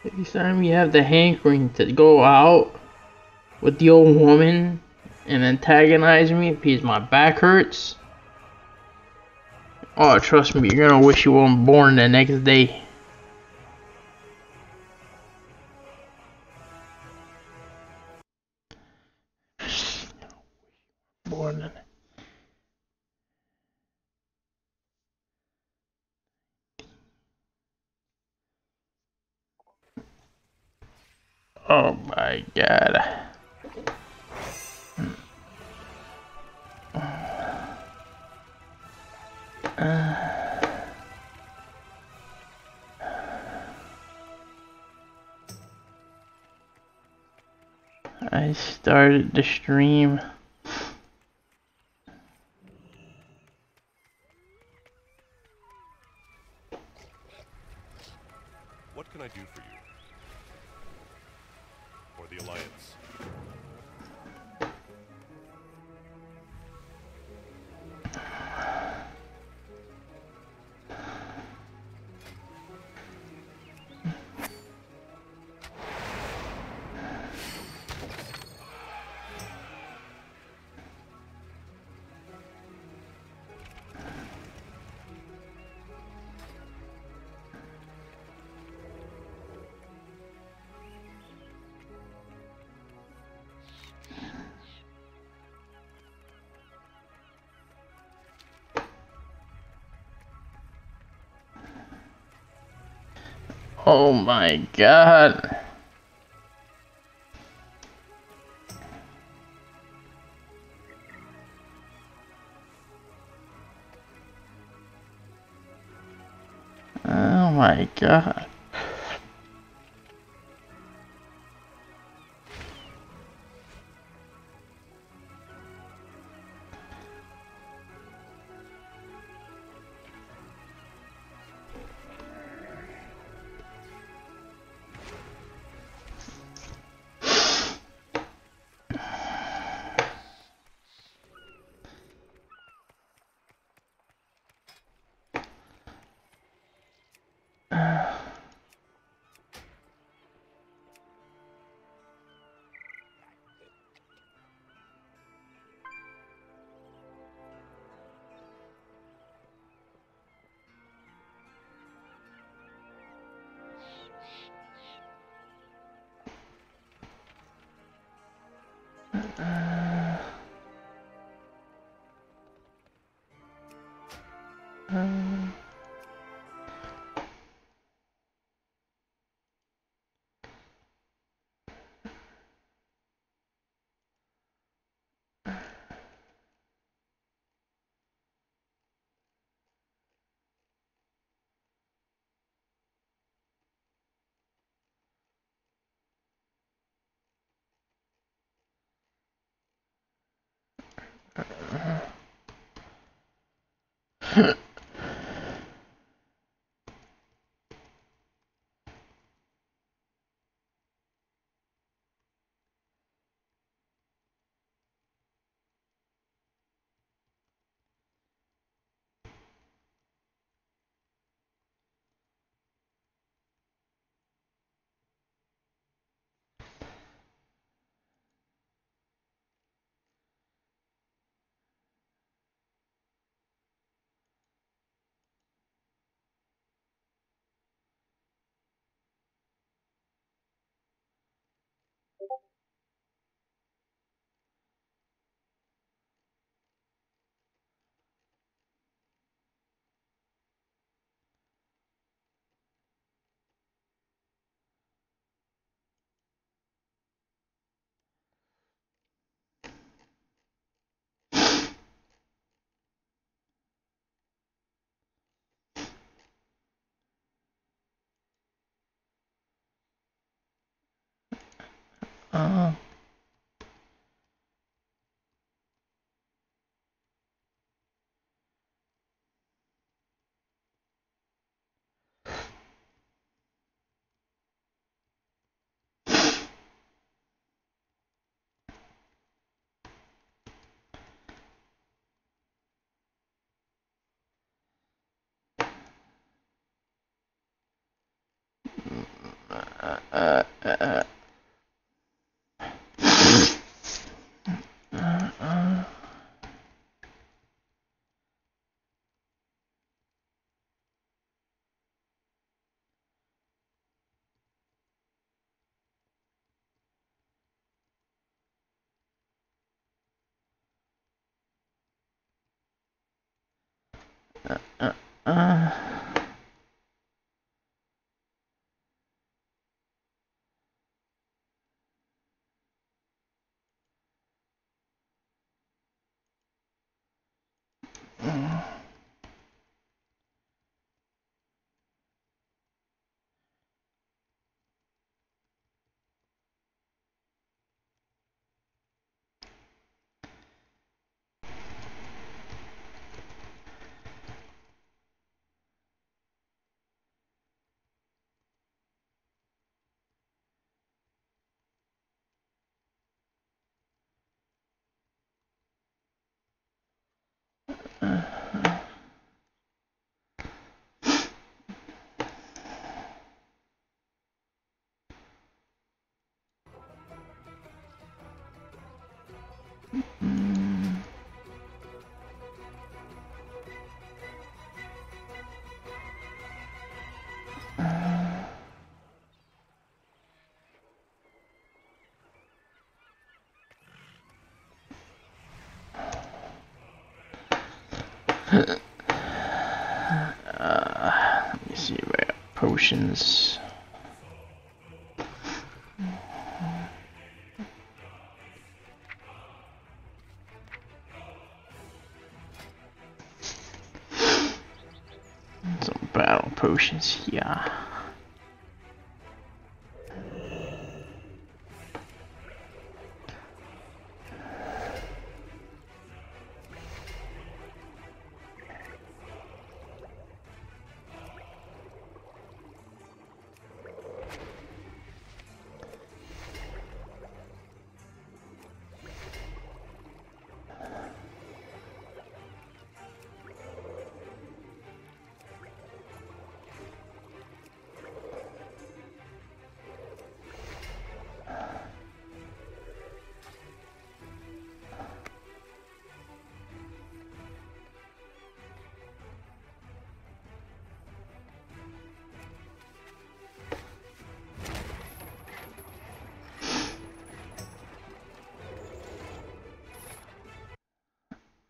Every time you have the hankering to go out with the old woman and antagonize me because my back hurts. Oh, trust me, you're gonna wish you weren't born the next day. Born. Oh my god. I started the stream. What can I do for you? Or the Alliance? Oh my god. Oh my god. Oh. Uh, uh. Let me see if I got potions. Some battle potions here.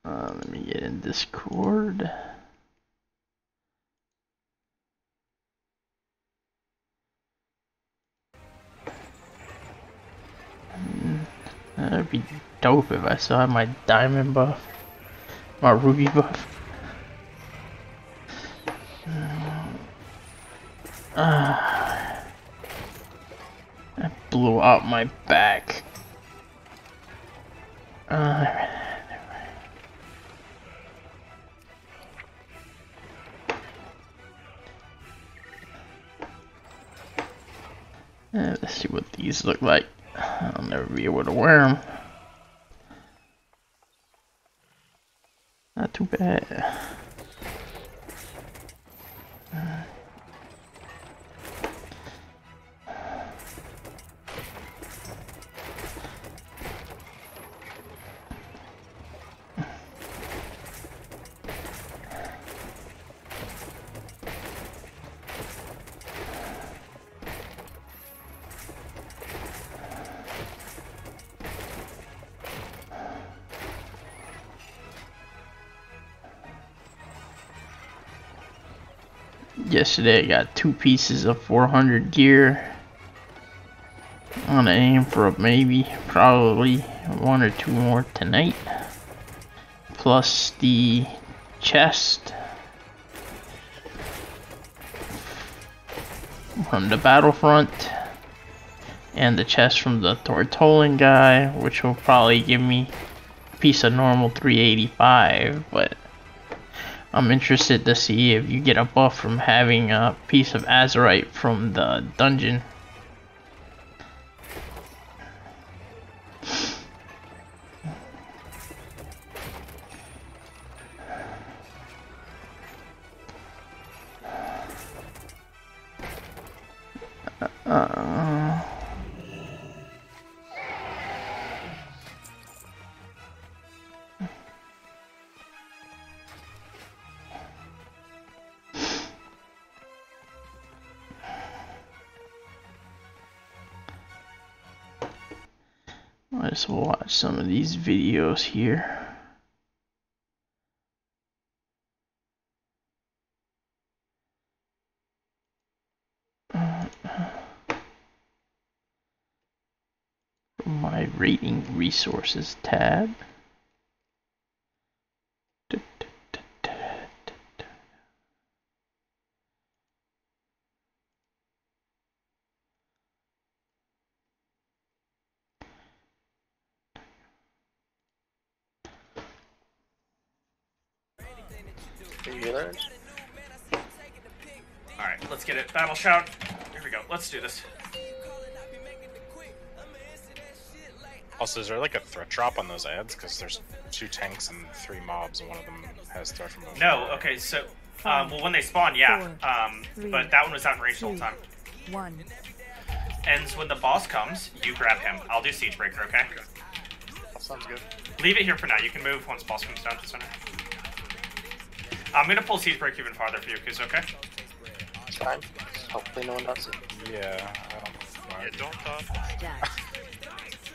Let me get in Discord. That'd be dope if I still had my diamond buff, my ruby buff. I blew out my back. Let's see what these look like. I'll never be able to wear them. Not too bad. Yesterday I got 2 pieces of 400 gear. I'm gonna aim for maybe, probably 1 or 2 more tonight. Plus the chest from the Battlefront. And the chest from the Tortolan guy, which will probably give me a piece of normal 385, but I'm interested to see if you get a buff from having a piece of azurite from the dungeon. Let's watch some of these videos here. my rating resources tab. Alright, let's get it. Battle shout. Here we go. Let's do this. Also, is there like a threat drop on those ads? Because there's 2 tanks and 3 mobs, and one of them has threat from over. No, okay, so, well, when they spawn, yeah. But that one was out in range the whole time. 1. And when the boss comes, you grab him. I'll do Siege Breaker, okay? That sounds good. Leave it here for now. You can move once boss comes down to the center. I'm gonna pull Siege Break even farther for you, Kuz, okay? It's fine. Hopefully no one does it. Yeah, I don't. Don't talk.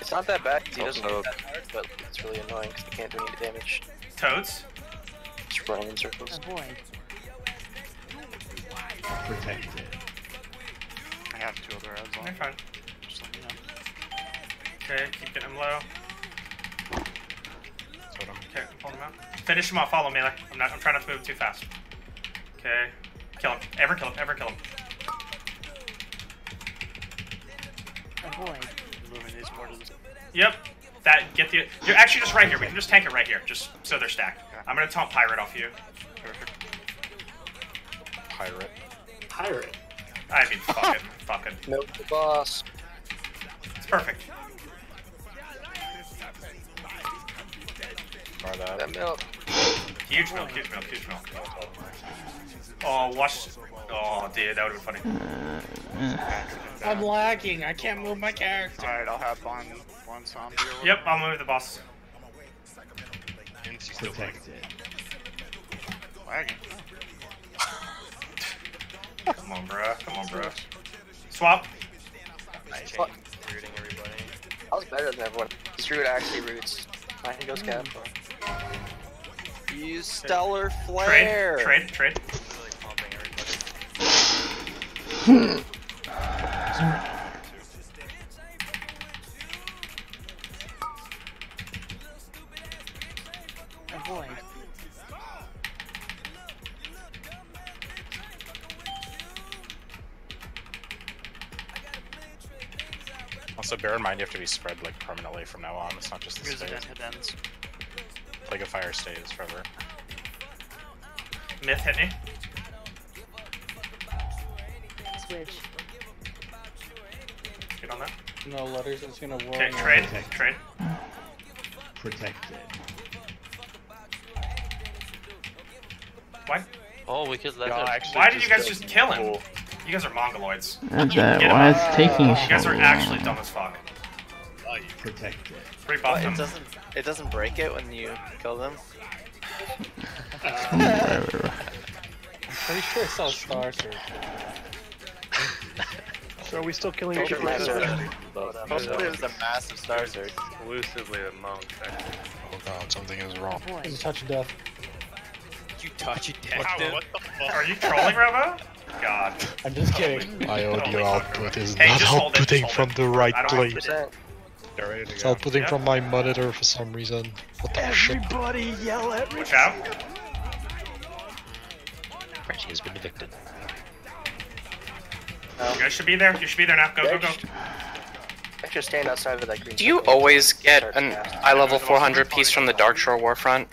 It's not that bad, he doesn't hit that hard, but it's really annoying because he can't do any damage. Toads. Just running in circles. Avoid. Protected. I have 2 other ads on. Okay, fine. Just let me know. Okay, keep getting him low. Totem. Okay, pull him out. Finish him off, follow melee. I'm trying not to move too fast. Okay. Kill him. Ever kill him, ever kill him. Avoid. Moving these more to the... Yep. You're actually just right here. We can just tank it right here, just so they're stacked. Okay. I'm gonna taunt Pirate off you. Pirate. Pirate. I mean, fucking. Milk the boss. It's perfect. Or that. That milk. Huge milk, huge milk, huge milk. Oh, watch. Oh, dude, that would've been funny. I'm lagging. I can't move my character. Alright, I'll have one zombie or whatever. Yep, I'll move the boss. Protected. Lagging. Come on, bruh. Come on, bruh. Swap. Fuck. I was better than everyone. This root actually roots. I can go scout. Use Stellar Flare. Trade. Avoid. Also, bear in mind you have to be spread like permanently from now on. It's not just the Here's stage. it ends. Plague of Fire stays forever. Myth hit me. Switch. Get on that. No letters. It's gonna work. Okay, trade. Protected. What? Oh, we could let Yeah, her. actually, Why did you guys just kill him? You guys are mongoloids. Why is it taking You so guys are long? actually dumb as fuck. Protected. Free buff them. It doesn't break it when you kill them. Pretty sure it's all Star Search. So are we still killing each Don't other? Hopefully it was a massive Star Search. Exclusively a monk. Oh god, something is wrong. Avoid. It's a touch of death. You touch it, Wow, what the fuck? Are you trolling, Robo? God. I'm just kidding. My audio output is Hey, not just hold it, outputting just from hold the it. right I don't place. have They're ready to It's go. outputting Yeah. from my monitor for some reason. What the shit? Everybody yell at me. Watch out. Frenchie has been evicted. You guys should be there. You should be there now. Go. I should stand outside of that green. Do you circle. always get Start an fast. eye level 400 piece from the Darkshore Warfront?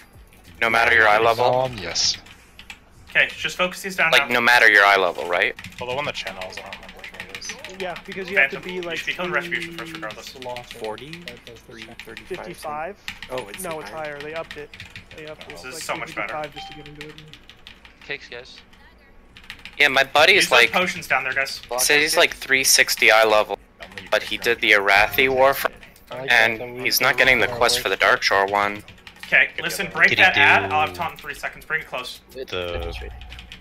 No matter your eye level? Yes. Okay, just focus these down Like, now. no matter your eye level, right? Well, the one that channels, I don't remember which one it is. Yeah, because you have to Phantom. be You like should be killing Retribution first regardless. 40? 55. Oh, it's No, it's higher. They upped it. They upped it. This It's is like so much better. 55 just to get into it. Cakes, guys. Yeah, my buddy's Use those like, potions down there, guys. said he's like 360 eye level, but he did the Arathi Warfront, and he's not getting the quest for the Darkshore one. Okay, listen, break Did he that ad. do- I'll have taunt in 3 seconds. Bring it close. The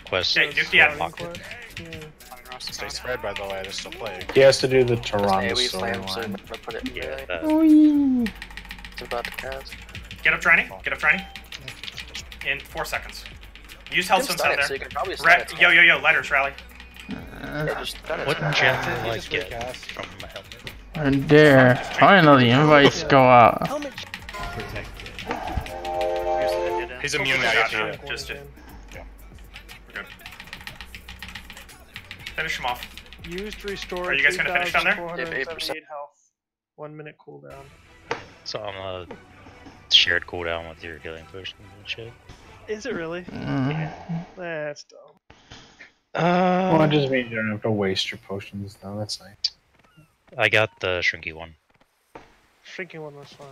quest. Okay, nuke the ad. Yeah. Stay spread, by the way, there's still plague. He has to do the Just Toronto AoE slam, so storyline. I put it in melee. Oy. It's about to cast. Get up, Trini. Get up, Trini. In 4 seconds. Use health You can stones stun out it, so there. you can probably stun it. Yo, letters, rally. Yeah, just stun it. What Stun it. gem will I Just get recast. from my helmet? And there, finally, invites go out. Protected. He's immune now. You have to Just it. Yeah. We're good. Finish him off. Used restore. Are you guys gonna finish down there? 3,478 health. 1 minute cooldown. So I'm shared cooldown with your healing potions and shit. Is it really? Mm. That's dumb. Well, it just means you don't have to waste your potions, though. That's nice. I got the shrinky one. Shrinking one was fun.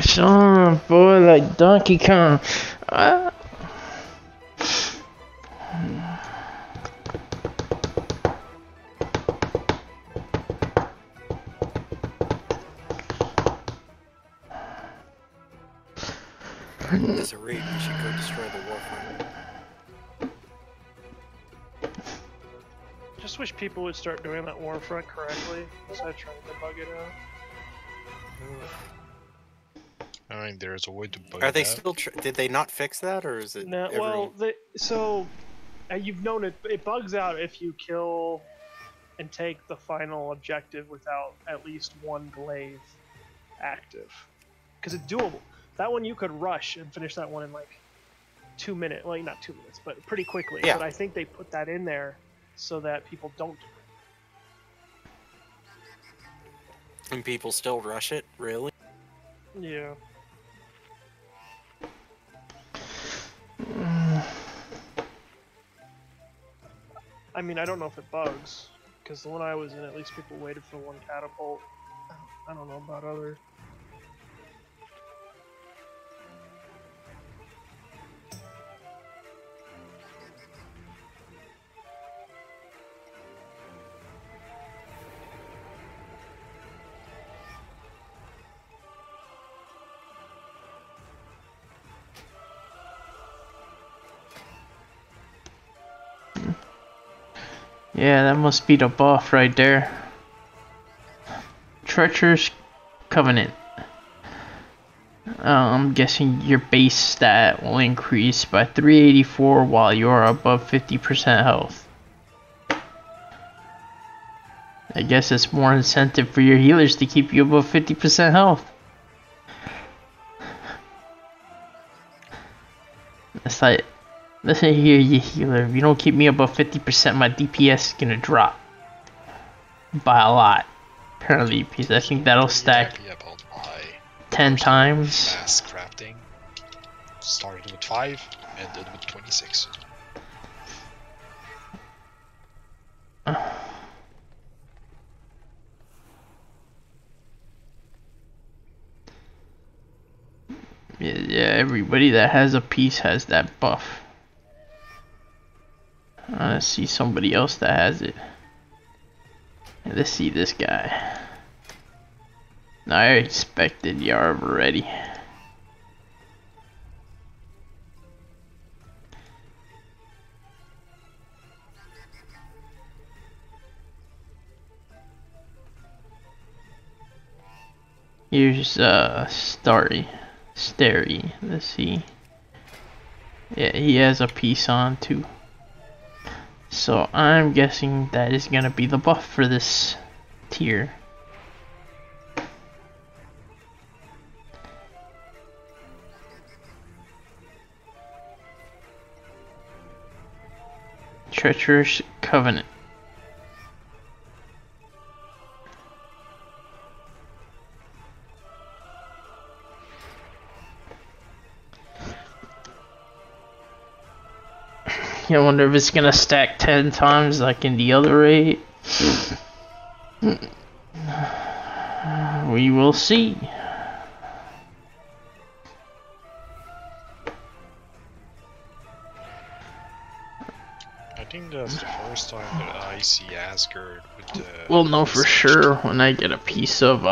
Son, boy, like Donkey Kong. There's a raid, we should go destroy the Warfront. Just wish people would start doing that Warfront correctly instead of trying to bug it out. I mean, there's a way to bug Are they that. still? Did they not fix that, or is it? No, well, you've known it bugs out if you kill and take the final objective without at least one glaive active, because it's doable. That one you could rush and finish that one in like 2 minutes. Well, not 2 minutes, but pretty quickly. Yeah. But I think they put that in there so that people don't do it. And people still rush it, really? Yeah. I mean, I don't know if it bugs, because the one I was in, at least people waited for one catapult. I don't know about other. Yeah, that must be the buff right there. Treacherous Covenant. I'm guessing your base stat will increase by 384 while you're above 50% health. I guess it's more incentive for your healers to keep you above 50% health. It's like, listen here, you healer. If you don't keep me above 50%, my DPS is gonna drop by a lot. Apparently, because I think that'll stack 10 times. Mass crafting started with 5, ended with 26. Yeah, everybody that has a piece has that buff. I see somebody else that has it. Let's see this guy. I expected Yarv already. Here's Starry. Let's see. Yeah, he has a piece on too. So I'm guessing that is gonna be the buff for this tier. Treacherous Covenant. I wonder if it's gonna stack 10 times like in the other raid. We will see. I think that's the first time that I see Asgard with the... We'll know for sure when I get a piece of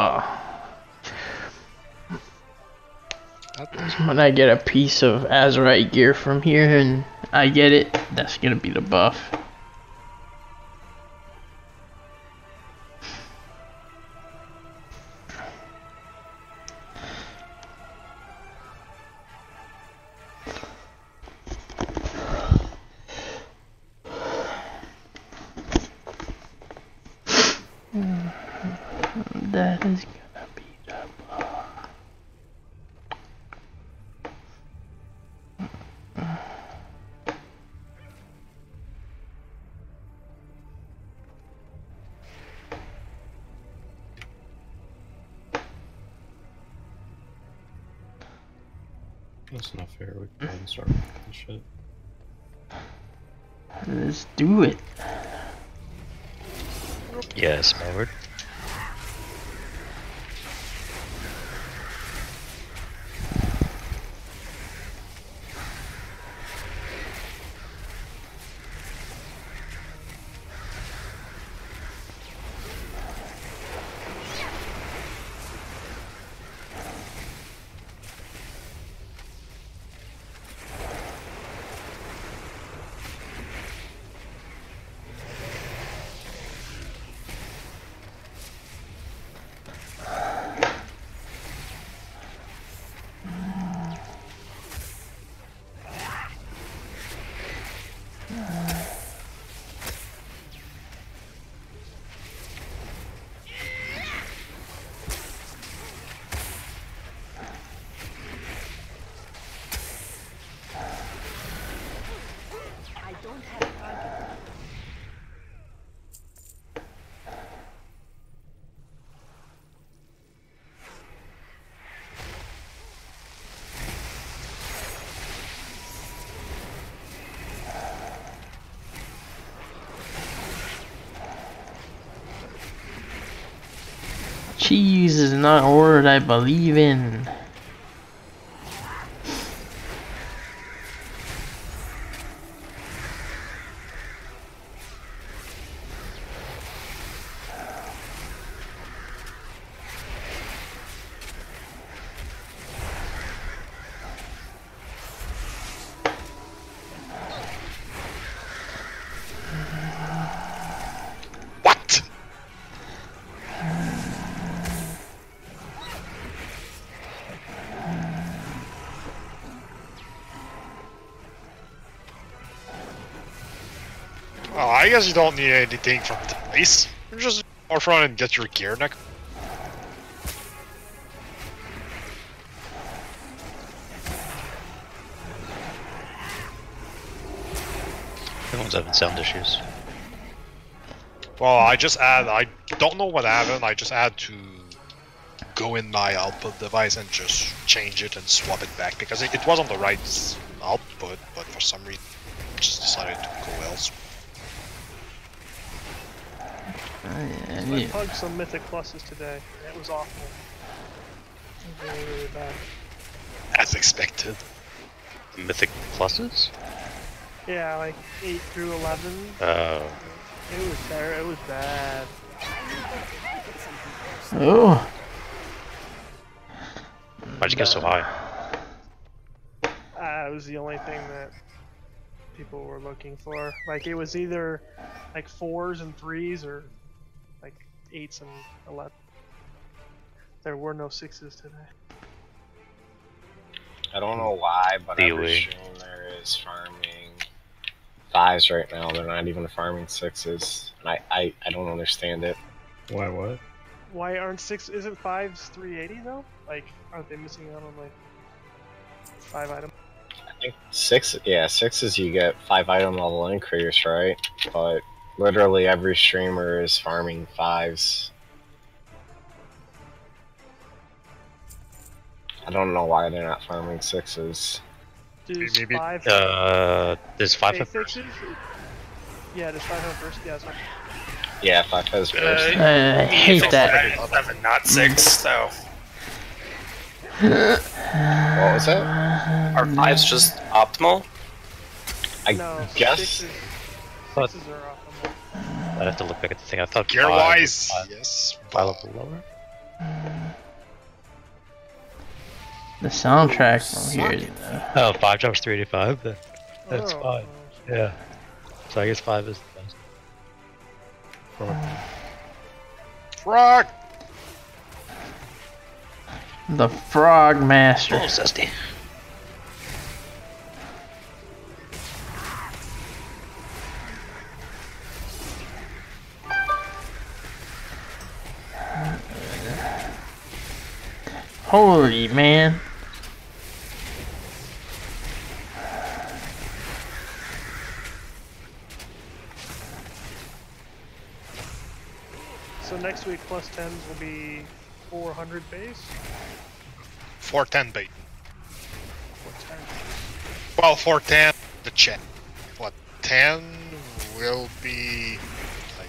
When I get a piece of Azurite gear from here and I get it, that's gonna be the buff. That is gonna be the buff. That's not fair. We can go and start making shit. Let's do it. Yes, my word. Cheese is not a word I believe in. What? Well, I guess you don't need anything from the base. You just go front and get your gear next. Everyone's having sound issues. Well, I don't know what happened, I just had to go in my output device and just change it and swap it back, because it was on the right output, but for some reason, I just decided to go elsewhere. I pugged some Mythic Pluses today, and it was awful. It was really, really bad. As expected. Mythic pluses? Yeah, like 8 through 11. It was there. It was bad. Oh. Why'd you get so high? It was the only thing that people were looking for. Like, it was either like 4s and 3s or like 8s and 11. There were no 6s today. I don't know why, but every streamer is farming 5s right now. They're not even farming 6s. And I don't understand it. Why what? Why aren't 6? Isn't 5s 380 though? Like, aren't they missing out on like 5 items? I think 6s you get 5 item level increase, right? But literally every streamer is farming 5s. I don't know why they're not farming 6s. There's Maybe. 5. There's 5 at first. Yeah, there's 5 at first. Yeah, sorry. Yeah, 5 has first. I hate that. 11, not 6, so. What was that? Are 5s just optimal? I guess. 6s are optimal. I'd have to look back at the thing. I thought Gear wise, yes. 5 level lower. The soundtrack from here is... Oh, 5 drops 385? That's Oh. 5. Yeah. So I guess 5 is the best. Frog! The Frog Master. Oh, Zesty. Holy man. So next week plus 10s will be 400 base? 410 bait. 410. Well, 410, the check. What, 10 will be... I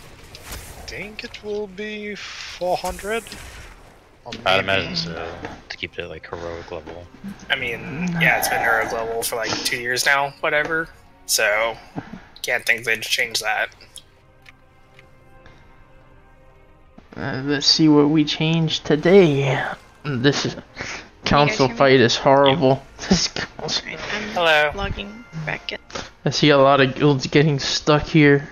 think it will be 400? Or I'd maybe- imagine so, to keep it like heroic level. I mean, yeah, it's been heroic level for like 2 years now, whatever. So, can't think they'd change that. Let's see what we changed today. This is... Council fight is horrible. This council... Hello. Logging back in. I see a lot of guilds getting stuck here.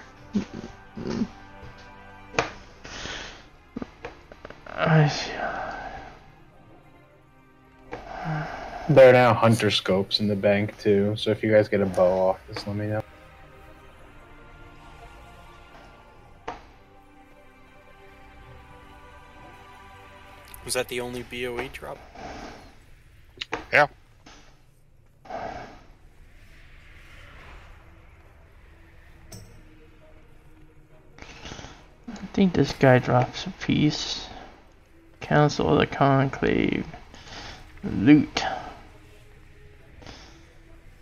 There are now hunter scopes in the bank too, so if you guys get a bow off, just let me know. Was that the only BOE drop? Yeah. I think this guy drops a piece. Council of the Conclave. Loot.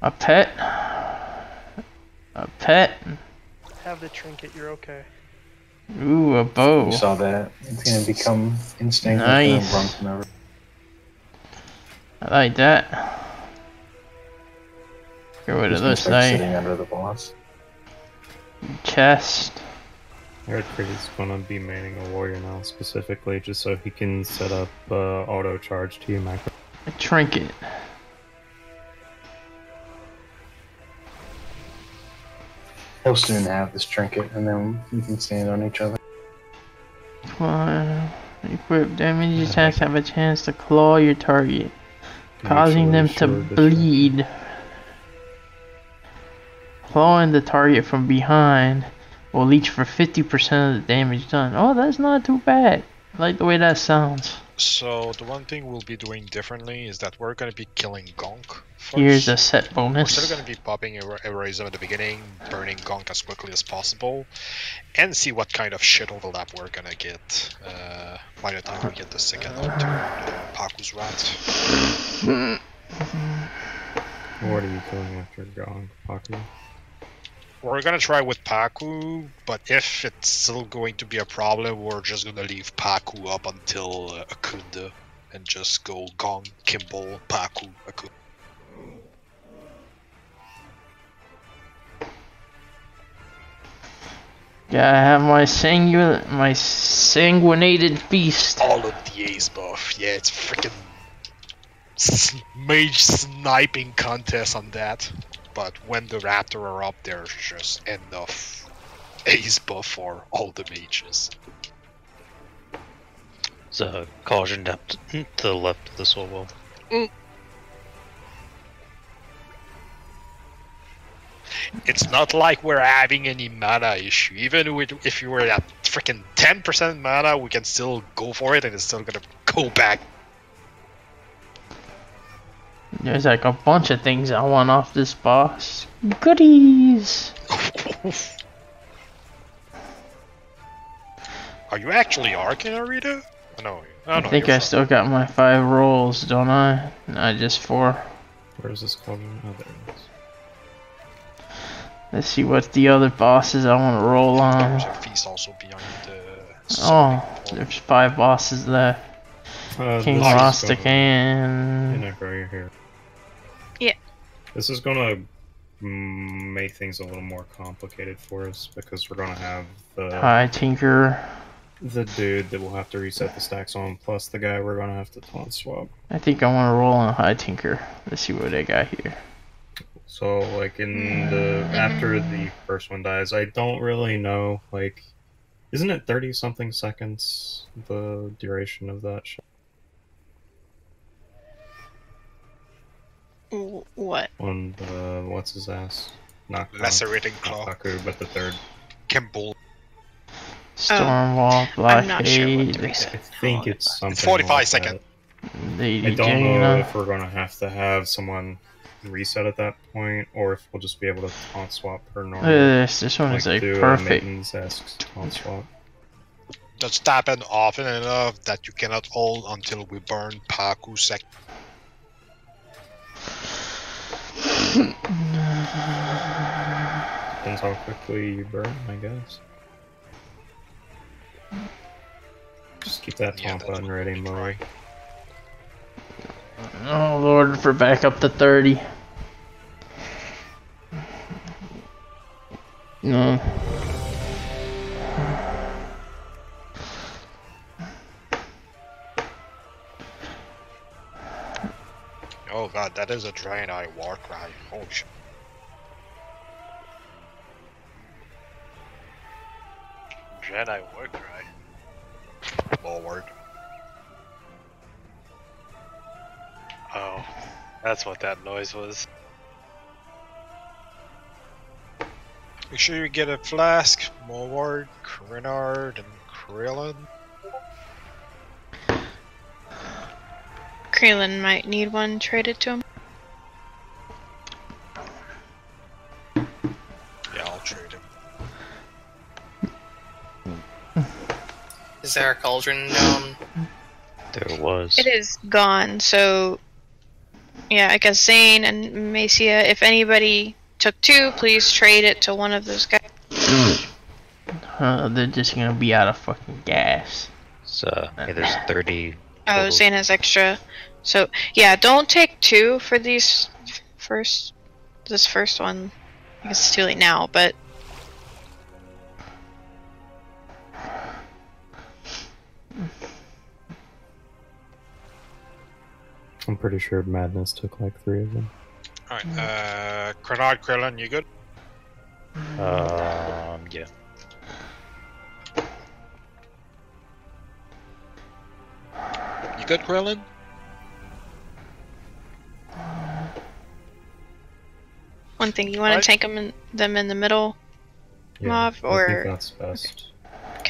A pet. A pet. Have the trinket, you're okay. Ooh, a bow. You saw that. It's gonna become instinct Nice. run from ever. I like that. Get rid of Just gonna this start thing. sitting under the boss. Chest. Earthquake is gonna be maining a warrior now specifically, just so he can set up auto charge to your macro. A trinket. He'll soon have this trinket, and then you can stand on each other. Come on. Equip damage attacks have a chance to claw your target, causing them to bleed. Clawing the target from behind will leech for 50% of the damage done. Oh, that's not too bad. I like the way that sounds. So the one thing we'll be doing differently is that we're going to be killing Gonk first. Here's a set We're bonus. still going to be popping Erasm at the beginning, burning Gonk as quickly as possible, and see what kind of shit overlap we're going to get by the time we get the second hunter, Paku's Rat. What are you killing after Gong, Paku? We're gonna try with Paku, but if it's still going to be a problem, we're just gonna leave Paku up until Akunda and just go Gong, Kimball, Paku, Akunda. Gotta have my sanguinated feast. All of the ace buff. Yeah, it's freaking mage sniping contest on that. But when the Raptor are up, there's just enough ace buff for all the mages. So, caution down to the left of the soul well. It's not like we're having any mana issue. Even if you were at freaking 10% mana, we can still go for it and it's still gonna go back. There's like a bunch of things I want off this boss. Goodies! Are you actually arcing, Arita? No. I think I still got my 5 rolls, don't I? Not just 4. Where's this cauldron? Oh, there it is. Let's see what the other bosses I want to roll on. There's a feast also beyond the... Oh, there's 5 bosses left. King Rostic and... Right here. Yeah. This is gonna make things a little more complicated for us because we're gonna have the... Hi, Tinker. the dude that we'll have to reset the stacks on, plus the guy we're gonna have to taunt swap. I think I want to roll on High Tinker. Let's see what I got here. So, like, in the after the first one dies, I don't really know, like, isn't it 30-something seconds, the duration of that shot? What? On the, what's his ass? Not Lacerating Claw. Baku, but the third. Kimball. Storm Wall, I'm not sure what Blockade. the reset. I think it's something. It's 45 like seconds. Lady I don't know Jaina. if we're gonna have to have someone reset at that point, or if we'll just be able to taunt swap per normal. This one is like do perfect. A Maiden's-esque taunt swap. Does it happen often enough that you cannot hold until we burn Paku second? Depends how quickly you burn, I guess. Just keep that taunt button ready, Murray. Oh lord, for back up to 30. No. Oh god, that is a Draenei war cry. Holy shit. Jedi war cry. Lord. Oh, that's what that noise was. Make sure you get a flask, Morward, Renard, and Krillin. Krillin might need one traded to him. Yeah, I'll trade him. Is there a cauldron down? There was. It is gone, so yeah, I guess Zane and Macia, if anybody took 2, please trade it to one of those guys. They're just gonna be out of fucking gas. So, yeah, there's 30. Oh, Zane has extra. So yeah, don't take 2 for these this first one. I guess it's too late now, but I'm pretty sure Madness took like 3 of them. Alright, Renard, Krillin, you good? Yeah. You good, Krillin? one thing, you want to take them in the middle, Yeah, Mav, I or think that's best.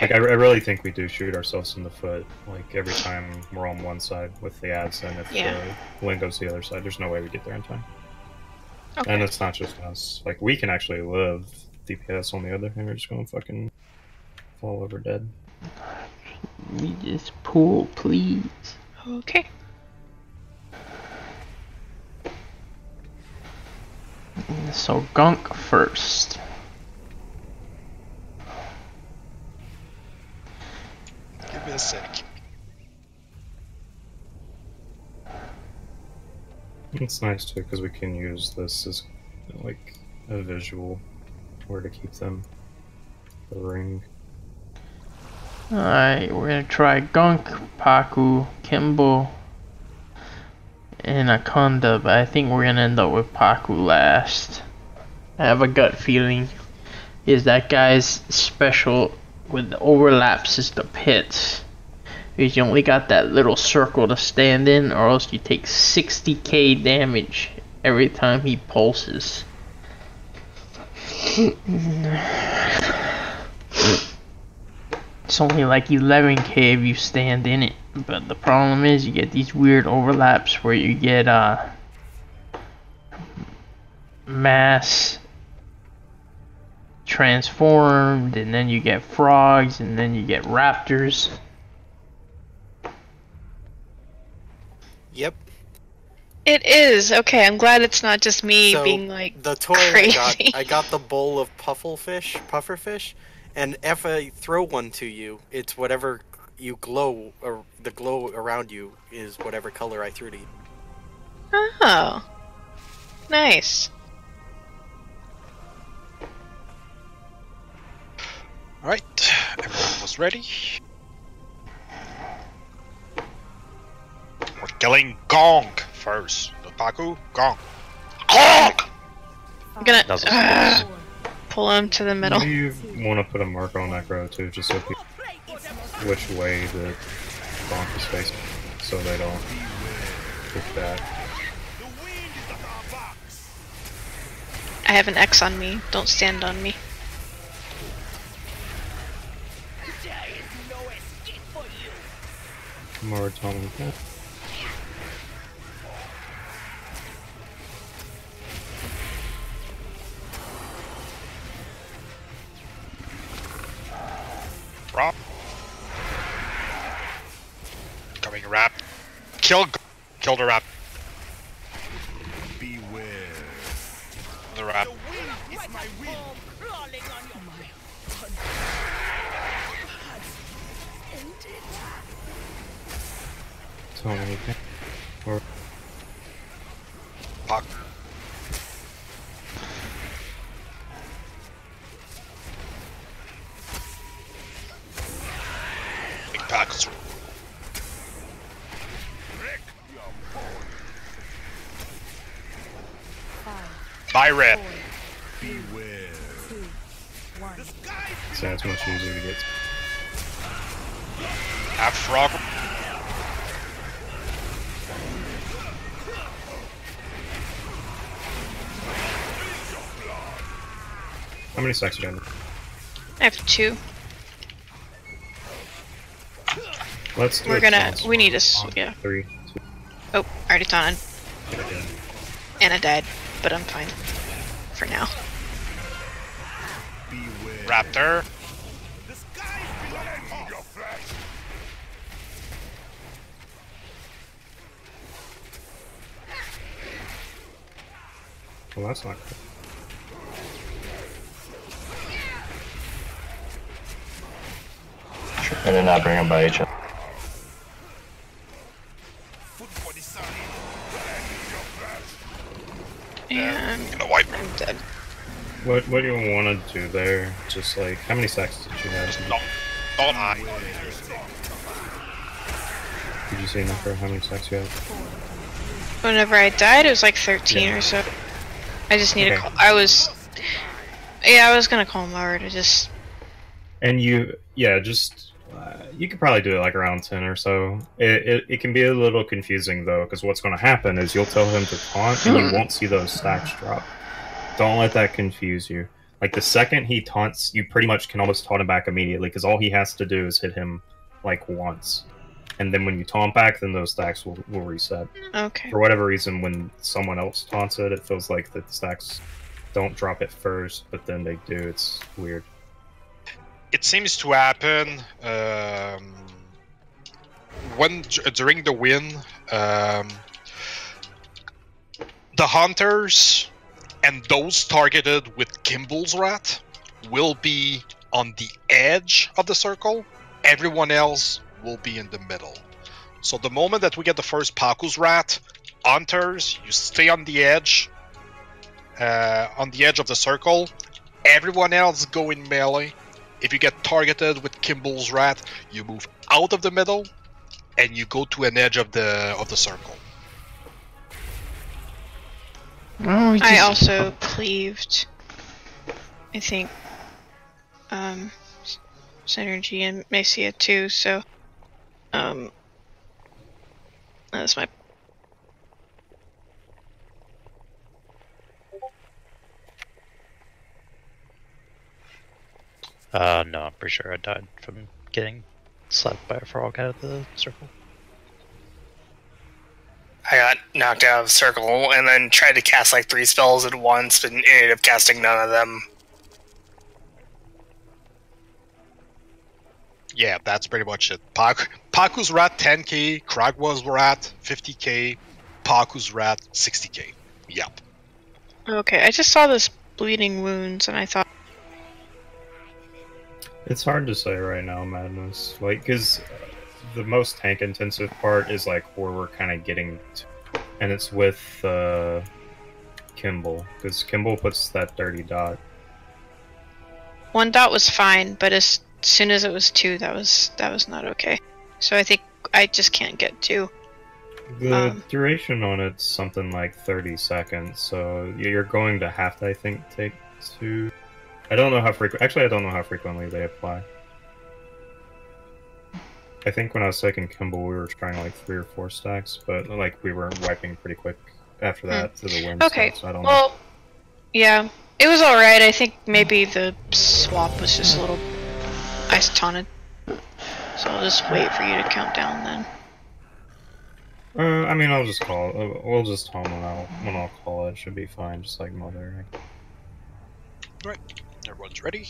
Like, I really think we do shoot ourselves in the foot, like, every time we're on one side with the ads, and if the lane goes to the other side, there's no way we get there in time. Okay. And it's not just us. Like, we can actually live. DPS on the other hand, we're just gonna fucking fall over dead. We just pull, please. Okay. So Gunk first. Give me a sec. It's nice too, because we can use this as, like, a visual where to keep them. The ring. Alright, we're gonna try Gunk, Paku, Kimbo, and Akanda, but I think we're gonna end up with Paku last. I have a gut feeling is that guy's special with the overlaps is the pits. Because you only got that little circle to stand in, or else you take 60k damage every time he pulses. It's only like 11k if you stand in it, but the problem is you get these weird overlaps where you get mass transformed, and then you get frogs, and then you get raptors. Yep. It is okay. I'm glad it's not just me So, being like the toy crazy. I got the bowl of pufferfish, and if I throw one to you, it's whatever you glow, or the glow around you is whatever color I threw to you. Oh, nice. Alright, everyone was ready. Killing Gong first. The Paku, Gong. Gong! I'm gonna pull him to the middle. You want to put a marker on that grow too, just so people which way the bonk is facing, so they don't get that. I have an X on me. Don't stand on me. More Tommy. Rob. Coming rap. Kill the rap. Beware. The rap. Tommy. Or Puck. Big Packers. Buy red. Beware. so it's much easier to get. Have frog. How many stacks you got? I have 2. Let's do We're it gonna. once. We need a. Yeah. 3, 2. Oh, already taunted. And I died, but I'm fine. For now. Raptor. Well, that's not good. I did not bring him by each other. And I'm dead. What do you want to do there? Just like, how many stacks did you have? Don't I? Did you say enough for how many stacks you have? Whenever I died, it was like 13 or so. I just need to call. I was gonna call him over to just. And you, yeah, just you could probably do it like around 10 or so. It can be a little confusing though, because what's going to happen is you'll tell him to taunt, and you won't see those stacks drop. Don't let that confuse you. Like the second he taunts, you pretty much can almost taunt him back immediately, because all he has to do is hit him like once, and then when you taunt back, then those stacks will reset. Okay. For whatever reason, when someone else taunts it, it feels like the stacks don't drop it first, but then they do. It's weird. It seems to happen when during the win, the hunters and those targeted with Kimball's rat will be on the edge of the circle. Everyone else will be in the middle. So the moment that we get the first Paku's rat, hunters, you stay on the edge of the circle. Everyone else go in melee. If you get targeted with Kimball's rat, you move out of the middle and you go to an edge of the circle. Oh, I also cleaved. I think Synergy and Macia too. So that's my. No, I'm pretty sure I died from getting slapped by a frog out of the circle. I got knocked out of the circle and then tried to cast like 3 spells at once, but ended up casting none of them. Yeah, that's pretty much it. Paku's rat 10k, Kragwa's rat 50k, Paku's rat 60k. Yep. Okay, I just saw this bleeding wounds and I thought. It's hard to say right now, Madness. Like, because the most tank-intensive part is, like, where we're kind of getting to. And it's with Kimball. Because Kimball puts that dirty dot. 1 dot was fine, but as soon as it was 2, that was not okay. So I think I just can't get 2. The duration on it's something like 30 seconds, so you're going to have to, I think, take 2. I don't know how frequent. Actually, I don't know how frequently they apply. I think when I was taking Kimball, we were trying like 3 or 4 stacks, but like we were wiping pretty quick after that to the wind. Okay. So I don't know. Well, yeah, it was all right. I think maybe the swap was just a little isotoned. So I'll just wait for you to count down then. I mean, I'll just call it. We'll just home when I'll call it. It should be fine, just like Mother. Right. Everyone's ready.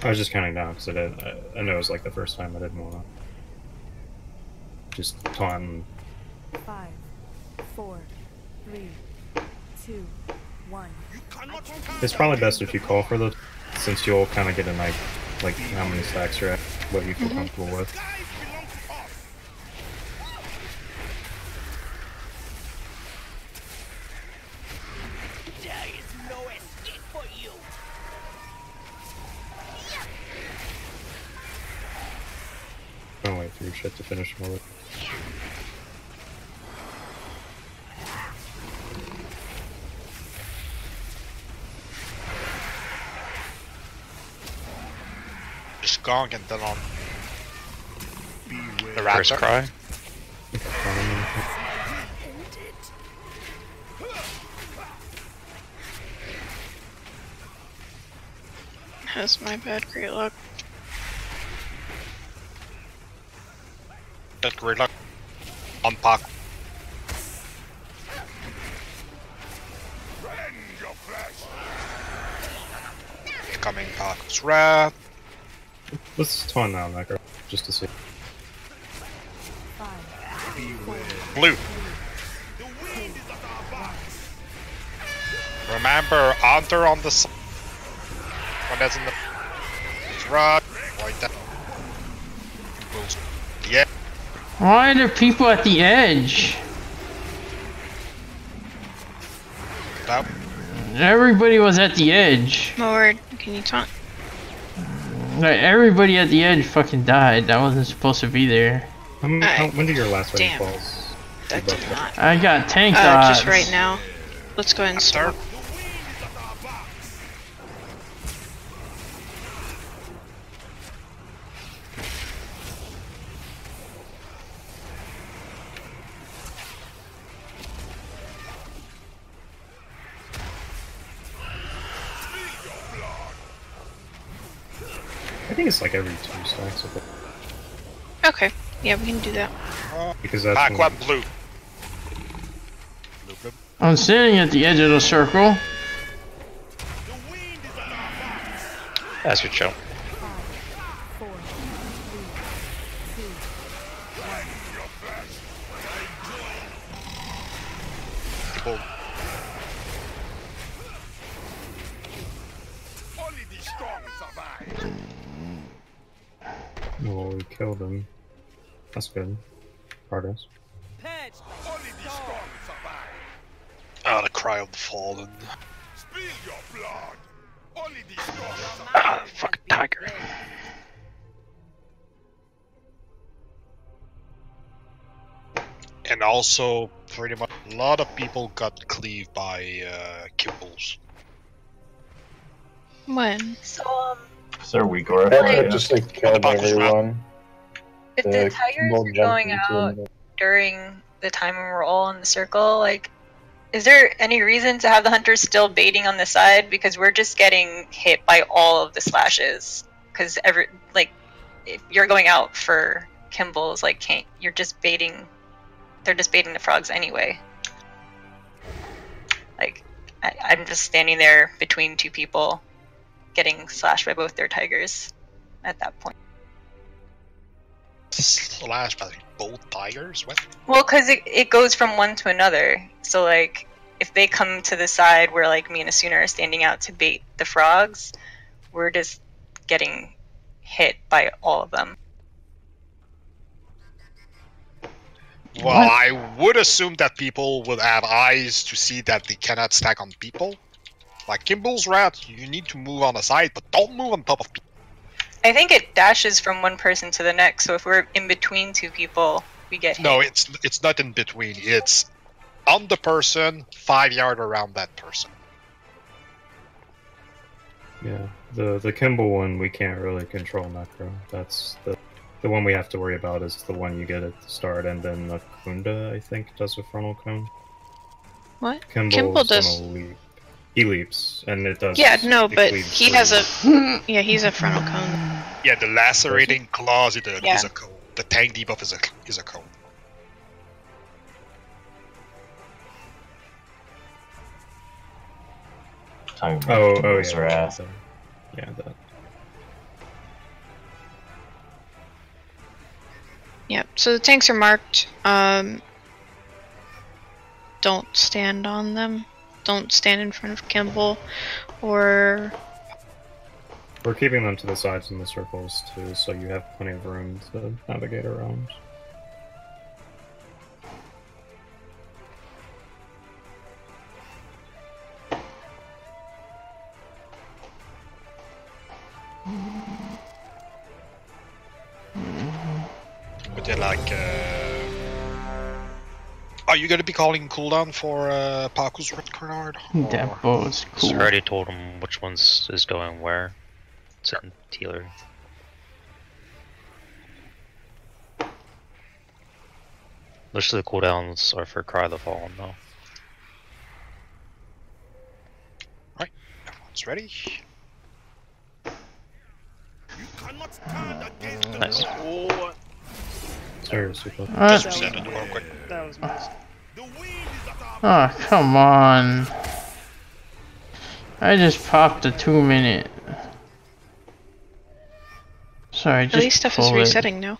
I was just counting down because I know it was like the first time I didn't want to just taunt. 5, 4, 3, 2, 1. It's probably best if you call for the, since you'll kind of get a night, like how many stacks you're at, what you feel comfortable with. Don't wait for your shit to finish more. Just gong and then on. The First cry. That's my bad, great luck. That great luck. On park. Incoming Park's rat. Let's taunt now, Necro, just to see. Blue. Remember, enter on the side. When that's in the. It's right. Right there. Yeah. Why are there people at the edge? That. Everybody was at the edge. Lord, can you taunt? Like, everybody at the edge fucking died. That wasn't supposed to be there. When did your last rain falls? That did not. I got tank dodge. Just right now. Let's go ahead and start. I think it's like every 2 stacks of it. Okay, yeah, we can do that. Because that's Back one blue. I'm standing at the edge of the circle. That's your show. Oh, we killed him. That's good. Progress. Ah, the cry of the fallen. Ah, fucking tiger. And also, pretty much, a lot of people got cleaved by Kimballs. When? So, They're weak, or just like killed everyone. if the tigers are going out during the time when we're all in the circle, like, is there any reason to have the hunters still baiting on the side? Because we're just getting hit by all of the slashes. Because if you're going out for Kimballs, like, you're just baiting. They're just baiting the frogs anyway. Like, I'm just standing there between 2 people, getting slashed by both their tigers at that point. Slashed by both tigers? What? Well, because it goes from one to another. So, like, if they come to the side where, like, me and Asuna are standing out to bait the frogs, we're just getting hit by all of them. Well, I would assume that people would have eyes to see that they cannot stack on people. Like Kimbal's rat, you need to move on the side, but don't move on top of people. I think it dashes from one person to the next, so if we're in between two people, we get hit. No, it's not in between. It's on the person, 5 yards around that person. Yeah, the Kimball one we can't really control Necro. That's the one we have to worry about is the one you get at the start, and then the Kunda, I think, does a frontal cone. What? Kimball does. Leap. He leaps, and it does. Yeah, no, but cleaves he through. has a. Yeah, he's a frontal cone. Yeah, the lacerating claws is a, Yeah. is a cone. The tank debuff is a cone. Oh, yeah. Yeah, that. Yep, so the tanks are marked. Don't stand on them. Don't stand in front of Kimball. Or. We're keeping them to the sides in the circles, too, so you have plenty of room to navigate around. But yeah, like, are you gonna be calling cooldown for Paku's red card? That was cool. So I already told him which ones is going where. It's in Tealer. Most of the cooldowns are for Cry the Fallen, though. Right, everyone's ready. Nice. Sorry, super. Just reset it real quick. That was nice. Oh, come on. I just popped a 2-minute. Sorry, just At least stuff is pull it. resetting now.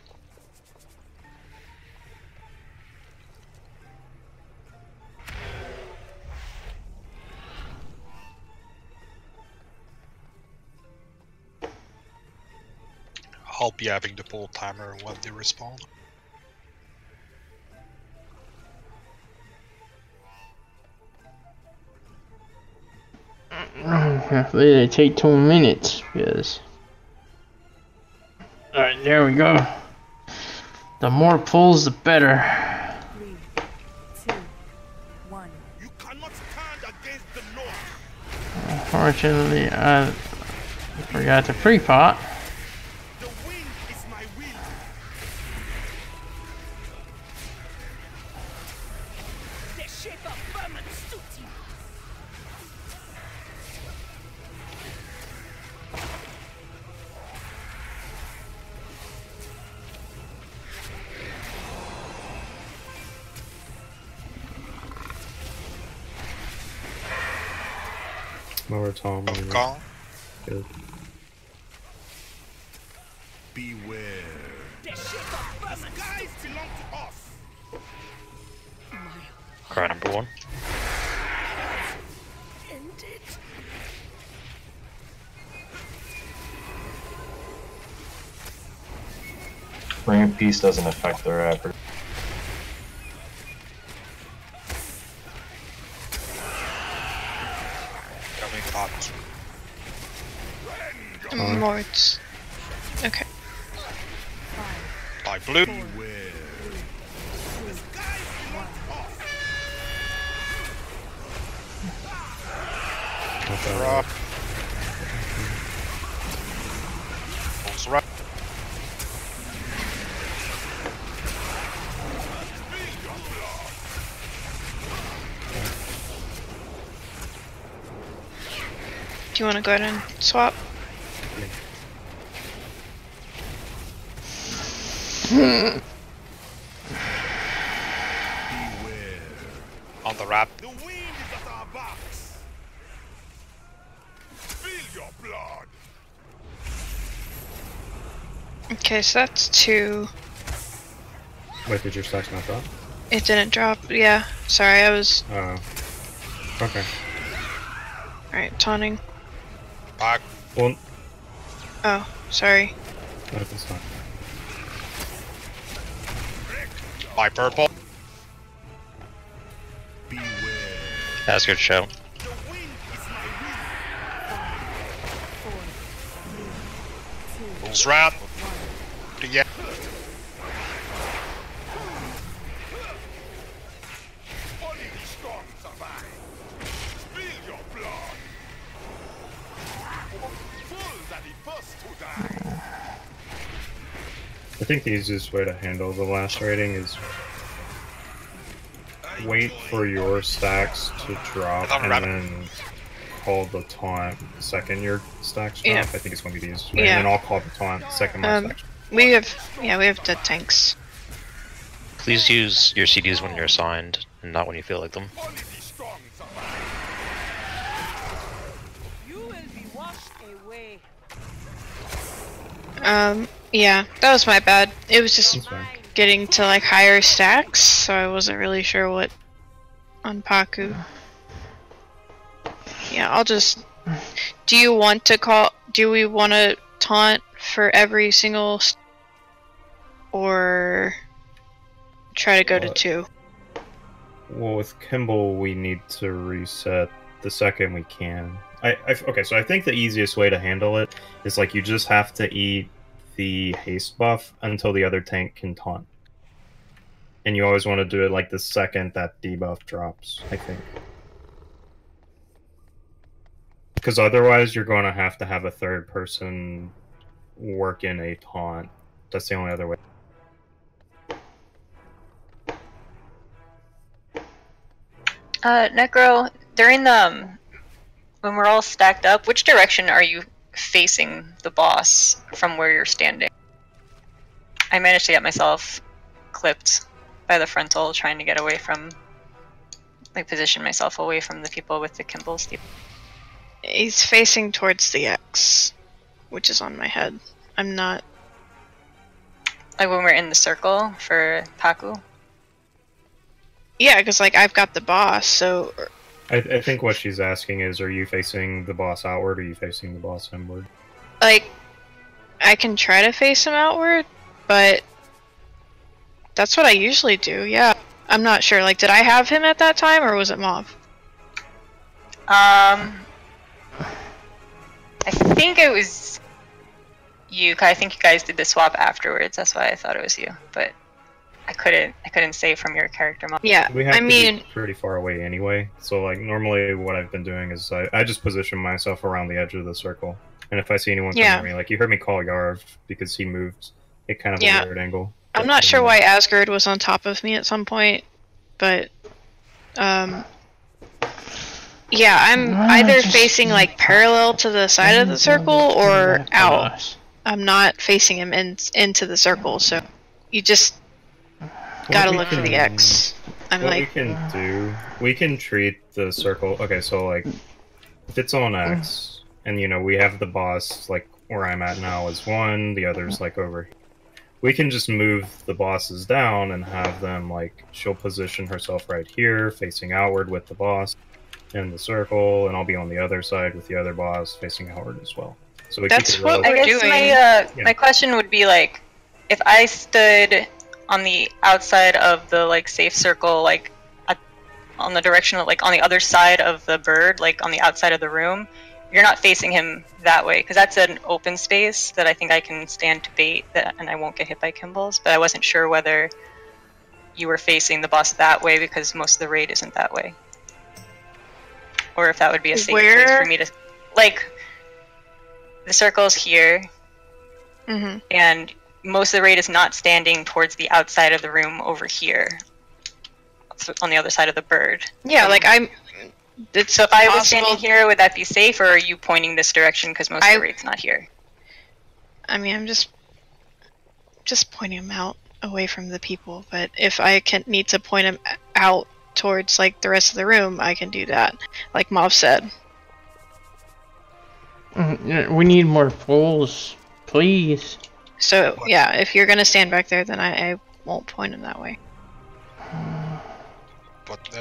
I'll be having the pull timer when they respawn. Hopefully they take 2 minutes, because... Alright, there we go. The more pulls, the better. 3, 2, 1. You cannot stand against the North. Unfortunately, I forgot to pre-pot. Lower Tom. Call. Good. Beware. Cry number 1. Ring of Peace doesn't affect the rapper. Morts. Okay. By blue. Drop. Pulls right. Do you want to go ahead and swap? On the wrap. The wind is at our backs. Feel your blood. Okay, so that's 2. Wait, did your stacks not drop? It didn't drop. Yeah, sorry, I was. Oh. Okay. Alright, taunting. Back. Well, Oh, sorry. no, it's fine. By purple. That's a good show. Pacu's rat. Yeah. Only the strong survive. Spill your blood. Fools are the first to die. I think the easiest way to handle the last rating is wait for your stacks to drop and then call the taunt the second your stacks drop. Yeah. I think it's going to be the easiest way. Yeah. And then I'll call the taunt the second my stacks drop. We have dead tanks. Please use your CDs when you're assigned, and not when you feel like them. You will be washed away. Yeah, that was my bad. It was just getting to like higher stacks, so I wasn't really sure what on Pacu. Yeah, I'll just. Do you want to call? Do we want to taunt for every single, or try to go to 2? Well, with Kimball, we need to reset the second we can. Okay, so I think the easiest way to handle it is like you just have to eat the haste buff until the other tank can taunt. And you always want to do it like the second that debuff drops, I think. Because otherwise you're going to have a third person work in a taunt. That's the only other way. Necro, during the when we're all stacked up, which direction are you facing the boss from where you're standing? I managed to get myself clipped by the frontal, trying to get away from, like, position myself away from the people with the Kimball steep. He's facing towards the X, which is on my head. I'm not. Like when we're in the circle for Pacu? Yeah, because like I've got the boss, so. I think what she's asking is, are you facing the boss outward or are you facing the boss inward? Like, I can try to face him outward, but that's what I usually do, yeah. I'm not sure, like, did I have him at that time, or was it Mauve? I think it was you. I think you guys did the swap afterwards, that's why I thought it was you, but I couldn't say from your character model. Yeah, We have to be pretty far away anyway, so like normally what I've been doing is I just position myself around the edge of the circle, and if I see anyone coming at me, like you heard me call Yarv because he moved at kind of a weird angle. I'm not sure why Asgard was on top of me at some point, but yeah, I'm either facing like parallel to the side of the circle or out. I'm not facing him into the circle, so you just gotta look for the X. I'm what like, we can do, we can treat the circle. Okay, so like if it's on X, and you know we have the boss like where I'm at now is 1, the other's like over here. We can just move the bosses down and have them like she'll position herself right here, facing outward with the boss in the circle, and I'll be on the other side with the other boss facing outward as well. So we That's keep it what we're doing. My question would be like, if I stood on the outside of the like safe circle, like on the direction of like on the other side of the bird, like on the outside of the room, you're not facing him that way because that's an open space that I think I can stand to bait that, and I won't get hit by Kimballs. But I wasn't sure whether you were facing the boss that way because most of the raid isn't that way, or if that would be a safe place for me to, like, the circle's here, and most of the raid is not standing towards the outside of the room over here, on the other side of the bird. yeah, like I'm. So if I was standing here, would that be safe, or are you pointing this direction because most of the raid's not here? I mean, I'm just pointing him out away from the people, but if I need to point him out towards like the rest of the room, I can do that, like Mauve said. We need more fools, please. So yeah, if you're gonna stand back there, then I won't point him that way. But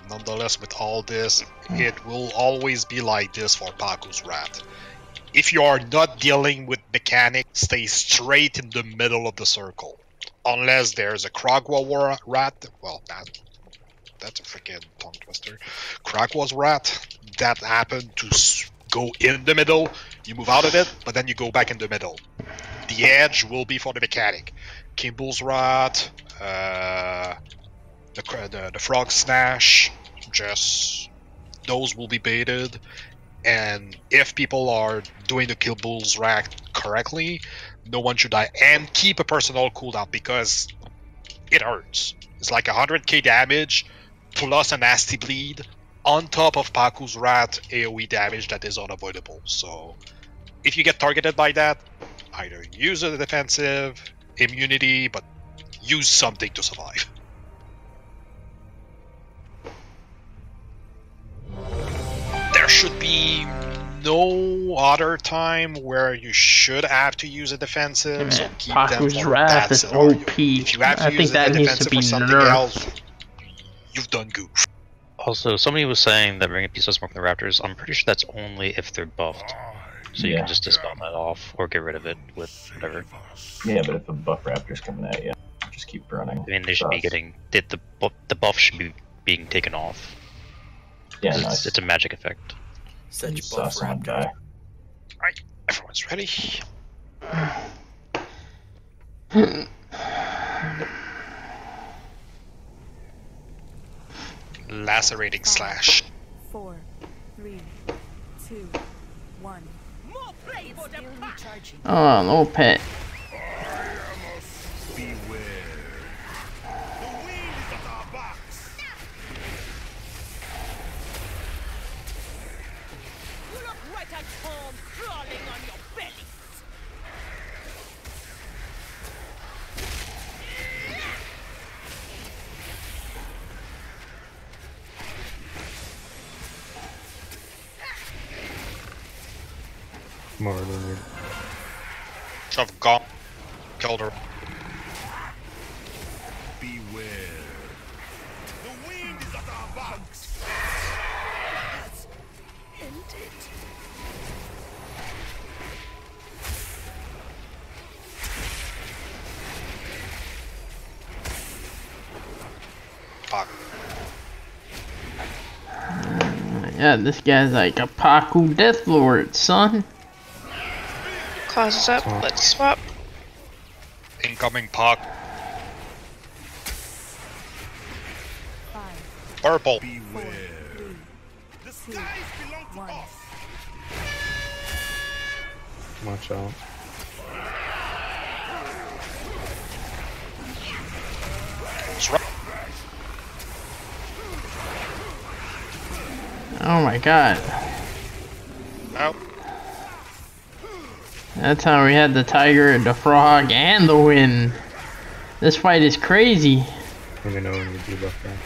nonetheless, with all this, it will always be like this for Pacu's rat. If you are not dealing with mechanics, stay straight in the middle of the circle. Unless there's a Kragwa rat, well, that's a freaking tongue twister. Kragwa's rat, that happened to go in the middle, you move out of it, but then you go back in the middle. The edge will be for the mechanic. Kimball's Rot, the Frog Snash, just those will be baited. And if people are doing the Kimball's Rack correctly, no one should die. And keep a personal cooldown because it hurts. It's like 100k damage plus a nasty bleed on top of Paku's Rat AoE damage that is unavoidable. So if you get targeted by that, either use a defensive immunity, but use something to survive. There should be no other time where you should have to use a defensive. So keep Paku's them for Wrath that is scenario. OP. If you have to I use think that a needs to defensive be for something nerfed. else, you've done goof. Also, somebody was saying that Ring of Peace does more than the Raptors. I'm pretty sure that's only if they're buffed. So you Yeah. can just dispel that off or get rid of it with whatever. Yeah, but if a buff raptor's coming at you, just keep running. I mean, they should be getting the buff should be being taken off. Yeah, it's, nice. it's a magic effect. Such Saw buff someone raptor. die. Alright, everyone's ready. Lacerating slash. 4, 3, 2, 1. More play for the pack. Oh, little pet. Beware. The wind is at our backs. You look right at home, crawling on your belly. More than you. Shove gone. Killed her. Beware. The wind is at our backs. End it. Fuck. Yeah, this guy's like a Paku Death Lord, son. Claws is up. Let's swap. Incoming Puck. Purple. Beware. The skies belong to us. Watch out. Oh my god. Nope. That's how we had the tiger, the frog, and the wind. This fight is crazy. Let me know when you debuff that.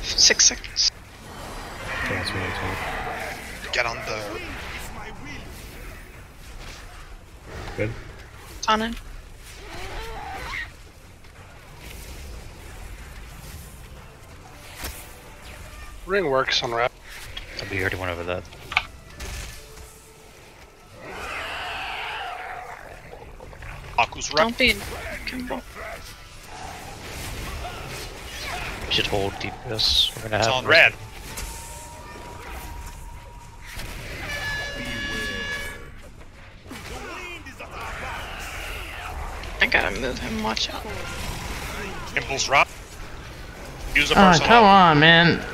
6 seconds. Okay, that's what I'm Get on the. Good. It's on it. Ring works on rap. We already went over that. Aku's Don't be Kimball. We should hold DPS. We're gonna It's have on red. I gotta move him. Watch out. Impulse Rock. Use a Oh, personal. come on, man.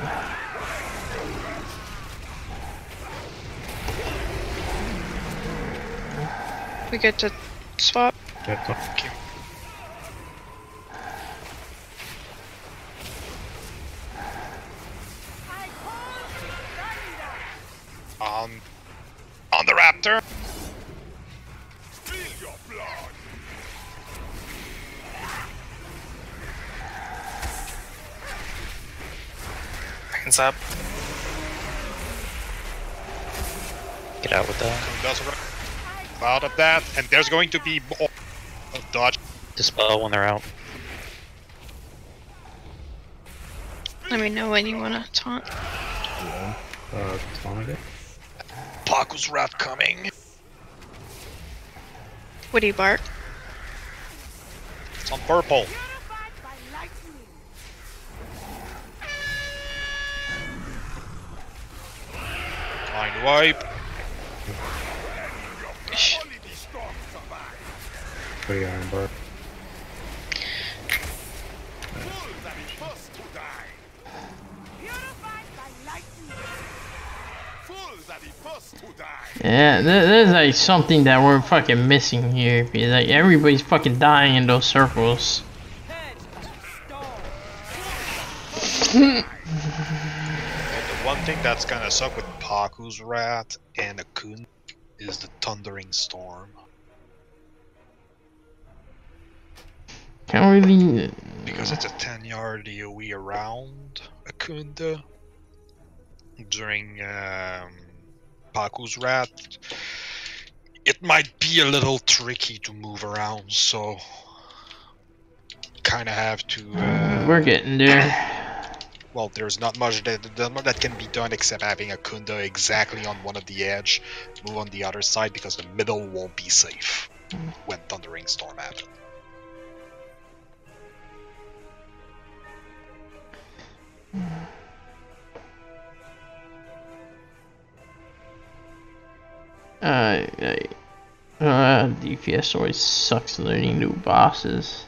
We get to swap. On the Raptor. Spill your blood. Hands up. Get out with that. Does out of that, and there's going to be more. Oh, dodge. Dispel when they're out. Let me know when you wanna taunt. Taunt it. Paku's Wrath coming. What do you bark? It's on purple. Mind wipe. Pretty iron bar. Yeah, there's like something that we're fucking missing here because like everybody's fucking dying in those circles. The one thing that's gonna suck with Paku's Rat and Akun is the Thundering Storm. Can't really... Because it's a 10-yard AoE around Akunda during Paku's Rat. It might be a little tricky to move around, so kind of have to... we're getting there. Well, there's not much that can be done except having Akunda exactly on one of the edge, move on the other side because the middle won't be safe when Thundering Storm happens. DPS always sucks learning new bosses.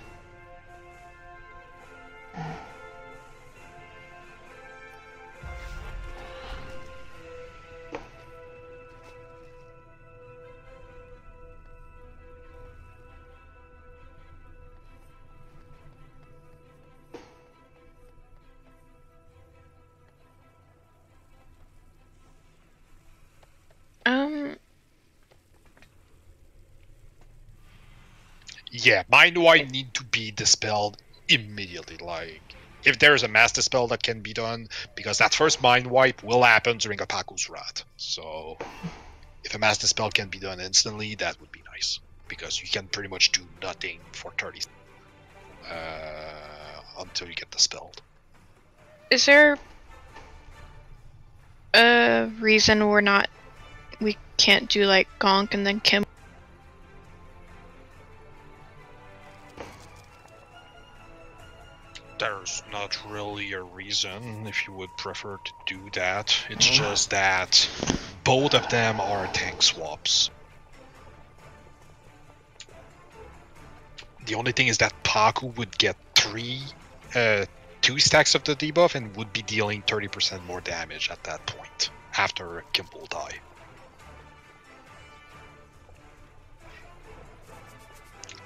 Yeah, Mind Wipe need to be dispelled immediately. Like, if there is a mass dispel that can be done, because that first Mind Wipe will happen during a Paku's Rat. So, if a mass dispel can be done instantly, that would be nice. Because you can pretty much do nothing for 30 until you get dispelled. Is there a reason we can't do like Gonk and then Kim? There's not really a reason if you would prefer to do that. It's just that both of them are tank swaps. The only thing is that Paku would get 2 stacks of the debuff and would be dealing 30% more damage at that point after Kimball die.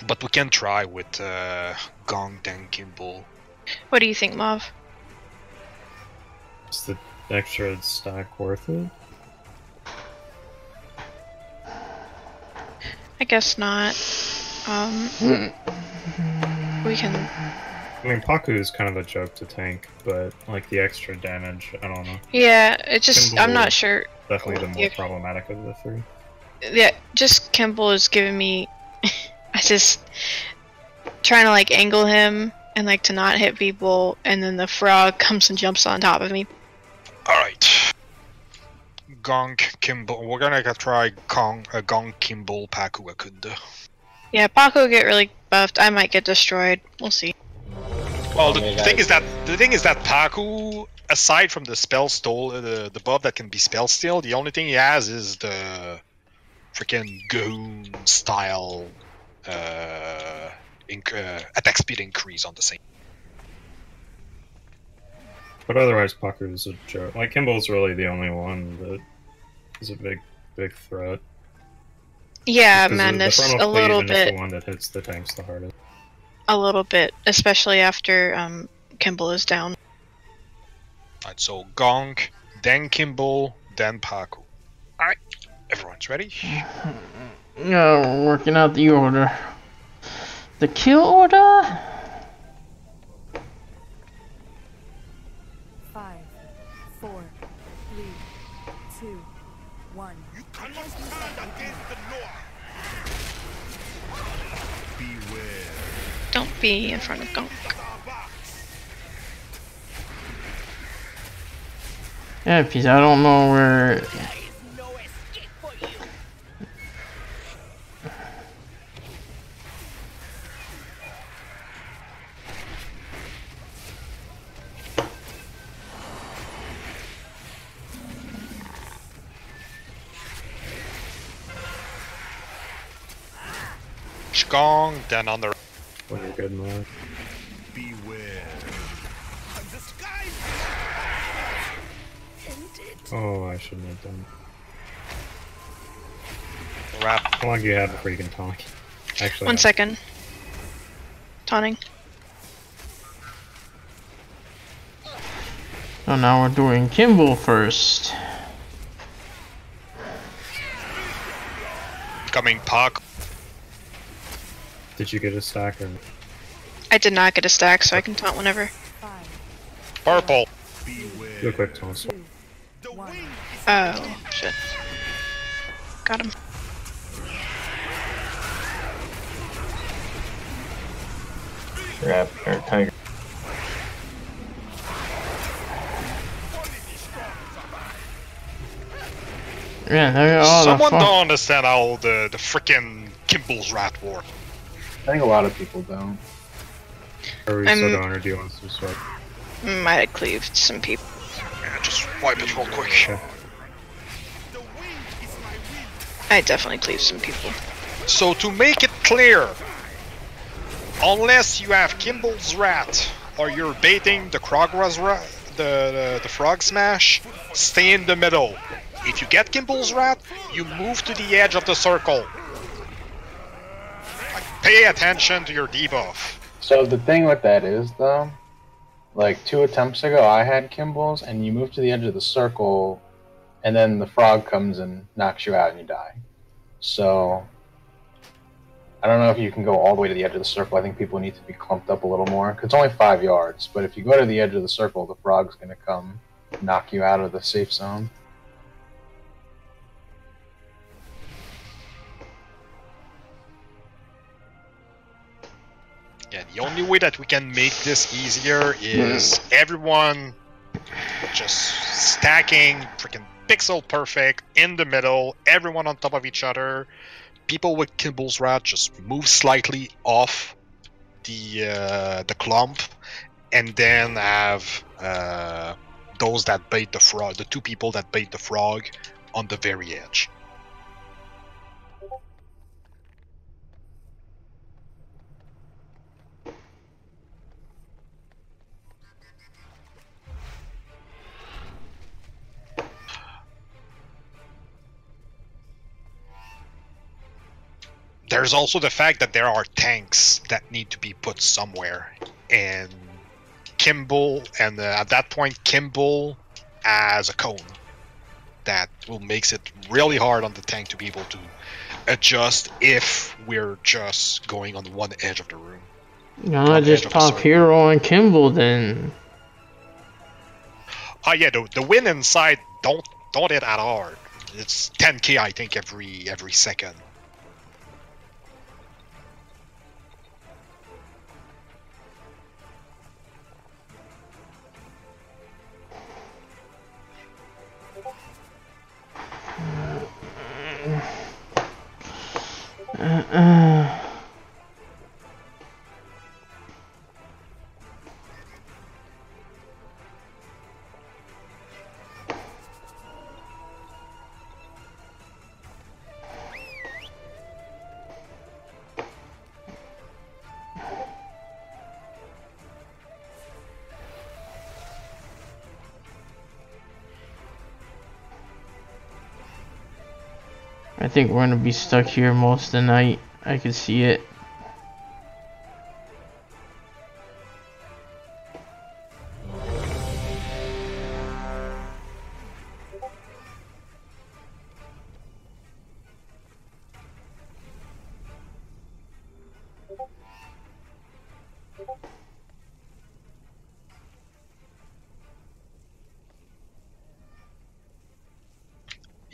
But we can try with Gong then Kimball. What do you think, Mav? Is the extra stack worth it? I guess not. We can... I mean, Paku is kind of a joke to tank, but like the extra damage, I don't know. Yeah, it just... Kimball I'm not sure. Definitely the more problematic of the three. Yeah, just Kimball is giving me... I just... trying to like angle him and like to not hit people, and then the frog comes and jumps on top of me. Alright. Gong Kimball. We're gonna try Gong Kimball Paku Akunda. Yeah, Paku will get really buffed. I might get destroyed. We'll see. Well, the thing is that Paku, aside from the spell the buff that can be spell steal, the only thing he has is the freaking Goon style attack speed increase on the same. But otherwise, Paku is a joke. Like, Kimball's really the only one that is a big threat. Yeah, Madness, a little bit. The one that hits the tanks the hardest. A little bit, especially after Kimball is down. Alright, so Gong, then Kimball, then Paku. Alright, everyone's ready? Yeah, we're working out the order. The kill order? 5, 4, 3, 2, 1. You cannot stand against the law. Beware. Don't be in front of Gonk. Yeah, because I don't know where... Witch Gong, then on the... When you're good, Mark. Beware. Oh, I shouldn't have done. Wrap. How long do you have before you can taunt? Actually, 1 second. Taunting. So now we're doing Kimball first. Coming Puck. Did you get a stack or? I did not get a stack, so I can taunt whenever. Purple. Do a quick taunt. Oh, shit. Got him. Grab or tiger. Yeah, Someone don't understand how the frickin' Kimball's rat work. I think a lot of people don't. Are we still going, or do you want to swap? Might have cleaved some people. Yeah, just wipe it real quick. Okay. I definitely cleaved some people. So to make it clear, unless you have Kimball's rat or you're baiting the Krogra's rat, the frog smash, stay in the middle. If you get Kimball's rat, you move to the edge of the circle. Like, pay attention to your debuff. So the thing with that is, though, like 2 attempts ago, I had Kimball's, and you move to the edge of the circle, and then the frog comes and knocks you out, and you die. So I don't know if you can go all the way to the edge of the circle. I think people need to be clumped up a little more. 'Cause it's only 5 yards, but if you go to the edge of the circle, the frog's going to come knock you out of the safe zone. Yeah, the only way that we can make this easier is everyone just stacking freaking pixel perfect in the middle, everyone on top of each other. People with Kimball's rat just move slightly off the clump, and then have those that bait the frog, the 2 people that bait the frog, on the very edge. There's also the fact that there are tanks that need to be put somewhere, and Kimball, and at that point, Kimball as a cone. That will makes it really hard on the tank to be able to adjust if we're just going on one edge of the room. No, just pop Hero and Kimball then. Oh yeah, the win inside don't hit at hard. It's 10k I think every second. I think we're gonna be stuck here most of the night. I can see it.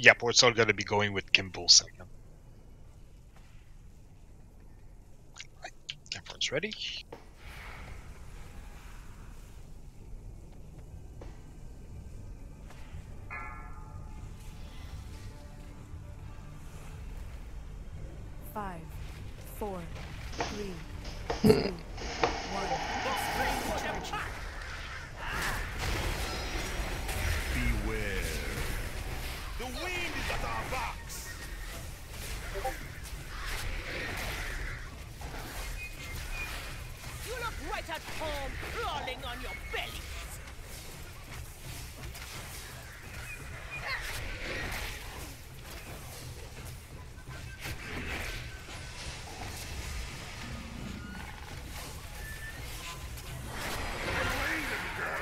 Yep, we're still gonna be going with Kimball second. Right, everyone's ready? Five, 4, 3, 2, 1. Beware. The wind is at our backs.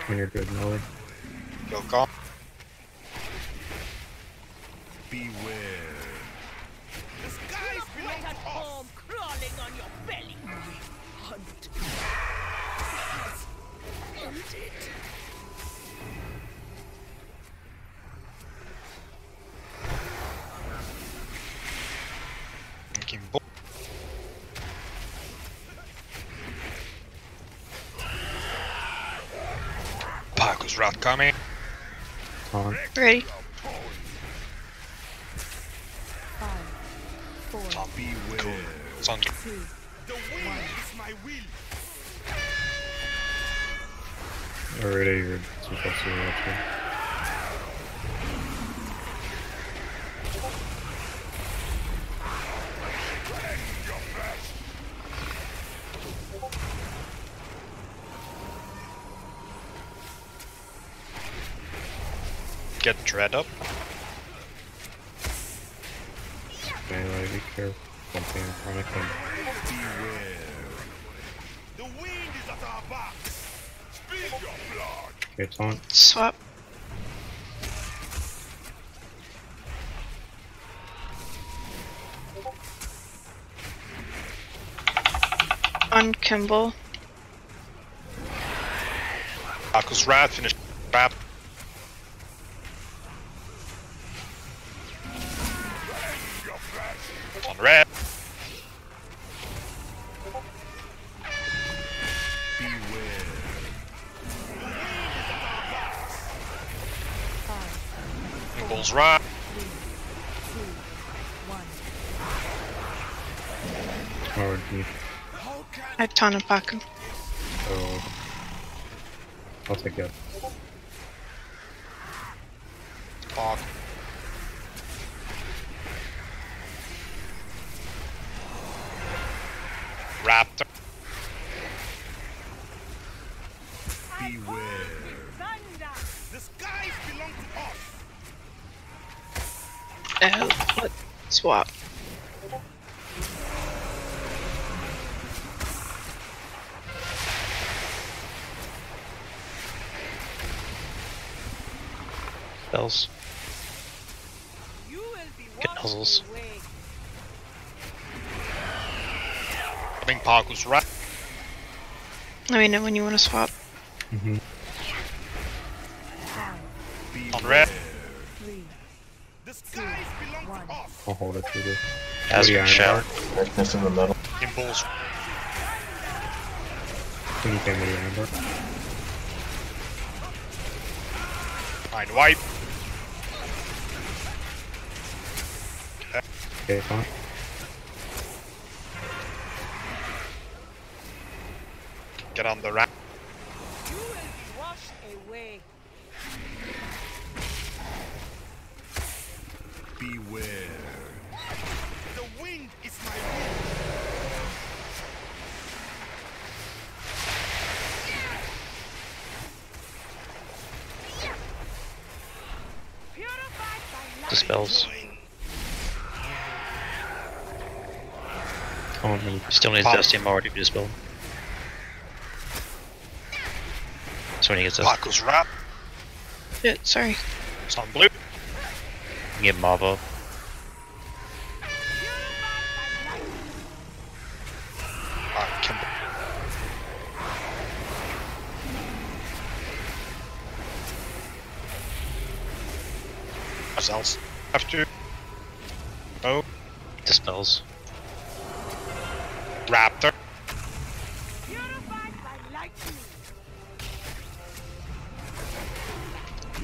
When you're good, Molly. Go call. Beware. The skies belong to us. Crawling on your belly. Hunt. Hunted. Kimbo. Paco's rat coming. Ready. 5, 4, Beware. It's on. 2, The wind is my will. Already, you're too close to the raptor. Get dread up. Melee, be careful. Something in front of him. Beware. The wind is at our backs. Spill your blood. Okay, taunt. Swap. On Kimball. Paco's rat, finish trap. On red. Bulls rat. 3, 2, 1. Hard deep. I have ton of Paku. So I'll take it. Pac. Raptor. Beware. The skies belong to us. Oh, what? Swap. Spells. Get nuzzles. I think Paco's rat. Let me know when you want to swap. Mm-hmm. On red. 3, The skies belong to us. I'll hold it through this. As we shout. Darkness in the middle. In bulls. When you came with your amber. Mind wipe. Okay, taunt. Get on the rat. You will be washed away. Beware. The wind is my will. Dispels. Taunt me. Still needs Dusty already to be dispelled. So when he gets us, Paco's rat. Shit, sorry. It's on blue. you can get Mob up. Kimbo. What else? Have to. Oh. Dispels. Raptor.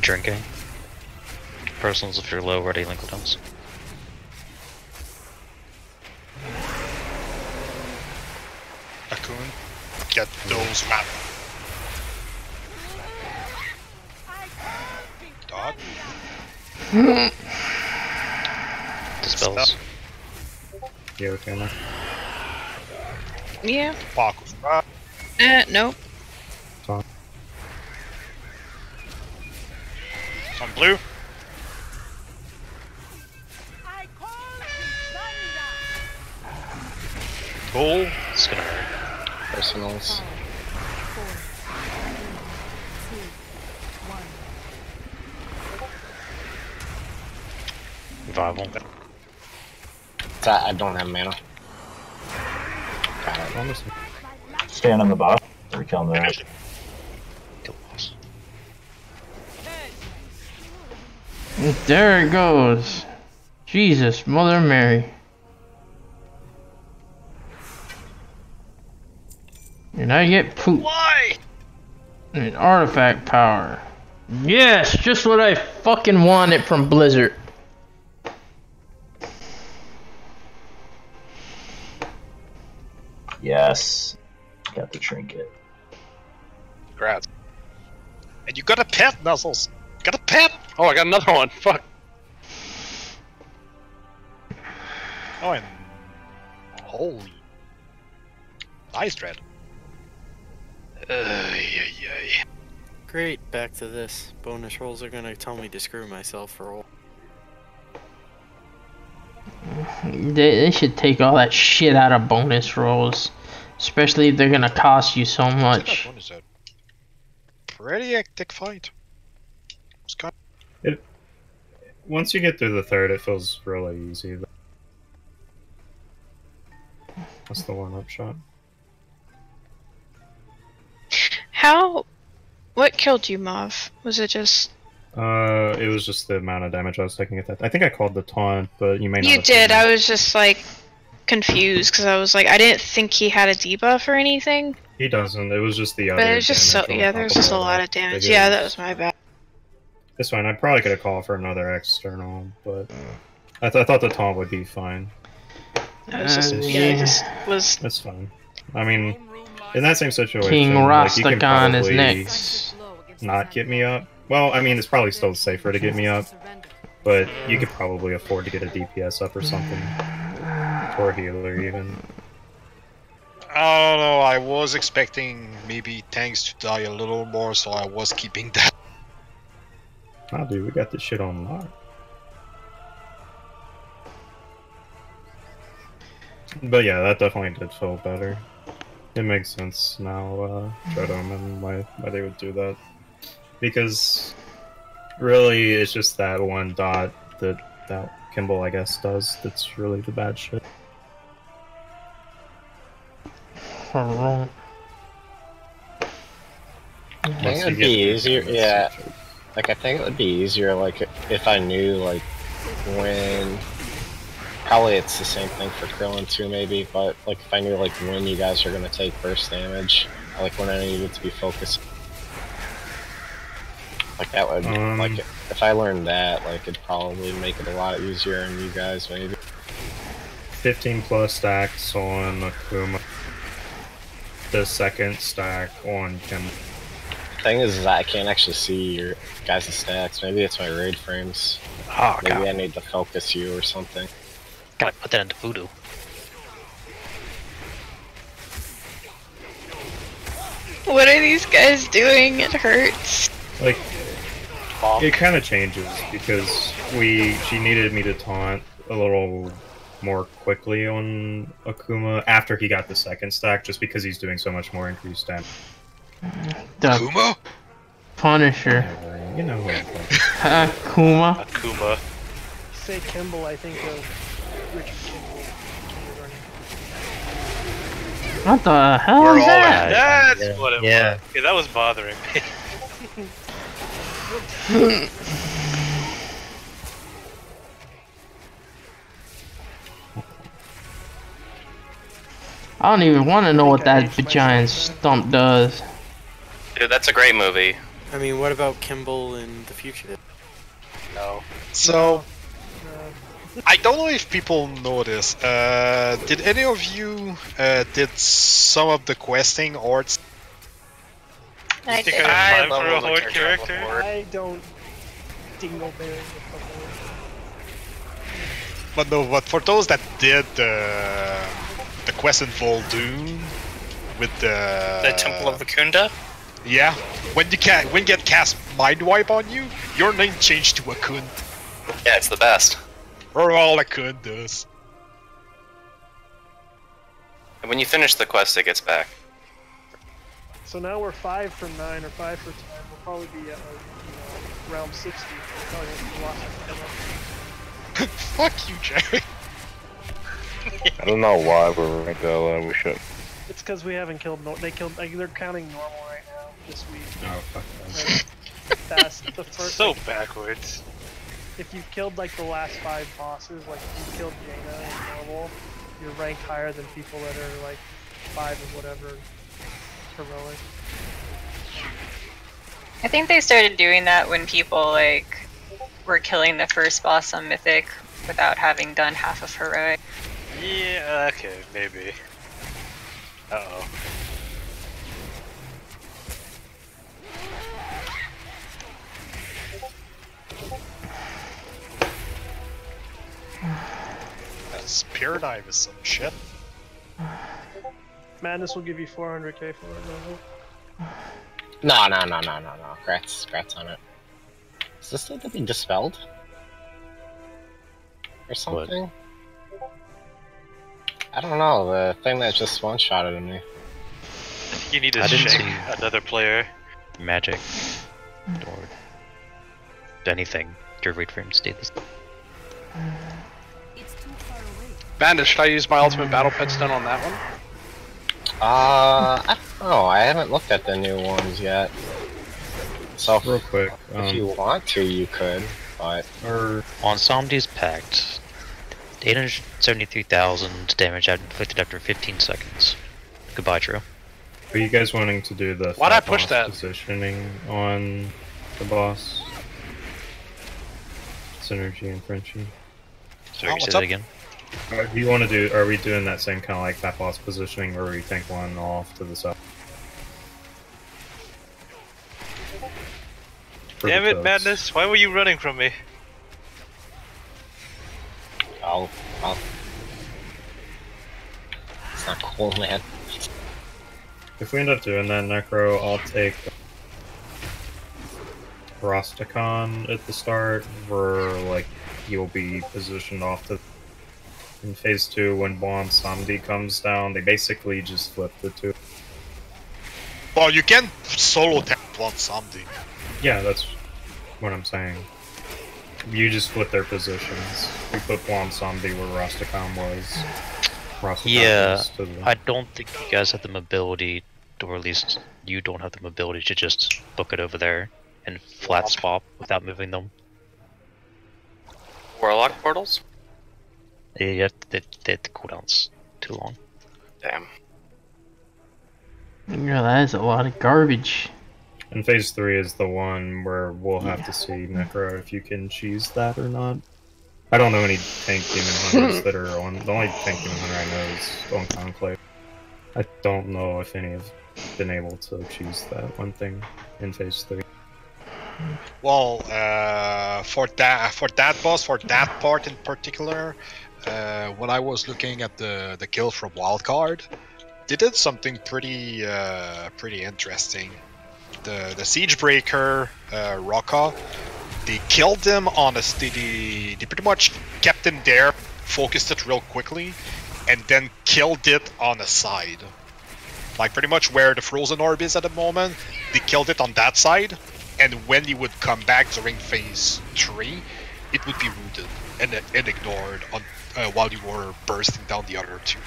Drinking. Personals if you're low, ready Linkledowns. Raccoon. Get those rat. Dog. Dispels. Yeah, okay, now. Yeah. Paco's rat. Nope. Taunt. It's on blue. Bull. It's gonna hurt. Personals. 5, 4, 3, 2, Revival. I don't have mana. Stand on the boss. Or kill him there. There it goes. Jesus, Mother Mary. And I get poop. Why? And artifact power. Yes, just what I fucking wanted from Blizzard. Yes. Got the trinket. Congrats. And you got a pet, Nuzzles. Got a pet. Oh, I got another one. Fuck. Oh, and holy, nice dread. Great, back to this. Bonus rolls are gonna tell me to screw myself for all. They should take all that shit out of bonus rolls. Especially if they're gonna cost you so much. That one is a pretty hectic fight. Once you get through the third, it feels really easy. That's the warm-up shot. What killed you, Mauve? Was it just... It was just the amount of damage I was taking at that. I think I called the taunt, but you may not. You did. I was just like confused because I was like, I didn't think he had a debuff or anything. He doesn't. It was just the other. But it was just so there's just a lot of damage. Yeah, that was my bad. It's fine. I probably could have called for another external, but I thought the taunt would be fine. It's fine. I mean, in that same situation, King like, you can Rostagon is probably next. not get me up. Well, I mean, it's probably still safer to get me up, but you could probably afford to get a DPS up or something, or a healer even. I don't know. I was expecting maybe tanks to die a little more, so I was keeping that. Oh, dude, we got this shit on lock. But yeah, that definitely did feel better. It makes sense now, Trodom, and why they would do that. Because really, it's just that one dot that Kimball, I guess, does that's really the bad shit. I think it would be easier, yeah. Like, I think it would be easier, like, if I knew, like, when... Probably it's the same thing for Krillin too, maybe, but, like, if I knew, like, when you guys are gonna take burst damage, like, when I needed to be focused. Like, that would, like, if I learned that, like, it'd probably make it a lot easier on you guys, maybe. 15 plus stacks on Akuma. The second stack on Kimball. Thing is I can't actually see your guys' stats. Maybe it's my raid frames. Oh, maybe God. I need to focus you or something. Gotta put that into voodoo. What are these guys doing? It hurts. Like, it kind of changes because she needed me to taunt a little more quickly on Akuma after he got the second stack, just because he's doing so much more increased damage. Akuma? Punisher. You know what? Akuma. Akuma. Say Kimball, I think of Richard Kimball. What the hell We're is all that? That's what it was. Yeah, that was bothering me. I don't even want to know what that giant stump does. Dude, that's a great movie. I mean, what about Kimball in The Fugitive? No. So, I don't know if people know this. Did any of you did some of the questing orts? I think did. I have time love for a the horde character character? before. I don't dingleberry with the horde. But no, but for those that did the quest in Voldoon with The Temple of Vakunda? yeah, when you get cast Mind Wipe on you, your name changed to Akun. Yeah, it's the best. Or all Akun does. And when you finish the quest, it gets back. So now we're 5 for 9 or 5 for 10. We'll probably be at like, round 60. We'll probably have lost Fuck you, Jerry. I don't know why we're ranked that low. We should. It's because we haven't killed. They killed. Like, they're counting normal right now this week. Oh fuck. Like, that's the first. So like, backwards. if you've killed like the last 5 bosses, like if you killed Jaina and normal, you're ranked higher than people that are like 5 or whatever heroic. I think they started doing that when people like were killing the first boss on Mythic without having done half of heroic. Yeah, okay, maybe. Uh-oh. That spear dive is some shit. Madness will give you 400k for it. No. Congrats on it. Is this thing to be dispelled? Or something? I don't know, the thing that just one-shotted me. I think you need to I didn't shank see- another player. Magic. Or anything. Your wait for him to stay this. Bandit, should I use my ultimate battle pet stone on that one? I don't know, I haven't looked at the new ones yet. So, Real quick, if you want to, you could, but... On Somdi's Pact, 873,000 damage inflicted after 15 seconds. Goodbye, Drew. Are you guys wanting to do the Why'd I fat push boss that? positioning on the boss? Synergy and Frenchie. Sorry, say that again. Do you want to do? Are we doing that same kind of like fat boss positioning, or we take one off to the side? Damn it, Madness! Why were you running from me? Oh. It's not cool, man. If we end up doing that, Necro, I'll take Rastakhan at the start, where like you'll be positioned off to. In phase 2, when Bomb Samdi comes down, they basically just flip the two. Well, you can solo tank one Samdi. Yeah, that's what I'm saying. You just flip their positions. You put Bomb Samdi where Rastakhan was. Rastakhan Yeah, was to the... I don't think you guys have the mobility, or at least you don't have the mobility to just book it over there and flat swap without moving them. Warlock portals? Yeah, the cooldown's too long. Damn. Yeah, that is a lot of garbage. And phase 3 is the one where we'll have to see, Necro, if you can cheese that or not. I don't know any tank demon hunters that are on. The only tank demon hunter I know is on Conclave. I don't know if any have been able to cheese that one thing in phase 3. Well, for that boss, for that part in particular, when I was looking at the kill from Wildcard, they did something pretty interesting. The Siegebreaker, Rocca, they killed him on a steady. They pretty much kept him there, focused it real quickly, and then killed it on a side. Like pretty much where the Frozen Orb is at the moment, they killed it on that side, and when he would come back during phase 3, it would be rooted and ignored on while you were bursting down the other two.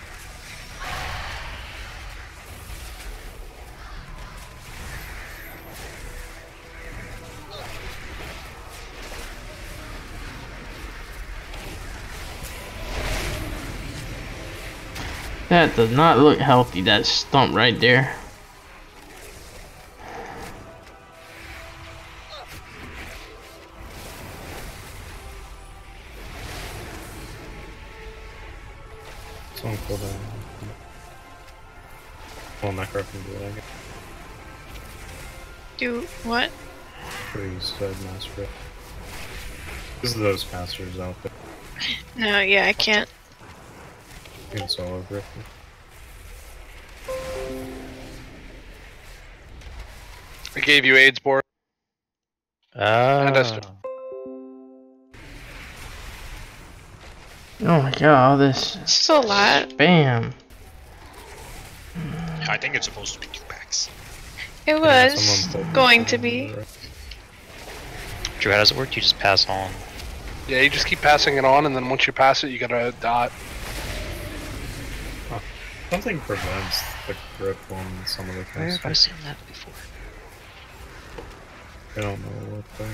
That does not look healthy, that stump right there. Someone pull that. Well, Necro can do it, I guess. Do what? Freeze, Mass Rip. This is those casters out there. No, yeah, I can't. You can solo grip. I gave you AIDS, board. And Oh my god, all this is a lot. Spam. I think it's supposed to be 2 packs. It was going to be. Drew, how does it work? You just pass on Yeah, you just keep passing it on, and then once you pass it, you gotta dot. Huh. Something prevents the grip on some of the Where have I casters. seen that before? I don't know what the...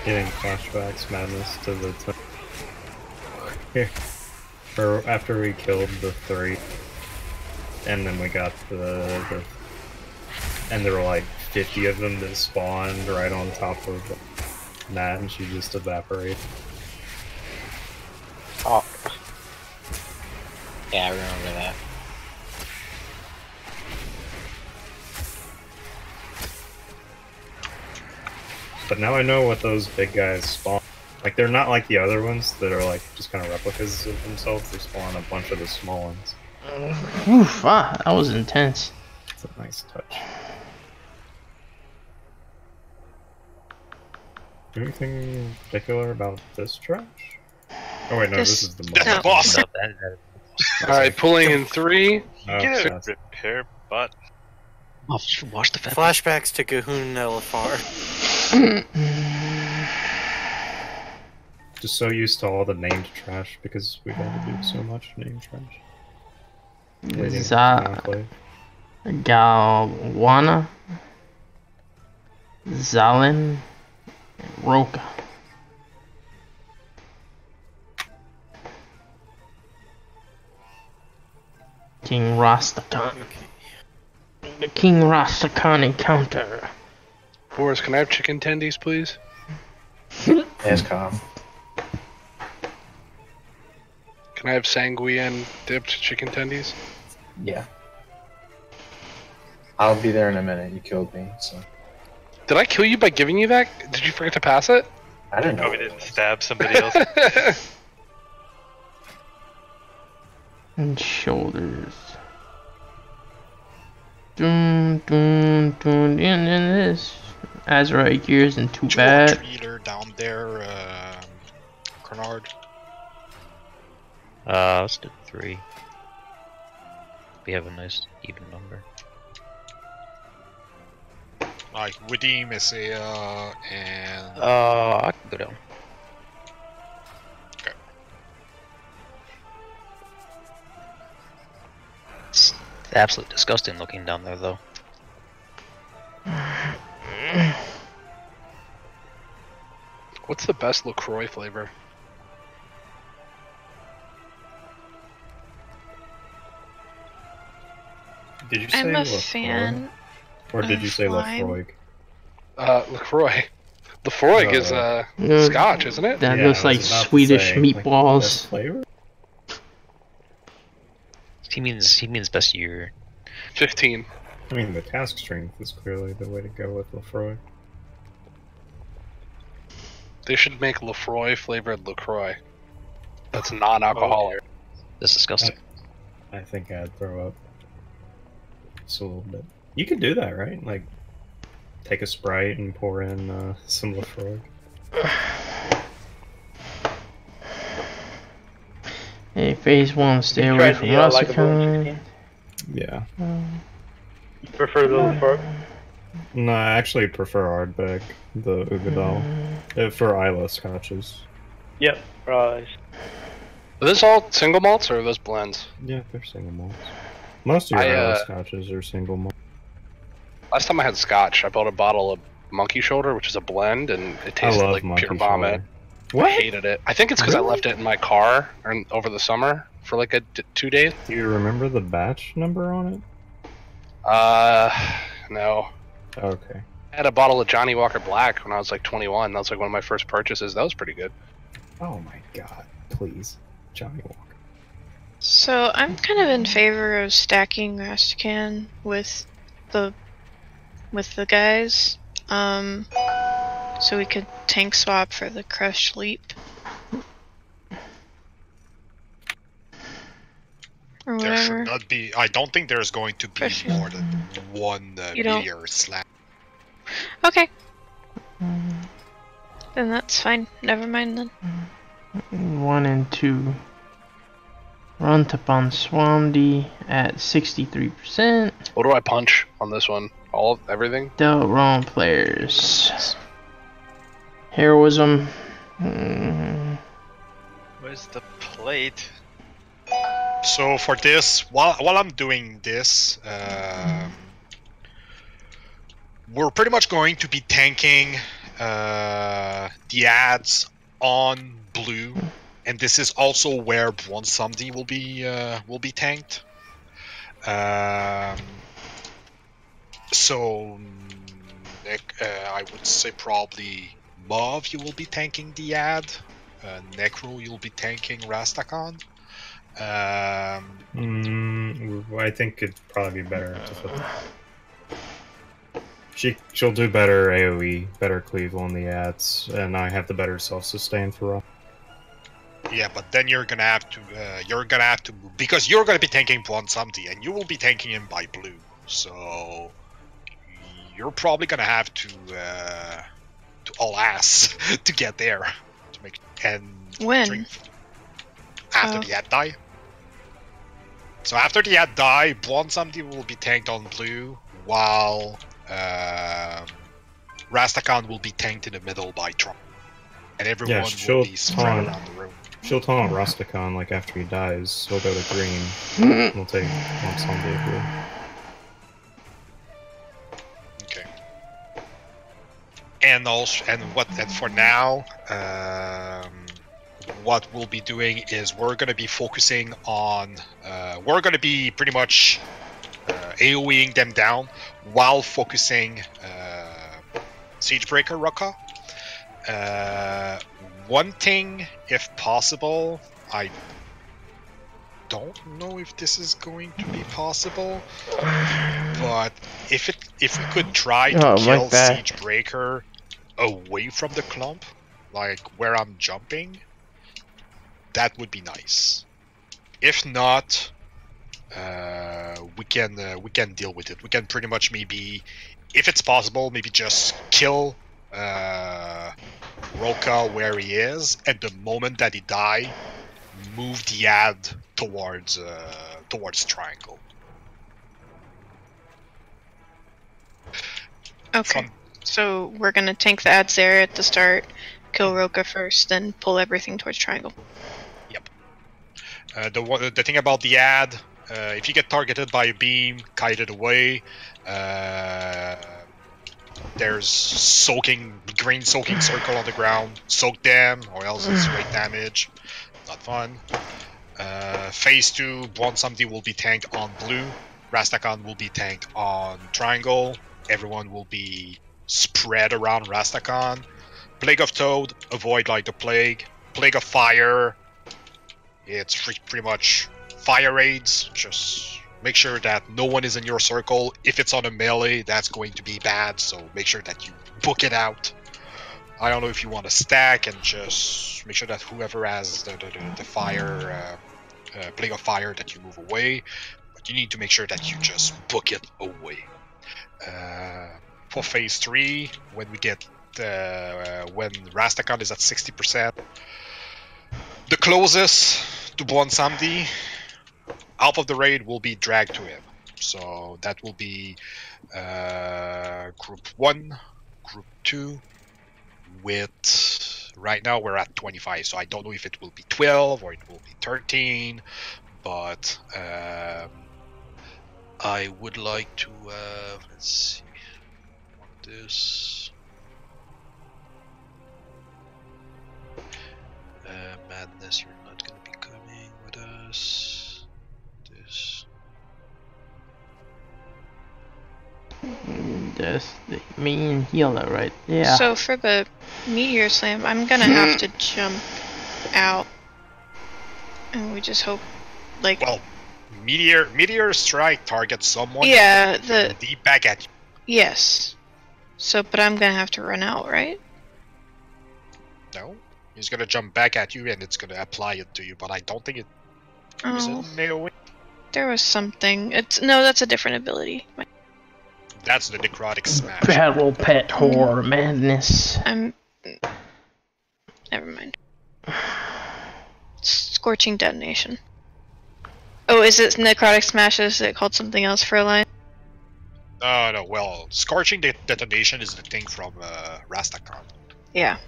Getting flashbacks madness to the here. For after we killed the 3, and then we got the and there were like 50 of them that spawned right on top of Nat, and she just evaporated. Oh. Yeah, I remember that. But now I know what those big guys spawn. Like, they're not like the other ones that are like just kind of replicas of themselves. They spawn a bunch of the small ones. Oof, that was intense. It's a nice touch. Anything particular about this trash? Oh wait, no, this is the boss. Alright, pulling in 3. Oh, Get it. that's- Repair butt. Oh, just wash the fat. Flashbacks to Gahun Elafar. Just so used to all the named trash because we've had to do so much named trash. Waiting for Enclave. Galwana, Zalin, Roka. King Rastakhan. The King Rastakhan encounter. Boris, can I have chicken tendies, please? Yes, calm. Can I have sanguine dipped chicken tendies? Yeah. I'll be there in a minute. You killed me, so. Did I kill you by giving you that? Did you forget to pass it? I didn't know. Probably didn't stab somebody else. And shoulders. Dun dun dun. And then this. Azurite gear isn't too bad. Treater down there, Cronard. Let's do 3. We have a nice even number. Like redeem Isaiah and. I can go down. Okay. It's absolutely disgusting looking down there, though. What's the best LaCroix flavor? Did you say I'm a LaCroix? fan. Or did you say lime. Lafroig? LaCroix. Lafroig is Scotch, isn't it? That Yeah, looks I like was about to Swedish say, like, meatballs. best flavor? He means best year. 15. I mean, the task strength is clearly the way to go with Lafroig. They should make Lafroy flavored LaCroix. That's non-alcoholic. That's disgusting. I think I'd throw up. Just a little bit. You could do that, right? Like, take a Sprite and pour in some Lafroig. Hey, phase 1, stay away from Rastakhan. Yeah. You prefer the LaFroig? No, I actually prefer Ardbeg, the Ugadal, for Isla scotches. Yep, right. Are those all single malts or are those blends? Yeah, they're single malts. Most of your Isla scotches are single malt. Last time I had Scotch, I bought a bottle of Monkey Shoulder, which is a blend, and it tasted love like Monkey pure vomit. Shoulder. What? I hated it. I think it's because I left it in my car over the summer for like 2 days. Do you remember the batch number on it? No. Okay. I had a bottle of Johnny Walker Black when I was like 21. That was like one of my first purchases. That was pretty good. Oh my god, please. Johnny Walker. So I'm kind of in favor of stacking Rastakhan with the guys. So we could tank swap for the Crush Leap. Or There whatever. should not be. I don't think there's going to be more than one You don't- meteor slap. Okay. Then that's fine. Never mind then. 1 and 2. Run upon Swamdy at 63%. What do I punch on this one? Everything? Dealt wrong players. Heroism. Where's the plate? So for this, while I'm doing this, we're pretty much going to be tanking the ads on blue, and this is also where one Somdi will be tanked. So I would say probably Mauve, you will be tanking the ad. Necro, you'll be tanking Rastakhan. I think it'd probably be better to flip. She'll do better AoE, better cleave on the ads, and I have the better self-sustain for Raw. Yeah, but then you're gonna have to move, because you're gonna be tanking Buon Samdi, and you will be tanking him by blue. So you're probably gonna have to all ass to get there to make when after the ad die. So after the ad die, Buon Samdi will be tanked on blue, while Rastakhan will be tanked in the middle by Trump, and everyone will be spread around the room. She'll taunt Rastakhan like after he dies. He'll go to green. We'll take one Sunday blue. Okay. And for now, what we'll be doing is we're gonna be focusing on we're gonna be pretty much AoEing them down while focusing Siegebreaker Ruka. One thing, if possible, I don't know if this is going to be possible, but if we could try to kill Siegebreaker away from the clump, like where I'm jumping, that would be nice. If not, we can deal with it. We can pretty much maybe, if it's possible, maybe just kill Roka where he is, and the moment that he die, move the ad towards triangle. Okay. So we're gonna tank the ads there at the start, kill Roka first, then pull everything towards triangle. Yep. The thing about the ad, if you get targeted by a beam, kite it away. There's green soaking circle on the ground. Soak them, or else it's straight damage. Not fun. Phase 2, Buon Samdi will be tanked on blue. Rastakhan will be tanked on triangle. Everyone will be spread around Rastakhan. Plague of Toad, avoid like the plague. Plague of Fire, it's pretty much fire raids. Just make sure that no one is in your circle. If it's on a melee, that's going to be bad, so make sure that you book it out. I don't know if you want to stack and just make sure that whoever has the fire, Plague of Fire, that you move away, but you need to make sure that you just book it away. For phase 3, when we get when Rastakhan is at 60%, the closest to Buon Samdi, half of the raid will be dragged to him. So that will be group 1, group 2, with, right now we're at 25, so I don't know if it will be 12 or it will be 13, but I would like to, let's see, this, Madness, you're not going to be coming with us, this. That's the main healer, right? Yeah. So for the Meteor Slam, I'm gonna have to jump out, and we just hope, like. Well, Meteor Strike targets someone. Yeah, deep back at you. Yes. So, but I'm gonna have to run out, right? No, he's gonna jump back at you, and it's gonna apply it to you. But I don't think it. Is it AoE? There was something. No, that's a different ability. That's the necrotic smash. Battle Pet Horror Madness. Never mind. Scorching Detonation. Oh, is it necrotic smashes? Is it called something else for a line? No, well, scorching detonation is the thing from Rastakhan. Yeah.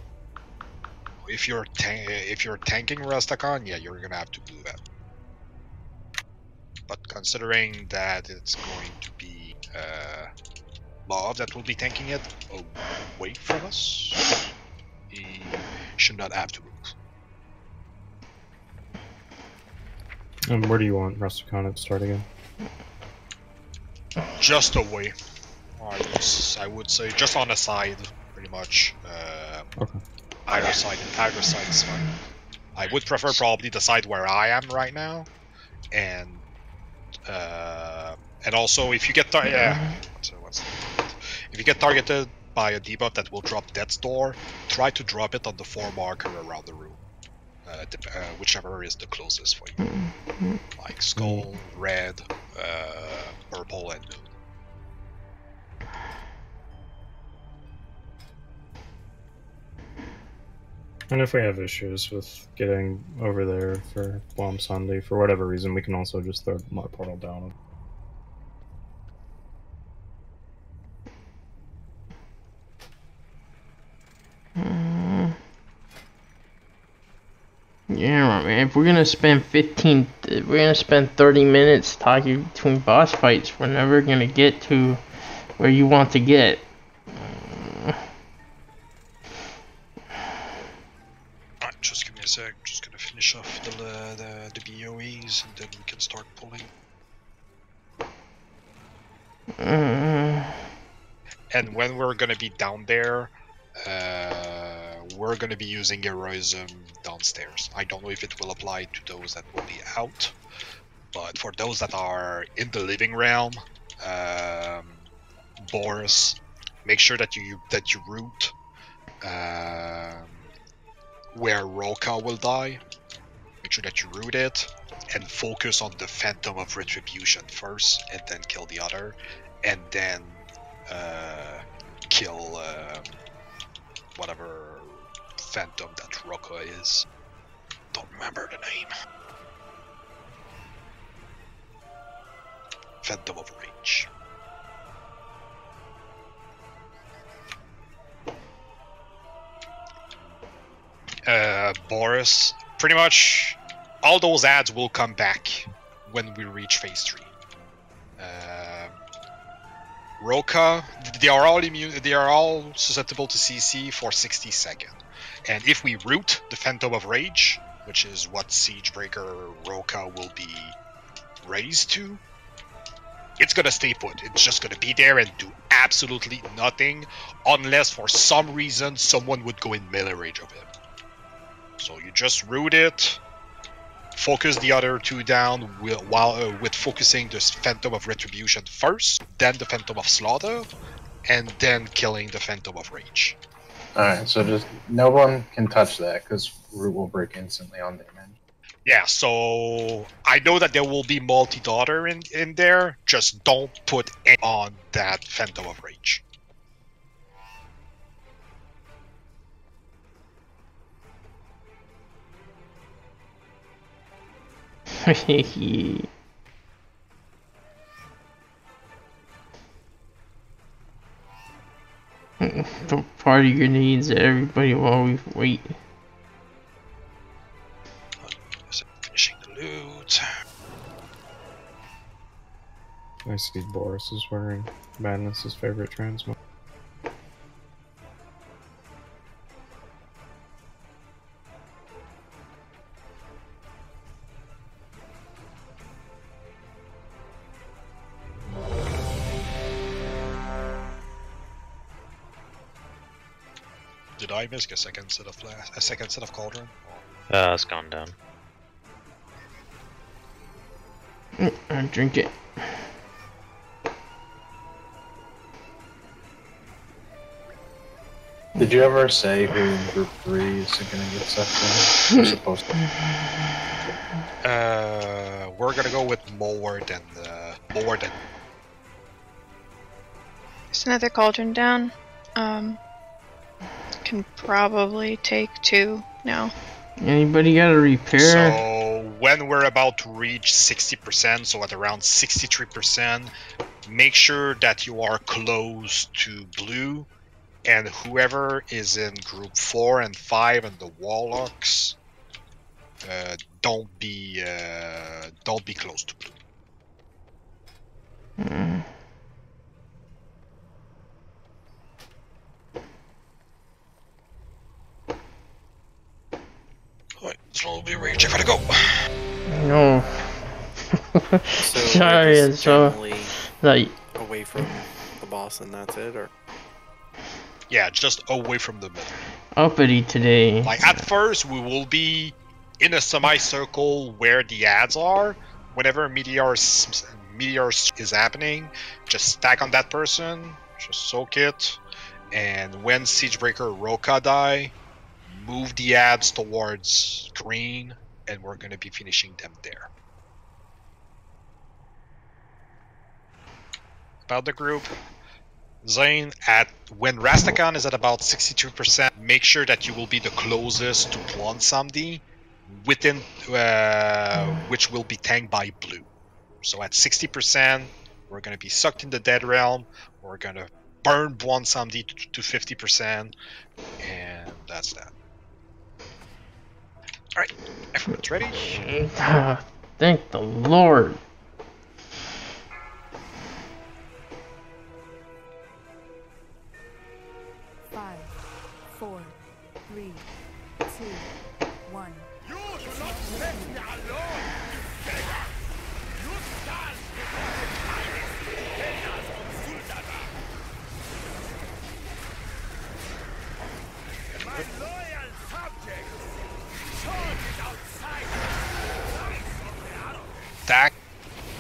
If you're tanking Rastakhan, yeah, you're gonna have to do that. But considering that it's going to be Mob that will be tanking it away from us, he should not have to move. And where do you want Rusticon to start again? Just away. I would say just on the side, pretty much. Okay. Either side is fine. I would prefer probably the side where I am right now, and also if you get if you get targeted by a debuff that will drop Death's Door, try to drop it on the 4 marker around the room, whichever is the closest for you, like Skull, Red, Purple, and Moon. And if we have issues with getting over there for Blom Sunday, for whatever reason, we can also just throw my portal down. Yeah, man. If we're gonna spend 30 minutes talking between boss fights, we're never gonna get to where you want to get. Alright, just give me a sec. Just gonna finish off the BOEs and then we can start pulling. And when we're gonna be down there, we're gonna be using Heroism downstairs. I don't know if it will apply to those that will be out, but for those that are in the living realm, Boris, make sure that you root where Roka will die. Make sure that you root it and focus on the Phantom of Retribution first, and then kill the other, and then kill whatever Phantom that Roka is. Don't remember the name. Phantom of Rage. Boris, pretty much all those ads will come back when we reach phase 3. Roka, they are all immune. They are all susceptible to CC for 60 seconds. And if we root the Phantom of Rage, which is what Siegebreaker Roka will be raised to, it's gonna stay put. It's just gonna be there and do absolutely nothing, unless for some reason someone would go in melee range of him. So you just root it, focus the other 2 down with focusing the Phantom of Retribution first, then the Phantom of Slaughter, and then killing the Phantom of Rage. Alright, so just no one can touch that because root will break instantly on damage. Yeah, so I know that there will be multi-daughter in there, just don't put any on that Phantom of Rage. The party grenades, everybody while we wait. Finishing the loot. I see Boris is wearing Madness's favorite transmog. Did I miss a second set of cauldron? It's gone down. I drink it. Did you ever say who in group 3 is gonna get sucked in? You're supposed to. We're gonna go with more than. There's another cauldron down. Can probably take 2 now. Anybody got a repair? So when we're about to reach 60%, so at around 63%, make sure that you are close to blue, and whoever is in group 4 and 5 and the warlocks, don't be close to blue. Alright, slowly rage, I gotta go. No. Sorry, so like away from the boss and that's it, or yeah, just away from the middle. uppity today. Like at first, we will be in a semicircle where the ads are. Whenever meteor is happening, just stack on that person, just soak it, and when Siegebreaker Roka die, move the ads towards green, and we're gonna be finishing them there. About the group, Zane, when Rastakhan is at about 62%, make sure that you will be the closest to Blonsamdi, within which will be tanked by blue. So at 60%, we're going to be sucked in the Dead Realm. We're going to burn Blonsamdi to 50%, and that's that. Alright, everyone's ready? Thank the Lord.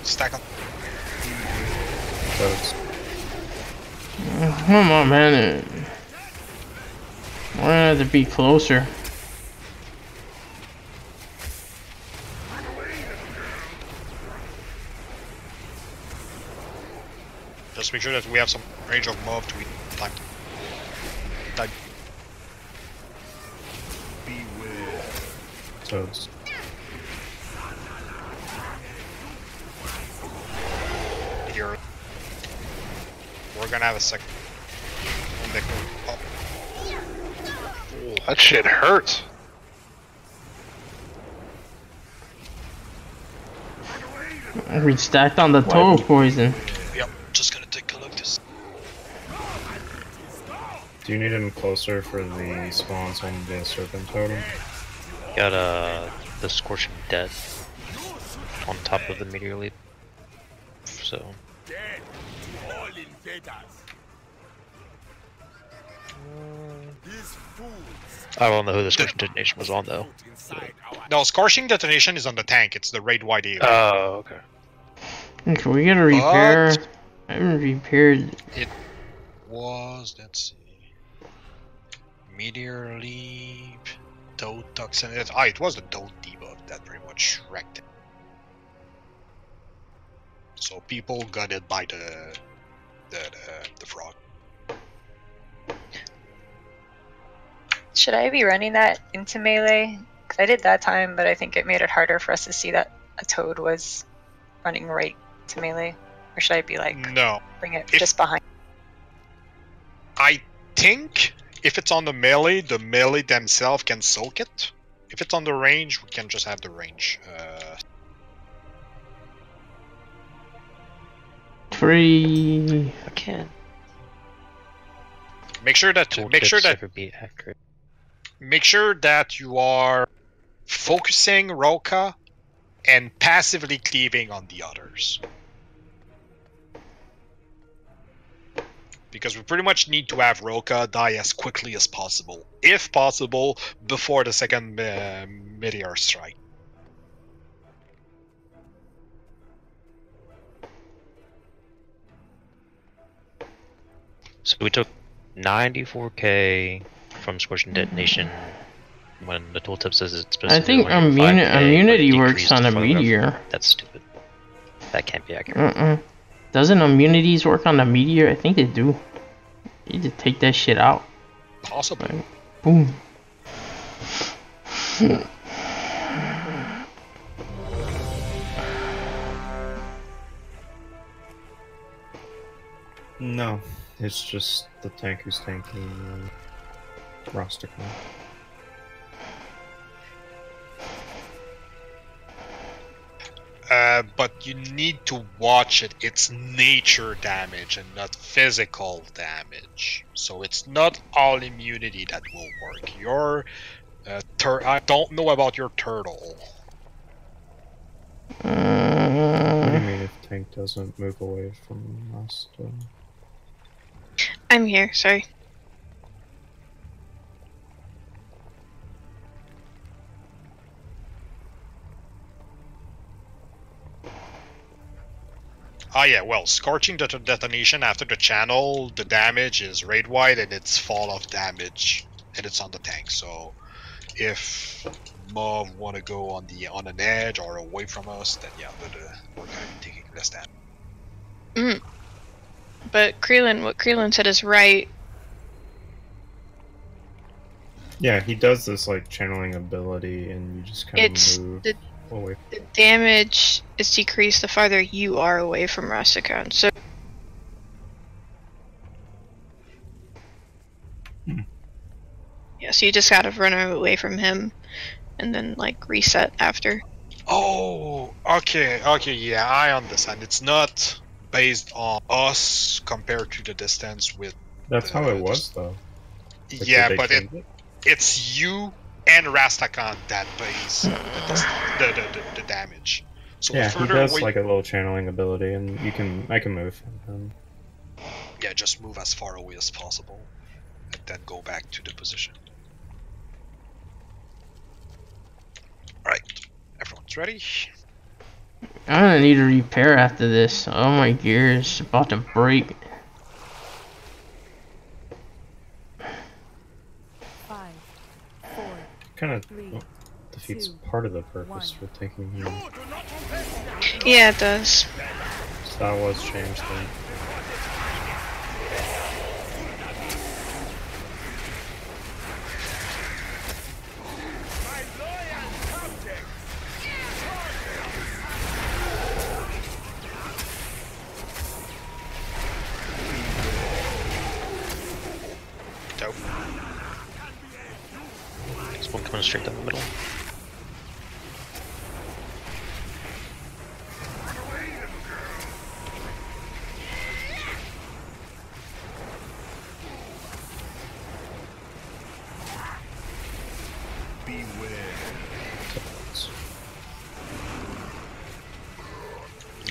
Stack on. Come on, man. I have to be closer. Just make sure that we have some range of mob to time. Beware. Toads. We're gonna have a second. Oh. That shit hurts. We stacked on the total poison. Yep, just gonna take a look this. Do you need him closer for the spawns on the serpent totem? Got the Scorching Dead on top of the meteor leap. So I don't know who the Scorching Detonation was on though. No, Scorching Detonation is on the tank. It's the raid wide AoE. Oh, okay. Can we get a repair? I haven't repaired. It was, let's see. Meteor Leap, Toad Toxin. It was the Toad debuff that pretty much wrecked it. So people got it by the frog. Should I be running that into melee? Because I did that time, but I think it made it harder for us to see that a toad was running right to melee. Or should I be like, no, bring it just behind? I think if it's on the melee themselves can soak it. If it's on the range, we can just have the range. Free. I can. Make sure that you are focusing Roka and passively cleaving on the others. Because we pretty much need to have Roka die as quickly as possible, if possible, before the second meteor strike. So we took 94k from Scorching Detonation when the tooltip says it's supposed to be. I think immunity works on a meteor. That's stupid. That can't be accurate. Doesn't immunities work on the meteor? I think they do. You just take that shit out. Possibly. Like, boom. No, it's just the tank who's tanking Rusticon. But you need to watch it. It's nature damage and not physical damage. So it's not all immunity that will work. Your I don't know about your turtle. What do you mean if tank doesn't move away from Rasta? I'm here, sorry. Ah yeah, well, scorching detonation after the channel, the damage is raid wide and it's fall off damage, and it's on the tank. So if mob want to go on an edge or away from us, then yeah, we're gonna be taking less damage. But what Krillin said is right. Yeah, he does this like channeling ability, and you just kind of move away. The damage is decreased the farther you are away from Rusticon. So. Yeah, so you just gotta run away from him, and then like reset after. Oh, okay, yeah, I understand. It's not based on us compared to the distance with. That's how it was, though. Like, yeah, but it's you and Rastakhan that base the damage. So yeah, the he further does away, like a little channeling ability, and I can move him. Yeah, just move as far away as possible, and then go back to the position. Alright, everyone's ready? I'm gonna need a repair after this. Oh, my gear is about to break. 5, 4, Kind of defeats part of the purpose for taking him. Yeah, it does. So that was changed then. Dope. There's one coming straight down the middle.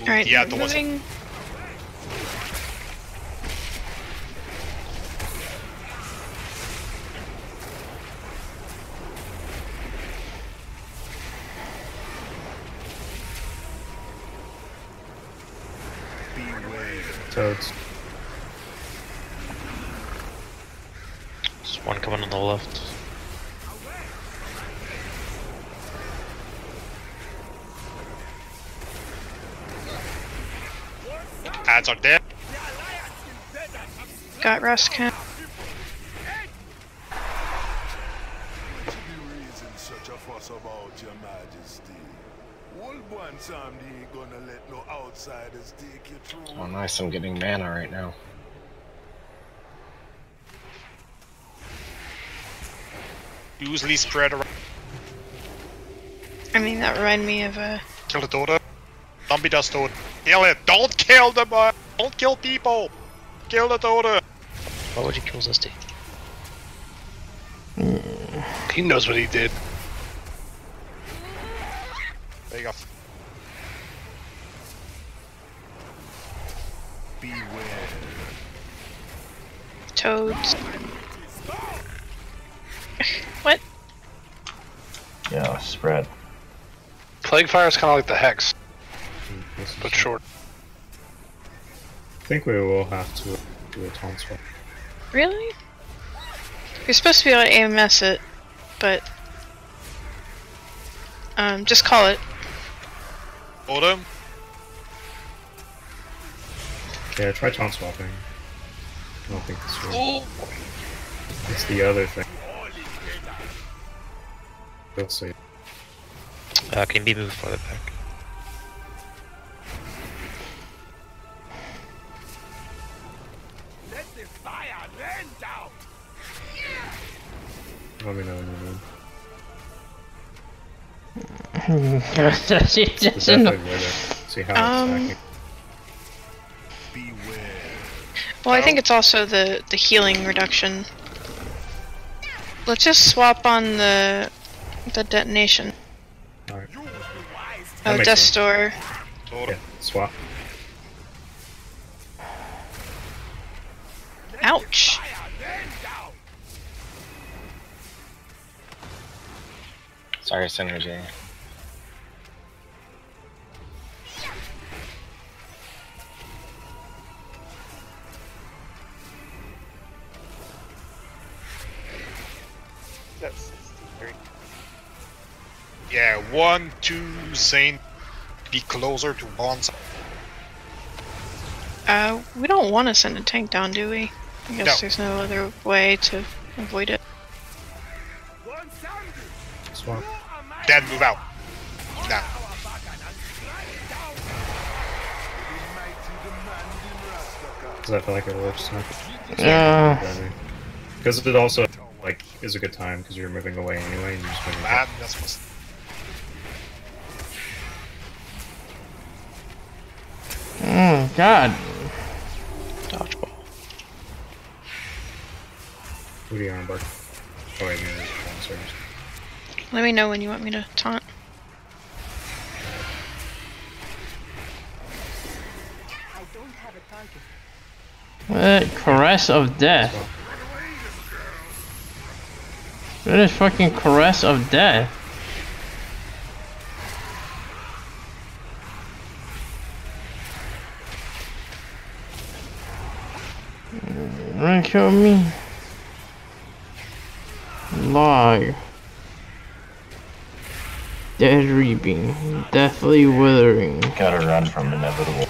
Alright, yeah, moving. Toads. There's one coming on the left. Ads are dead. Got Rusticon. Such a fuss about your majesty. Old one Samdi ain't gonna let no outsiders take you through. Oh nice, I'm getting mana right now. Usually spread around. I mean, that reminded me of a. Kill the Dota. Zombie dust Dota. Kill it! Don't kill them! Don't kill people! Kill the Dota! Why would you kill Zesty? He knows what he did. There you go. Beware. Toads. What? Yeah, spread. Plague Fire is kind of like the Hex, but short. I think we will have to do a taunt swap. Really? You're supposed to be able to AMS it, but just call it. Hold him. Yeah, try taunt swapping. I don't think this will. Oh. It's the other thing. Let's see. Can be moved farther back. Let me know when you need. That's definitely with it. See how it's stacking. Well, I think it's also the healing reduction. Let's just swap on the detonation. Alright. Oh, Death Store. Yeah, swap. Ouch. Sorry, Synergy. That's 63. Yeah, 1, 2, Saint, be closer to bonds. We don't want to send a tank down, do we? I guess there's no other way to avoid it. Swap. Then move out. Now. Because I feel like it works now. Yeah. Because it also like is a good time because you're moving away anyway and you're just moving back. God. Dodgeball. Who do you armbar? Oh wait, maybe there's one service. Let me know when you want me to taunt. What? Caress of Death. What is fucking Caress of Death? Wanna kill me? Log. Dead Reaping. Deathly Withering. Gotta run from inevitable.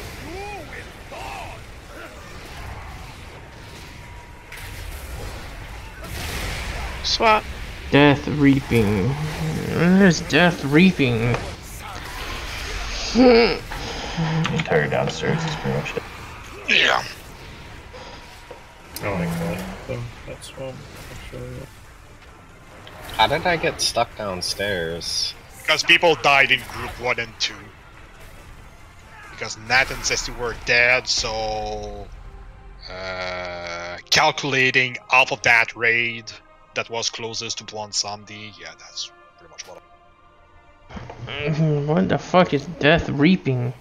Swap. Death Reaping. What is Death Reaping? The entire downstairs is pretty much it. Yeah. Oh my god. So that's one. Actually. How did I get stuck downstairs? Because people died in group 1 and 2. Because Nat and Zesty were dead, so... calculating out of that raid that was closest to Blonde Sandy, yeah, that's pretty much what What the fuck is Death Reaping?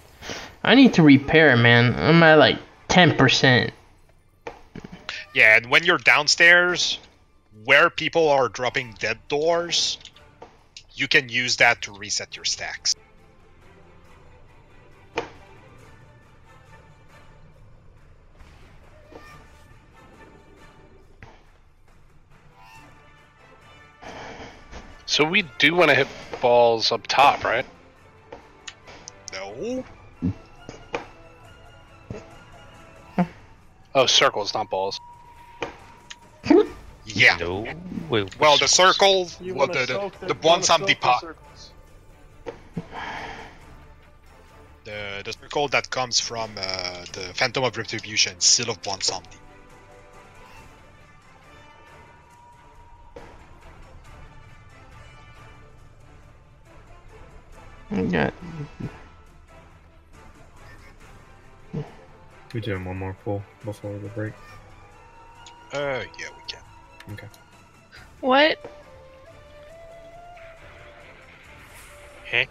I need to repair, man. I'm at like 10%. Yeah, and when you're downstairs, where people are dropping dead doors, you can use that to reset your stacks. So we do want to hit balls up top, right? No. Oh, circles, not balls. Yeah. No. Well, the circle, well, the Bonsam depot. The circle that comes from the Phantom of Retribution, Seal of Bonsam. Yeah. We doing one more pull before the break. Yeah, we can. Okay. What?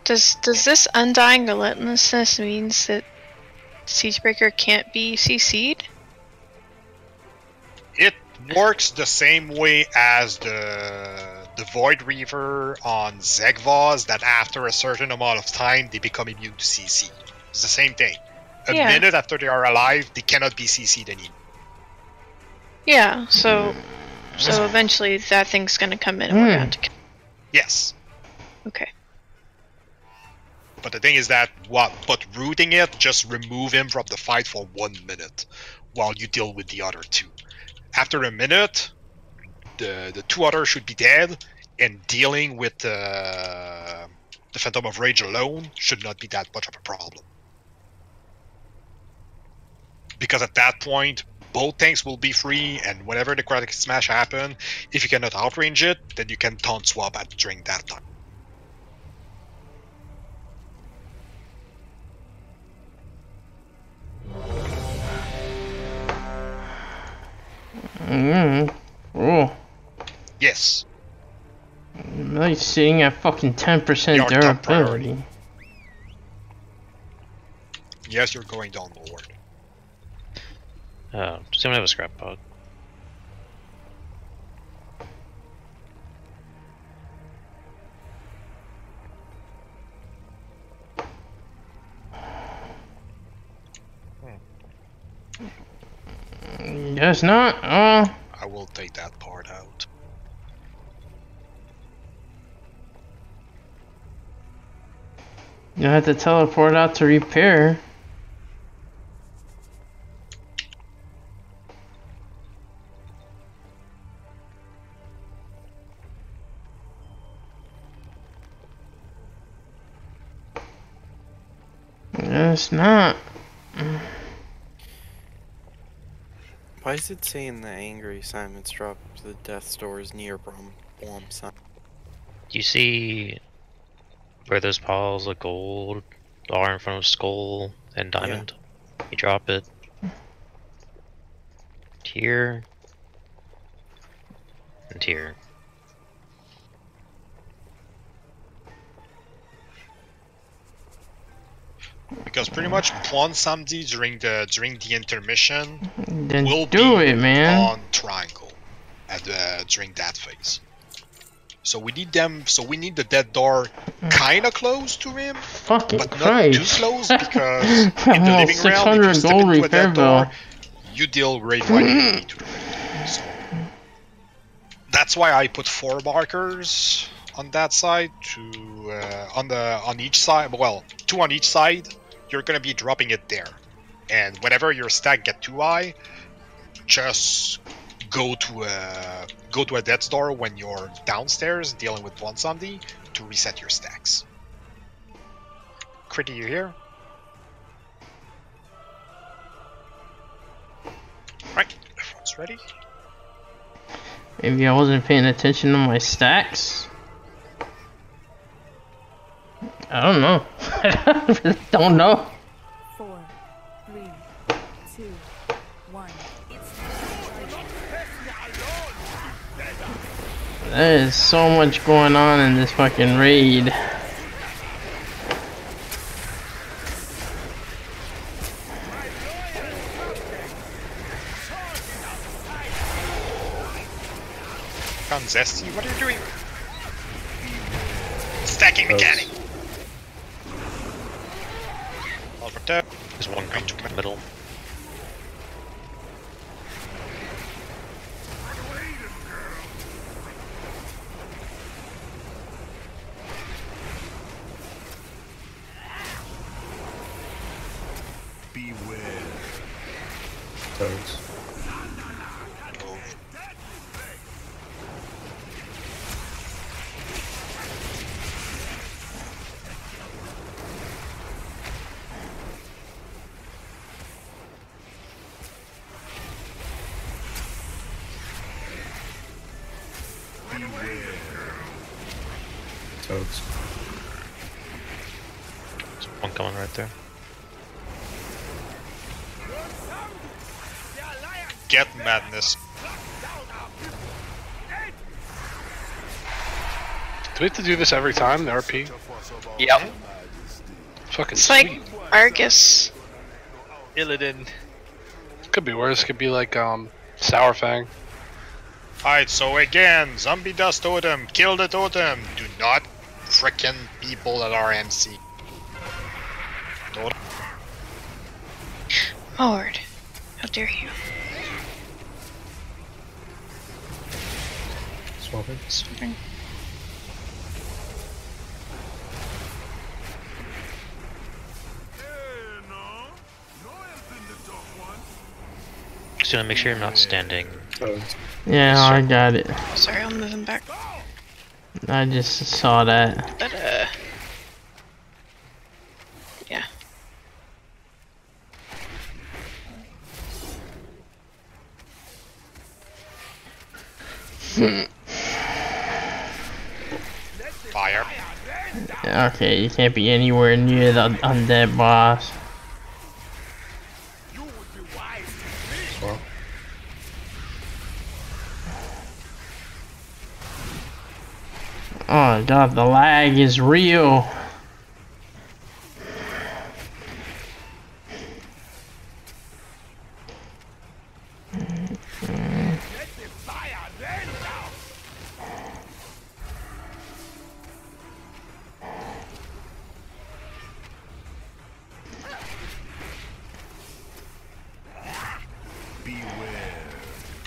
Does this Undying Relentlessness means that Siegebreaker can't be CC'd? It works the same way as the Void Reaver on Zegvaz, that after a certain amount of time they become immune to CC. It's the same thing. A minute after they are alive, they cannot be CC'd anymore. Yeah, so eventually that thing's gonna come in and we're gonna have to kill. Yes. Okay. But the thing is that, but rooting it, just remove him from the fight for 1 minute while you deal with the other two. After a minute, the two others should be dead, and dealing with the Phantom of Rage alone should not be that much of a problem. Because at that point, both tanks will be free, and whenever the critic smash happen, if you cannot outrange it, then you can taunt swap during that time. Oh. Yes. I'm really sitting at fucking 10% durability. Yes, you're going down lower. Oh, does anyone have a scrap pod? Guess not. Oh. I will take that part out. You have to teleport out to repair. Guess not. Why is it saying the angry Simon's drop to the death's door is near Blom sign? Do you see where those piles of gold are in front of skull and diamond? Yeah. You drop it here and here. Because pretty much one Samedi during the intermission then will do be it, man. on triangle at during that phase. So we need them. So we need the dead door kind of close to him, fucking but not Christ. too close because in the living realm, if you step into a dead door, you deal radiant lightning to the right. So that's why I put 4 markers on that side to on each side. Well, 2 on each side. You're gonna be dropping it there, and whenever your stack get too high, just go to a death's door when you're downstairs dealing with one Sunday to reset your stacks. Critty, you here? Right, everyone's ready. Maybe I wasn't paying attention to my stacks. I don't know. I really don't know. 4, 3, 2, 1. There is so much going on in this fucking raid. Come, Zesty, what are you doing? Stacking mechanic. Over there. There's one right to the middle. Beware. Toads. Toads. There's one coming right there. Get madness. Do we have to do this every time, the RP? Yep. Fucking It's sweet. like Argus. Illidan. Could be worse, could be like, Sour Fang. Alright, so again, zombie dust totem, kill the totem. Do not frickin' people at our MC. Totem. Lord. How dare you. Swapping. Swapping. Just gonna make sure you're not standing. Yeah, I got it. Sorry, I'm moving back. I just saw that. But, yeah. Fire. Okay, you can't be anywhere near the undead boss. Oh god, the lag is real.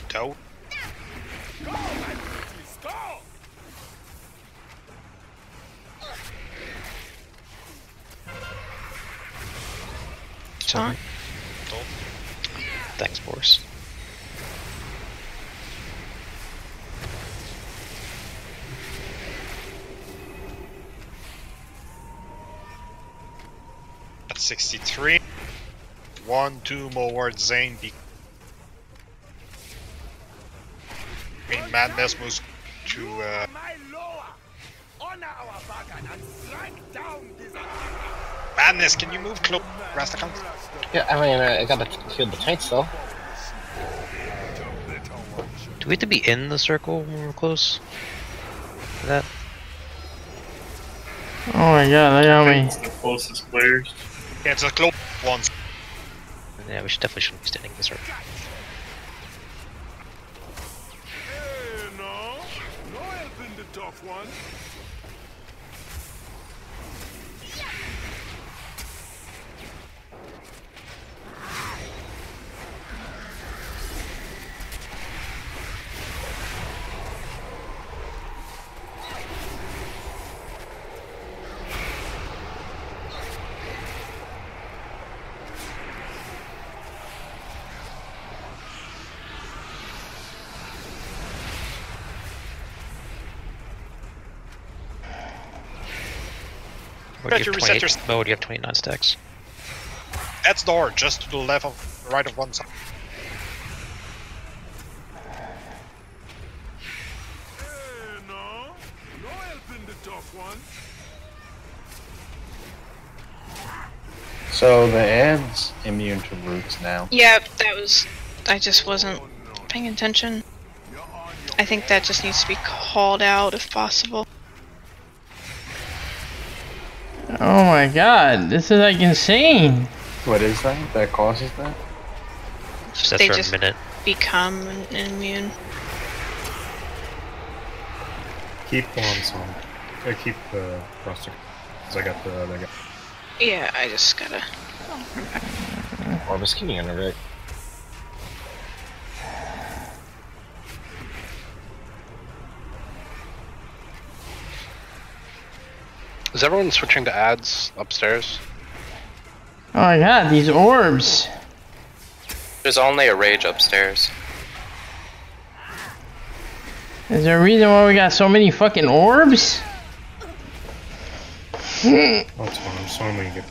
Toe. Sorry. Thanks, Boris. At 63. 1-2 more Zane. Madness moves to Madness, can you move close? Rastakant? Yeah, I mean, I gotta kill the tanks though. Do we have to be in the circle when we're close to that? Oh my god, they got me. The closest players. Yeah, it's a close ones. Yeah, we should definitely shouldn't be standing in the circle. Tough one. What do you have 28 mode, you have 29 stacks. That's door, just to the left of right of one side. No helping the tough one. So the ad's immune to roots now. Yep, that was. I just wasn't paying attention. I think that just needs to be called out if possible. Oh my god, this is like insane. What is that? That causes that? Just They for just a minute. become immune. Keep on some. Keep the roster. Cause I got the other guy. Yeah, I just gotta. Or was keeping under it. Is everyone switching to ads upstairs? Oh my god, these orbs. There's only a rage upstairs. Is there a reason why we got so many fucking orbs? That's fine, so many good.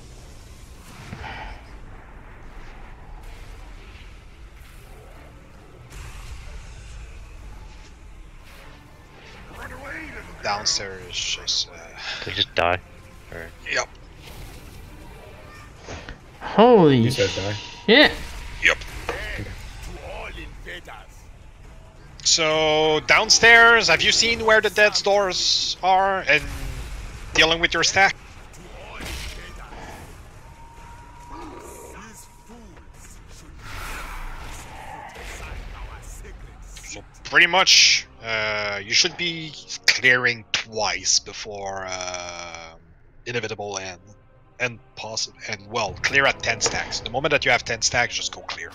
Downstairs, just. They just die. Or... Yep. Holy You said die? shit. Yep. So downstairs, have you seen where the dead doors are and dealing with your stack? So pretty much, you should be clearing twice before inevitable and possible and well clear at 10 stacks. The moment that you have 10 stacks, just go clear.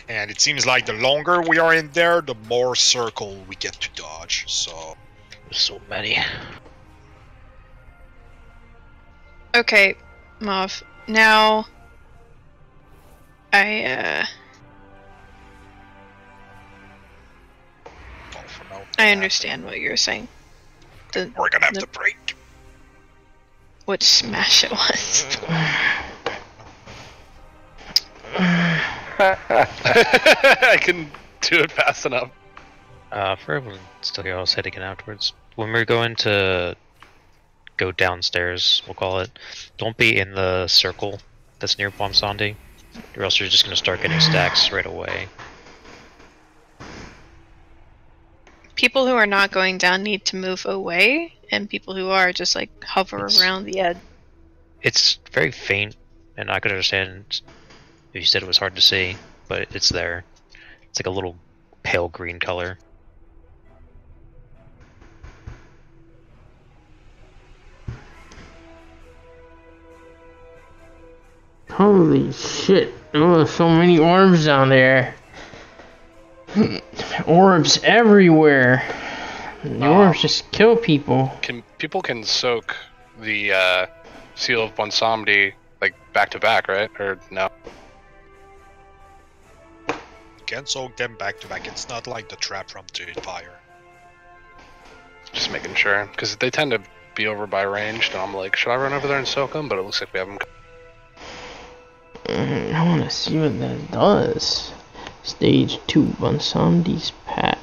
And it seems like the longer we are in there, the more circle we get to dodge. So there's so many. Okay, Mauve. Now, I understand what you're saying. We're gonna have to break. Which smash it was. I can do it fast enough. For everyone still here, I'll say it again afterwards. When we're going to go downstairs, we'll call it, don't be in the circle that's near Bonsandi, or else you're just going to start getting stacks right away. People who are not going down need to move away, and people who are just like hover around the edge. It's very faint, and I could understand if you said it was hard to see, but it's there. It's like a little pale green color. Holy shit. Oh, so many orbs down there. Orbs everywhere. The orbs just kill people. People can soak the seal of Bonsamdi like back to back, right? Or no? You can soak them back to back. It's not like the trap from Fire. Just making sure, because they tend to be over by ranged, and I'm like, should I run over there and soak them? But it looks like we have them. I want to see what that does. Stage 2, Bonsandi's Path.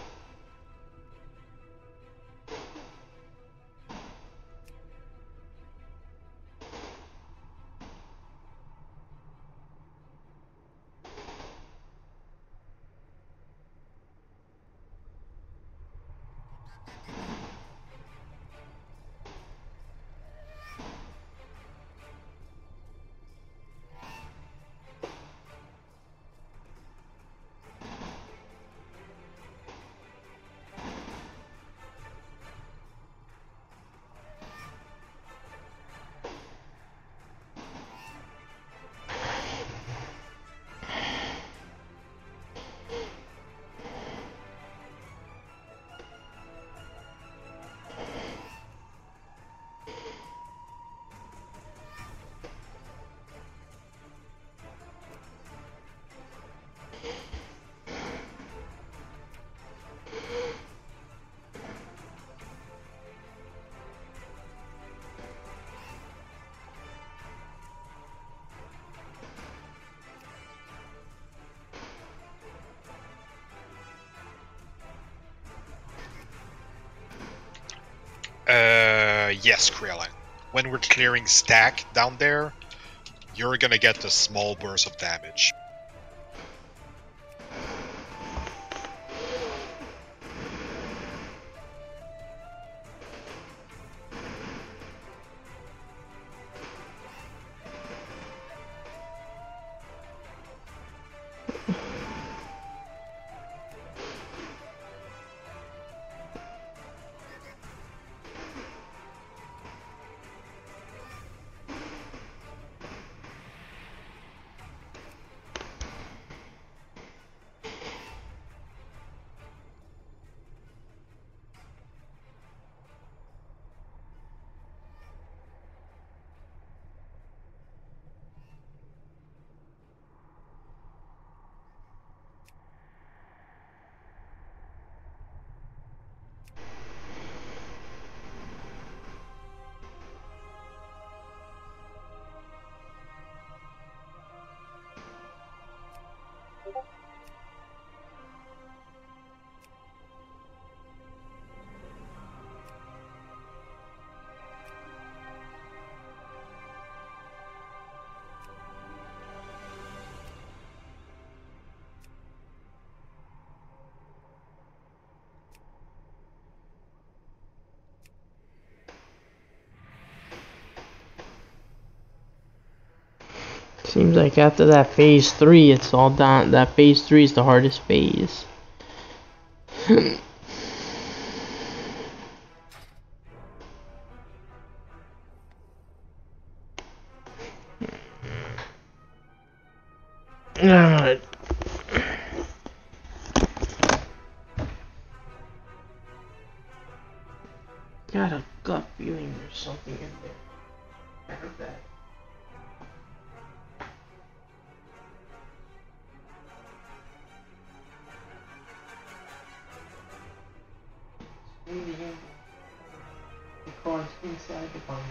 Yes, Krillin. When we're clearing stack down there, you're gonna get a small burst of damage. Seems like after that phase 3, it's all down. That phase 3 is the hardest phase. Got a gut feeling there's something in there. I heard that. In the end, because inside the binder.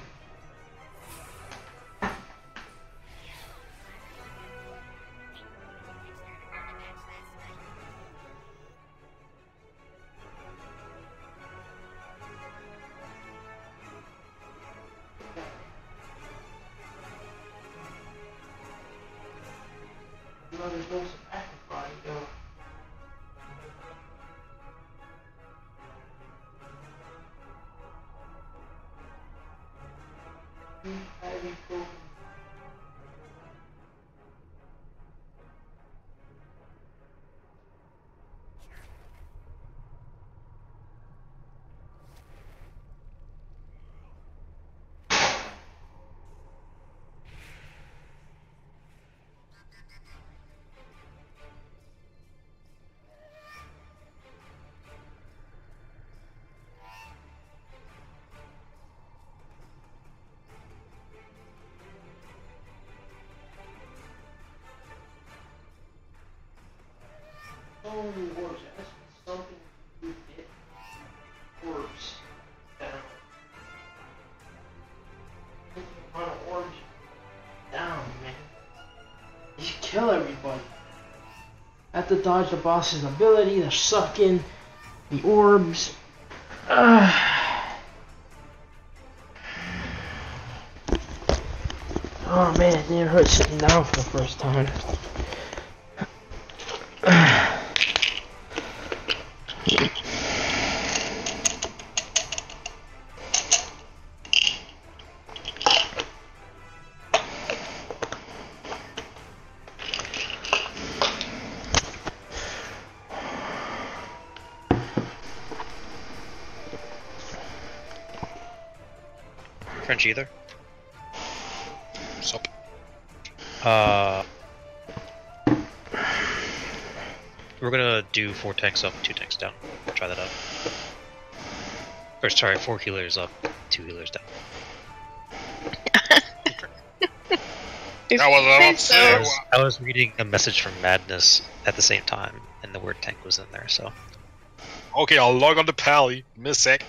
Kill everybody. I have to dodge the boss's ability, the sucking, the orbs. Oh man, it didn't hurt sitting down for the first time. French either. Sup? We're gonna do 4 tanks up, 2 tanks down. Try that out. Or sorry, 4 healers up, 2 healers down. I was reading a message from Madness at the same time, and the word tank was in there, so. Okay, I'll log on to Pally. Miss a sec.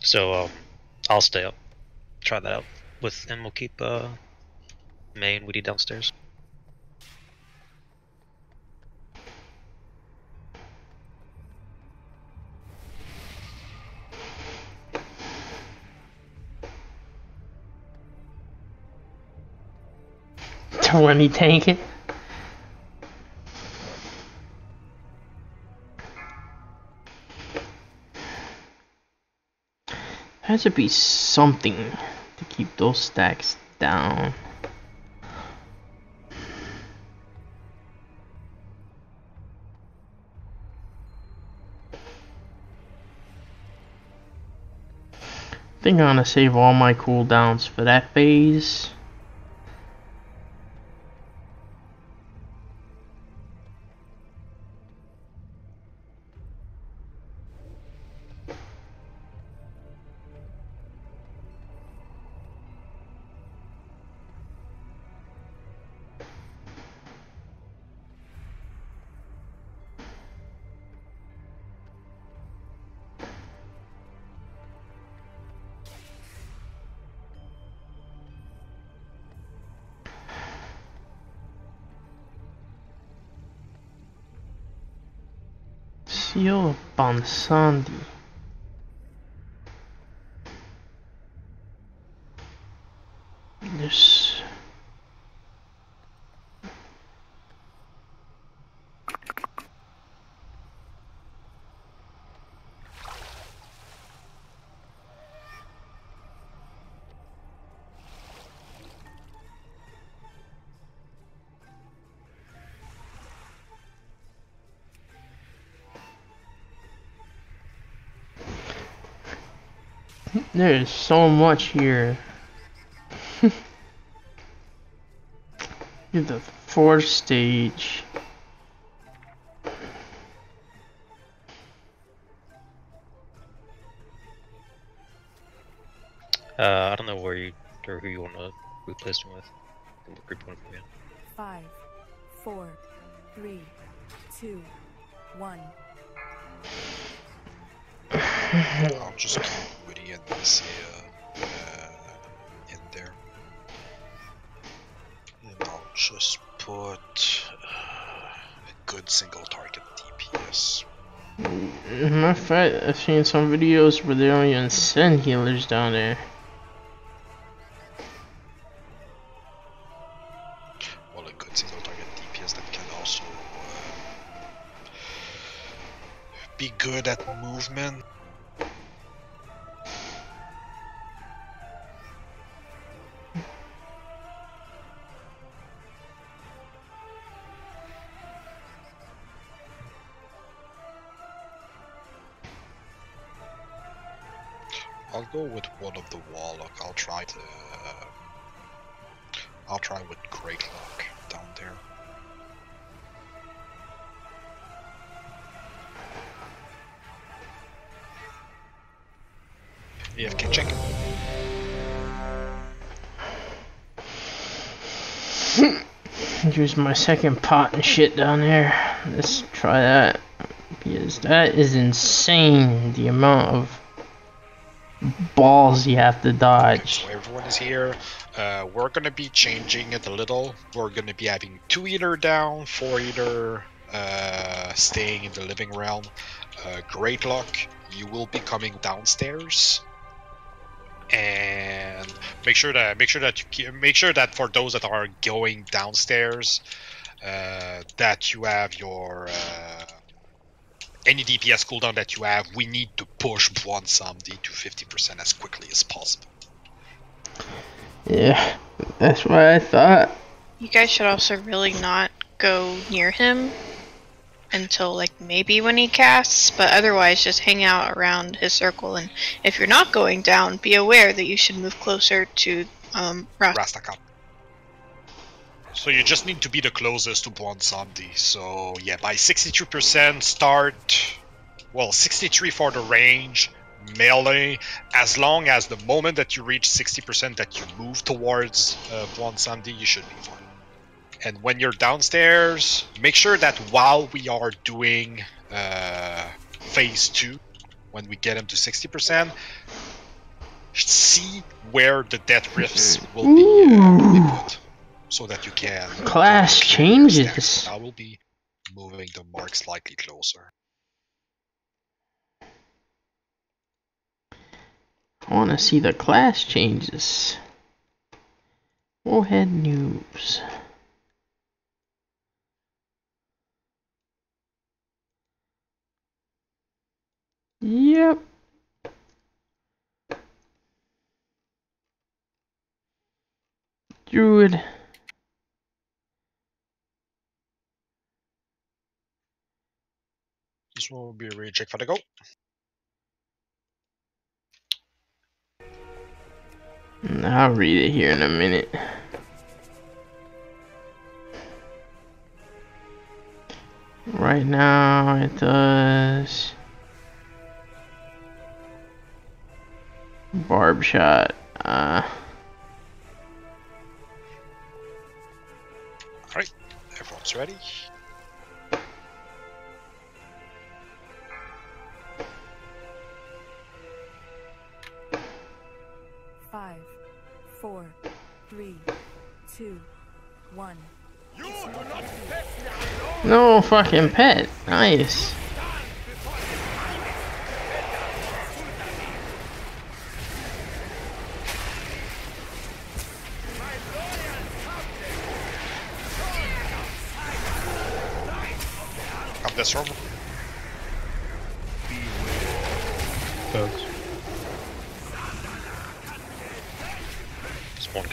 So, I'll stay up. Try that out. And we'll keep, May and Woody downstairs. Don't let me tank it. Has to be something to keep those stacks down. I think I'm gonna save all my cooldowns for that phase. Seal of Bonsandi. This. There's so much here. Get the 4th stage. I don't know where you or who you want to replace him with. What group you want to put in? 5, 4, 3, 2, 1. I'll just keep Woody and Missy in there. And I'll just put a good single target team DPS. Matter of fact, I've seen some videos where they don't even send healers down there. Well, it could single target DPS that can also be good at movement. I'll go with one of the Warlock. I'll try with Great Lock down there. AFK check. Here's my second pot and shit down there. Let's try that. Because that is insane, the amount of balls you have to dodge. Okay, so everyone is here. We're gonna be changing it a little. We're gonna be having 2 eater down, 4 eater staying in the living realm. Great Luck, you will be coming downstairs. And make sure that for those that are going downstairs, that you have your any DPS cooldown that you have. We need to push Bwonsamdi to 50% as quickly as possible. Yeah, that's what I thought. You guys should also really not go near him until like maybe when he casts, but otherwise just hang out around his circle, and if you're not going down, be aware that you should move closer to Rastakhan. So you just need to be the closest to Bwonsamdi. So yeah, by 62% start, well 63 for the range, melee, as long as the moment that you reach 60% that you move towards Bwonsamdi, you should be fine. And when you're downstairs, make sure that while we are doing phase 2, when we get him to 60%, see where the death rifts will be put, so that you can... Class changes. I will be moving the mark slightly closer. I want to see the class changes. Warhead news. Yep. Druid. This one will be a recheck for the go. I'll read it here in a minute. Right now it does barb shot. Alright, everyone's ready. Five, 4, 3, 2, 1. No fucking pet. Nice. Come this room. Spawn.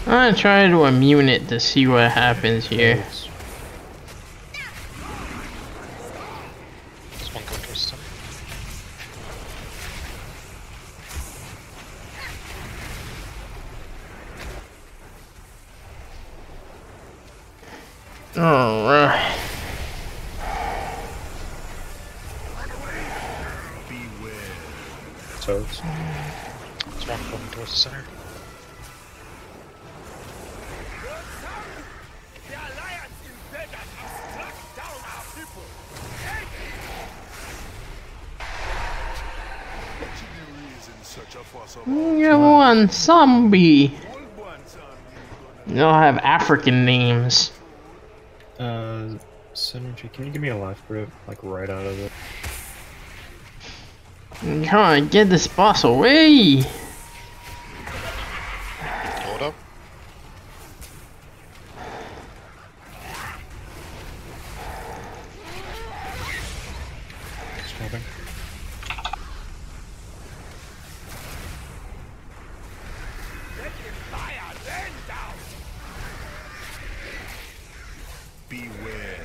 I'm gonna try to immune it to see what happens here. Spawn go towards them. Alright. Toads. Spawn going towards the center. You one zombie. They all have African names. Synergy, can you give me a life grip, like right out of it? I'm trying to get this boss away. Hold up. Swapping. Beware.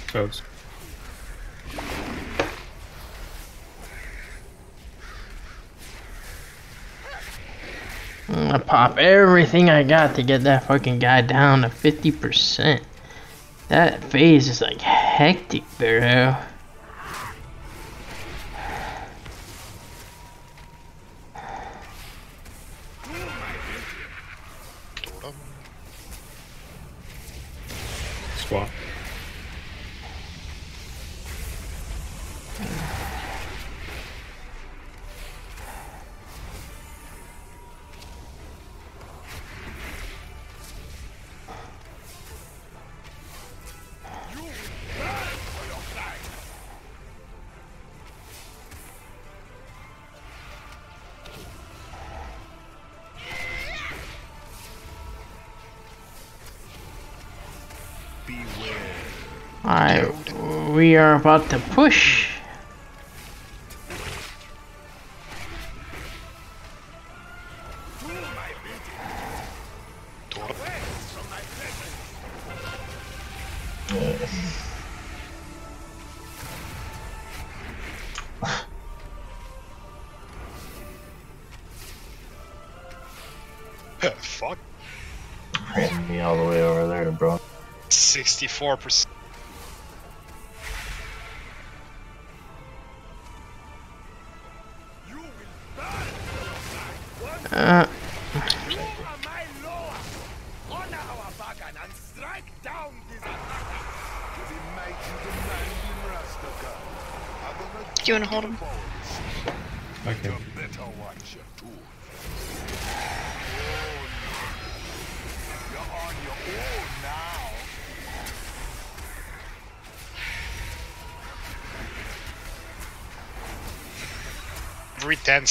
Codes. I'm gonna pop everything I got to get that fucking guy down to 50%. That phase is like hectic, bro. Squat. Alright, we are about to push. Fuck. Ran me all the way over there, bro. 64%. Do you want to hold him? Okay. Every 10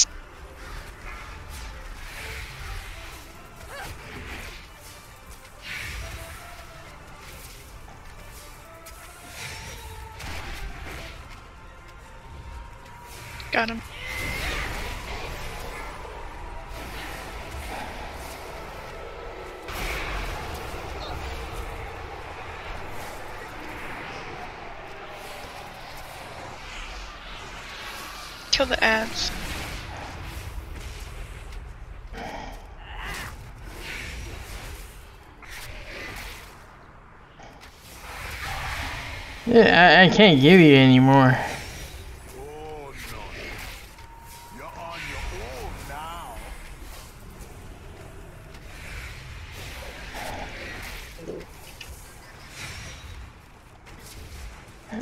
Got him. Kill the ads. Yeah, I can't give you anymore.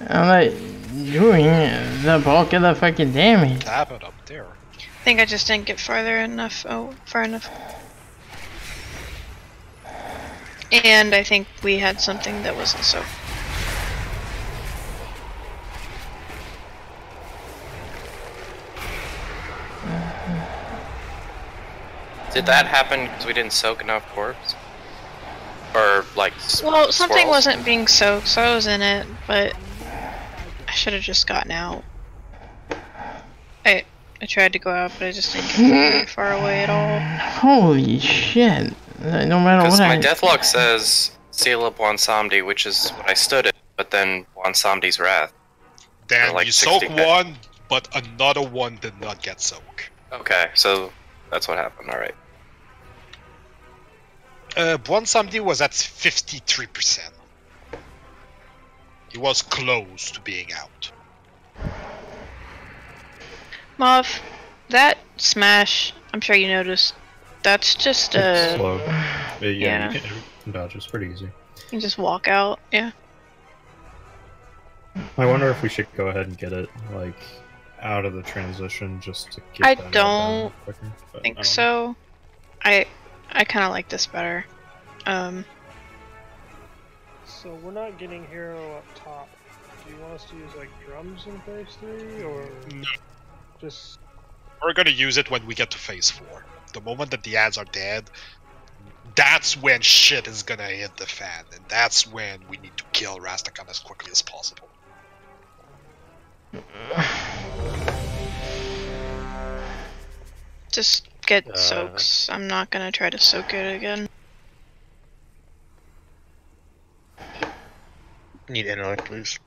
I'm not doing the bulk of the fucking damage. Tap it up there. I think I just didn't get farther enough. Oh, far enough. And I think we had something that wasn't so. Did that happen because we didn't soak enough corpse? Or like Well, something swirls? wasn't being soaked, so I was in it, but I should have just gotten out. I tried to go out, but I just didn't get very far away at all. Holy shit. No matter Because what my I... deathlock says seal up Wansamdi, which is what I stood at, but then Wansamdi's Wrath. Then like you soak 60 one, but another one did not get soaked. Okay, so that's what happened, alright. Wansamdi was at 53%. He was close to being out. Mauve, that smash, I'm sure you noticed, that's just It's a... slow. Yeah, Yeah. you can dodge. It's pretty easy. You can just walk out, yeah. I wonder if we should go ahead and get it, like, out of the transition just to get I that don't quicker. But think I don't so. I kind of like this better. So we're not getting hero up top. Do you want us to use like drums in phase 3 or No. just? We're gonna use it when we get to phase 4. The moment that the ads are dead, that's when shit is gonna hit the fan, and that's when we need to kill Rastakhan as quickly as possible. Just get soaks. I'm not gonna try to soak it again. Need intellect, please.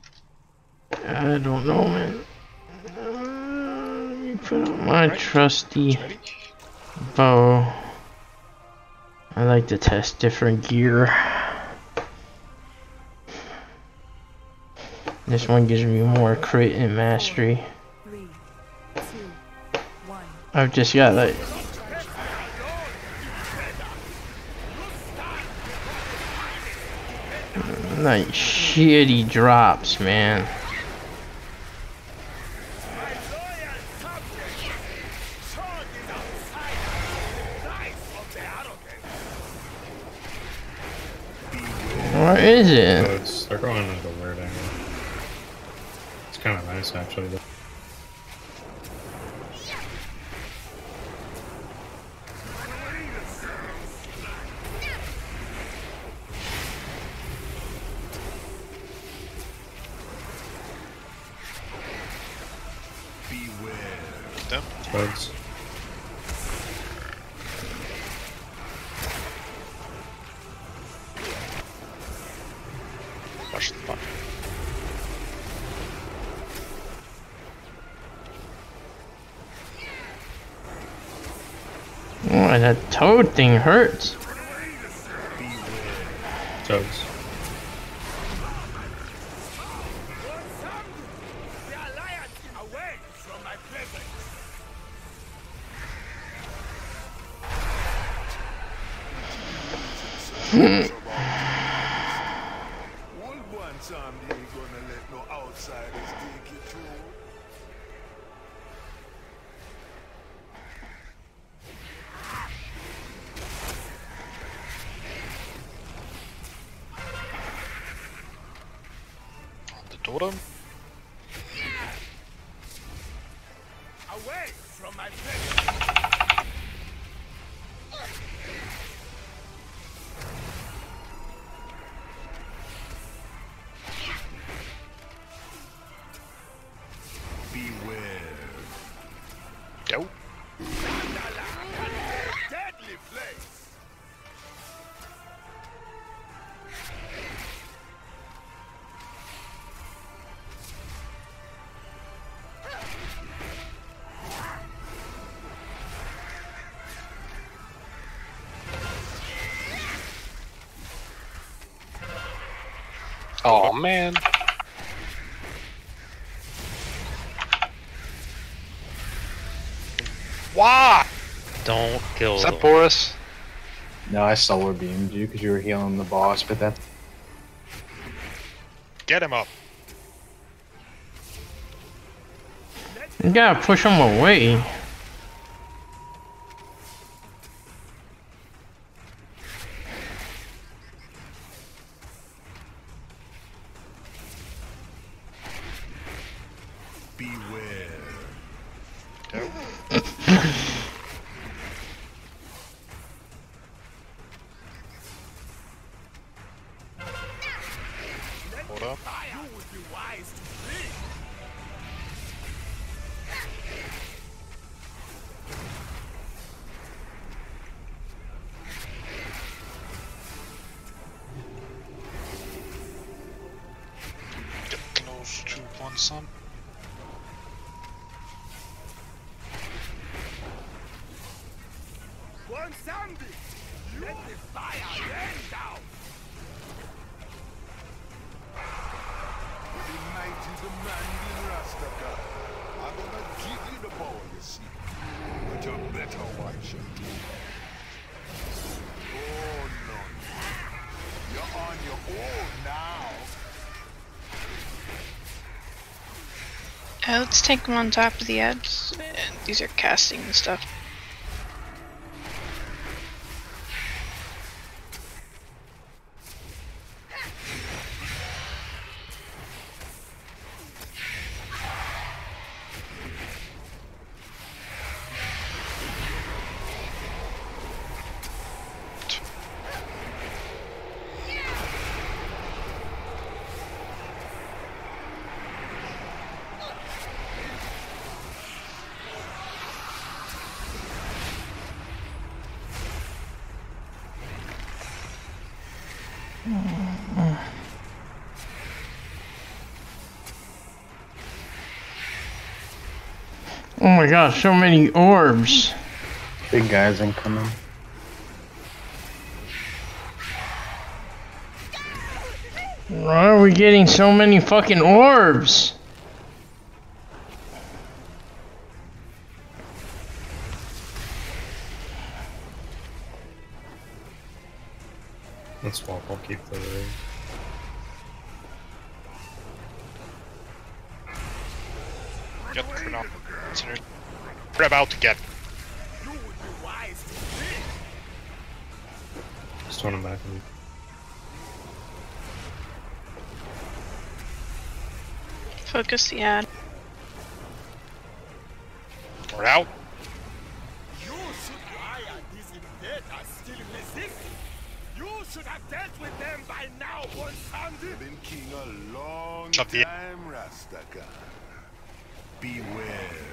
I don't know, man. Let me put on my trusty bow. I like to test different gear. This one gives me more crit and mastery. 3, 2, 1. I've just got like shitty drops, man. What is it? So they're going into weird angle. It's kind of nice, actually. Though. Bugs. Watch the fuck. Oh, that toad thing hurts. Toads. The totem? Away from my presence. Beware. Go. Deadly place. Oh man. Why? Don't kill Is that Boris? No, I solar beamed you because you were healing the boss, but that. Get him up. You gotta push him away. Beware. Hold up. You would be wise to flee. Get close to one sun. Gonzalez, let the fire rain down. The mighty demanding Rastaka. I'm gonna give you the power, you see. But you better watch it. Oh no. You're on your own now. Let's take them on top of the ads. And these are casting and stuff. Oh my gosh, so many orbs. Big guys incoming. Why are we getting so many fucking orbs? Let's swap, I'll keep the ring. Yep, we're not. We're about to get. Just turn him back. Focus the ad. We're out. You should hire these invaders still resist. You should have dealt with them by now, Gonzalez. Been king a long time, Rastakan. Beware.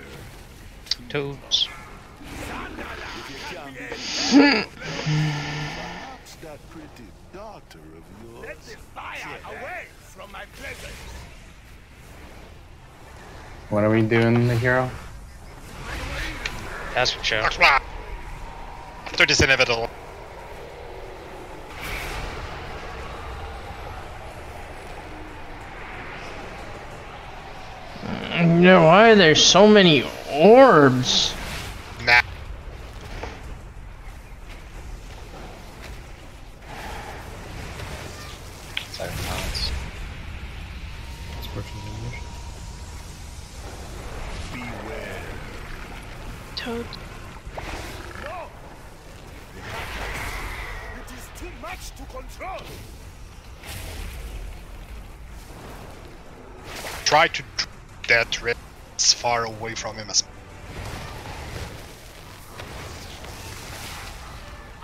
Toads. Perhaps that pretty daughter of yours. Let the fire away from my presence. What are we doing, the hero? That's for sure. After this inevitable. No, why are there so many orbs? Nah. Beware. Toad. No! It is too much to control. Try to that red as far away from him as.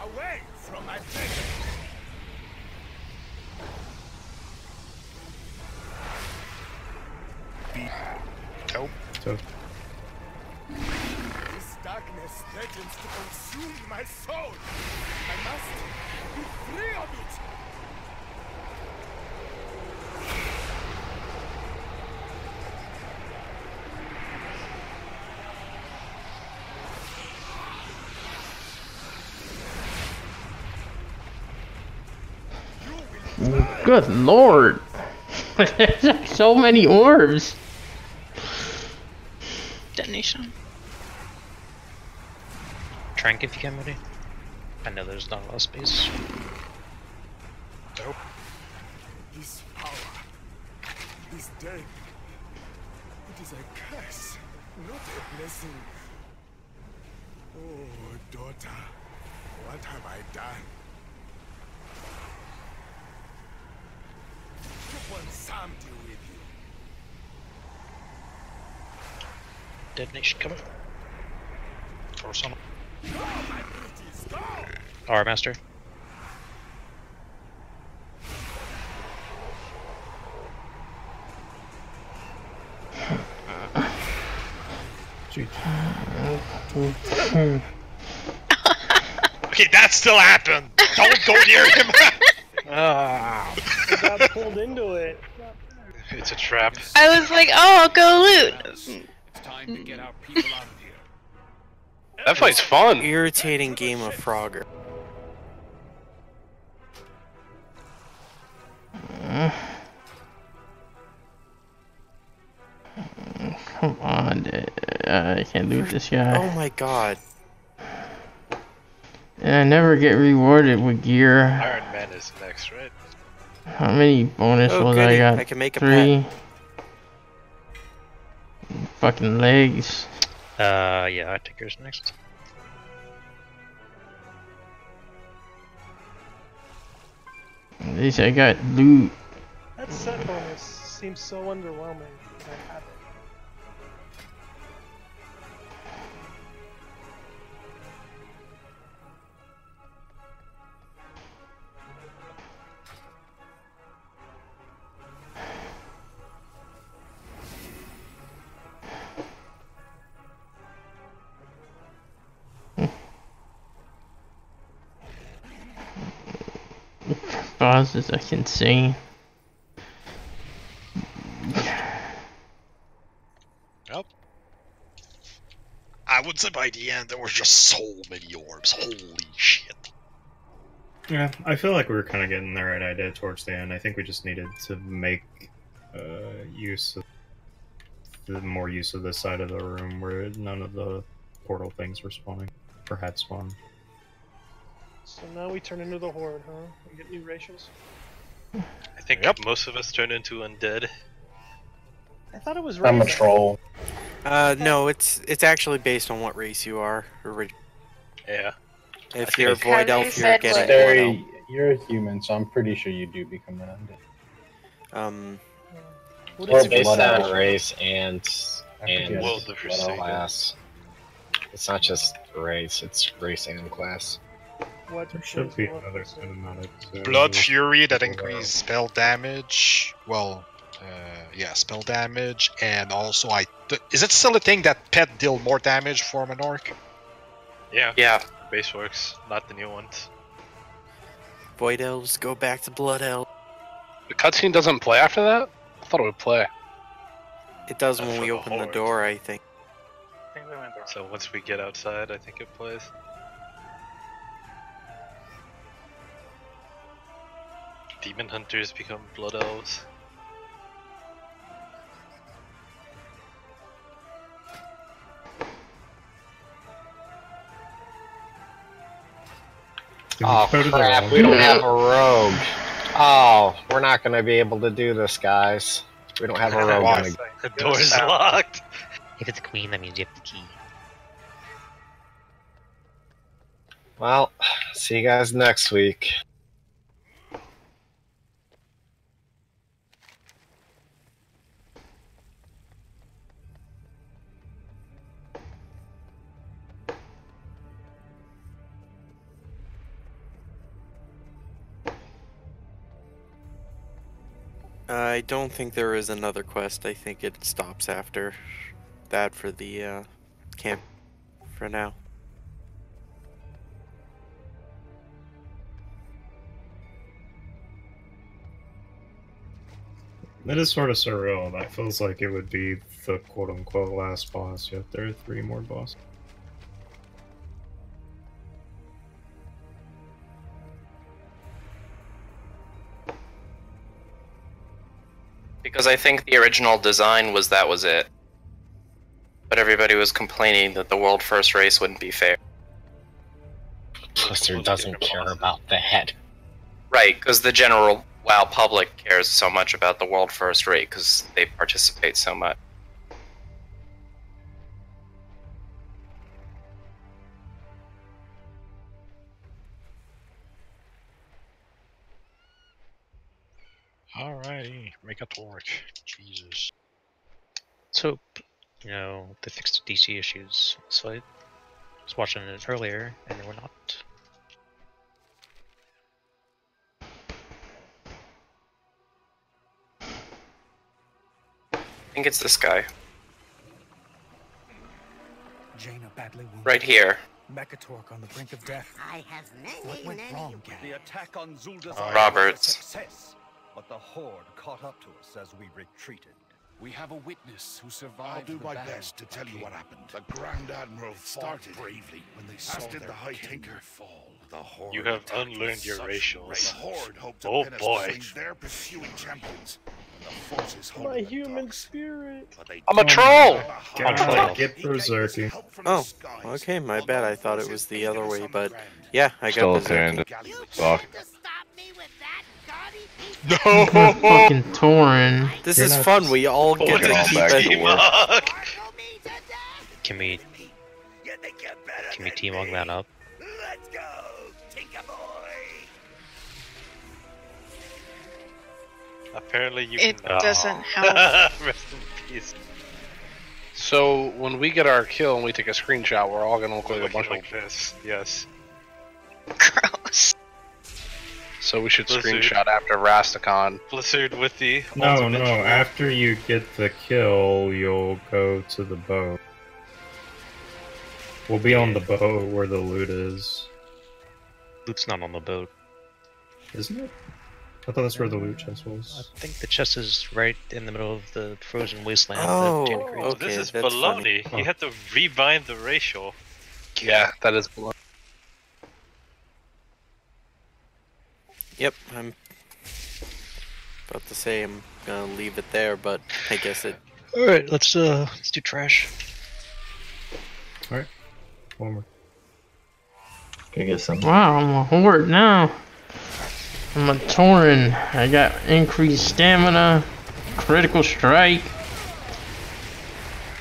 Away from my presence. Nope. This darkness threatens to consume my soul. I must be free of it. Good lord. There's like so many orbs. Detonation. Trank if you can, buddy. I know there's not a lot of space. Nope. This power, this day, it is a curse, not a blessing. Oh, daughter, what have I done? You want something with you. Detonation coming. Force on. Alright, Master. Okay, that still happened. Don't go near him. I got pulled into it. It's a trap. I was like, oh, I'll go loot. It's time to get our people out of here. That fight's fun. Irritating game of Frogger. Come on, I can't loot this guy. Oh my god. And I never get rewarded with gear. Iron Man is next, right? How many bonus Oh, was goody. I got? I can make a 3. fucking legs. Yeah, I think yours next. At least I got loot. That set bonus seems so underwhelming. I have it. Boss is like insane. Yep. I would say by the end there was just so many orbs. Holy shit. Yeah, I feel like we were kind of getting the right idea towards the end. I think we just needed to make more use of this side of the room where none of the portal things were spawning, or had spawned. So now we turn into the Horde, huh? We get new racials? I think most of us turn into undead. I thought it was I'm a race. troll. No, it's actually based on what race you are. Yeah. If you're a void elf, you're said getting what? blood elf. You're a human, so I'm pretty sure you do become an undead. What Or is It's based blood on elf. race and forget. World of Forsaken. class. It's not just race; it's race and class. What There should be another cinematic. Blood Fury that increases spell damage. Well, yeah, spell damage, and also is it still a thing that pet deal more damage for an orc? Yeah. Yeah. Base works, not the new ones. Void elves go back to blood elf. The cutscene doesn't play after that? I thought it would play. It does That's when for we the open the Horde. door, I think. So once we get outside, I think it plays. Demon hunters become blood elves. Oh crap, we don't have a rogue. Oh, we're not going to be able to do this, guys. We don't have a rogue. Why? The door's locked. If it's a queen, that means you have the key. Well, see you guys next week. I don't think there is another quest. I think it stops after that for the camp for now. That is sort of surreal. That feels like it would be the quote-unquote last boss, yet there are 3 more bosses. Because I think the original design was that was it. But everybody was complaining that the world first race wouldn't be fair. Blizzard doesn't care about that. Right, because the general WoW public cares so much about the world first rate because they participate so much. Alrighty, make a torch. Jesus. Let's hope, they fixed the DC issues. So I was watching it earlier, and they were not. I think it's this guy. Jaina badly wounded. Right here. Mekatork on the brink of death. I have What went wrong, Gary? The attack on Zulda's Roberts. was a success, but the Horde caught up to us as we retreated. We have a witness who survived. I'll do the my battle best to tell you king. what happened. The Grand Admiral fought bravely when they as saw did their the High king Tinker. fall. The Horde You have attacked with unlearned your such racials. rage. The Horde hoped to Oh pin us boy. between their pursuing champions and the forces My holding the human docks. spirit. But they I'm a didn't troll! have a I'm hard troll. time. Get He gave us berserky. help from the Oh, skies. okay, my bad. I thought it was the other way, but Grand. yeah, I got Still a berserky. tangent. Fuck. To stop me with that gaudy piece Fucking Tauren. This You're is not- fun. We all get Get to all keep back it. to work. Can we team on that up? Let's go, Tinker Boy. Apparently you It can. doesn't help. Rest in peace. So when we get our kill and we take a screenshot, we're all gonna look like a bunch like of this. Yes. Gross. So we should Blizzard. screenshot after Rastakhan. Blizzard with the No, ultimate no. troll. After you get the kill, you'll go to the boat. We'll be on the boat where the loot is. Loot's not on the boat. Isn't it? I thought that's where the loot chest was. I think the chest is right in the middle of the frozen wasteland. Oh, that Danny created. okay, This is that's baloney. funny. You have to rebind the ratio. Yeah, that is baloney. Yep, I'm about to say I'm gonna leave it there, but I guess it. All right, let's do trash. All right, one more. Can I get some? Wow, I'm a horde now. I'm a Tauren. I got increased stamina, critical strike.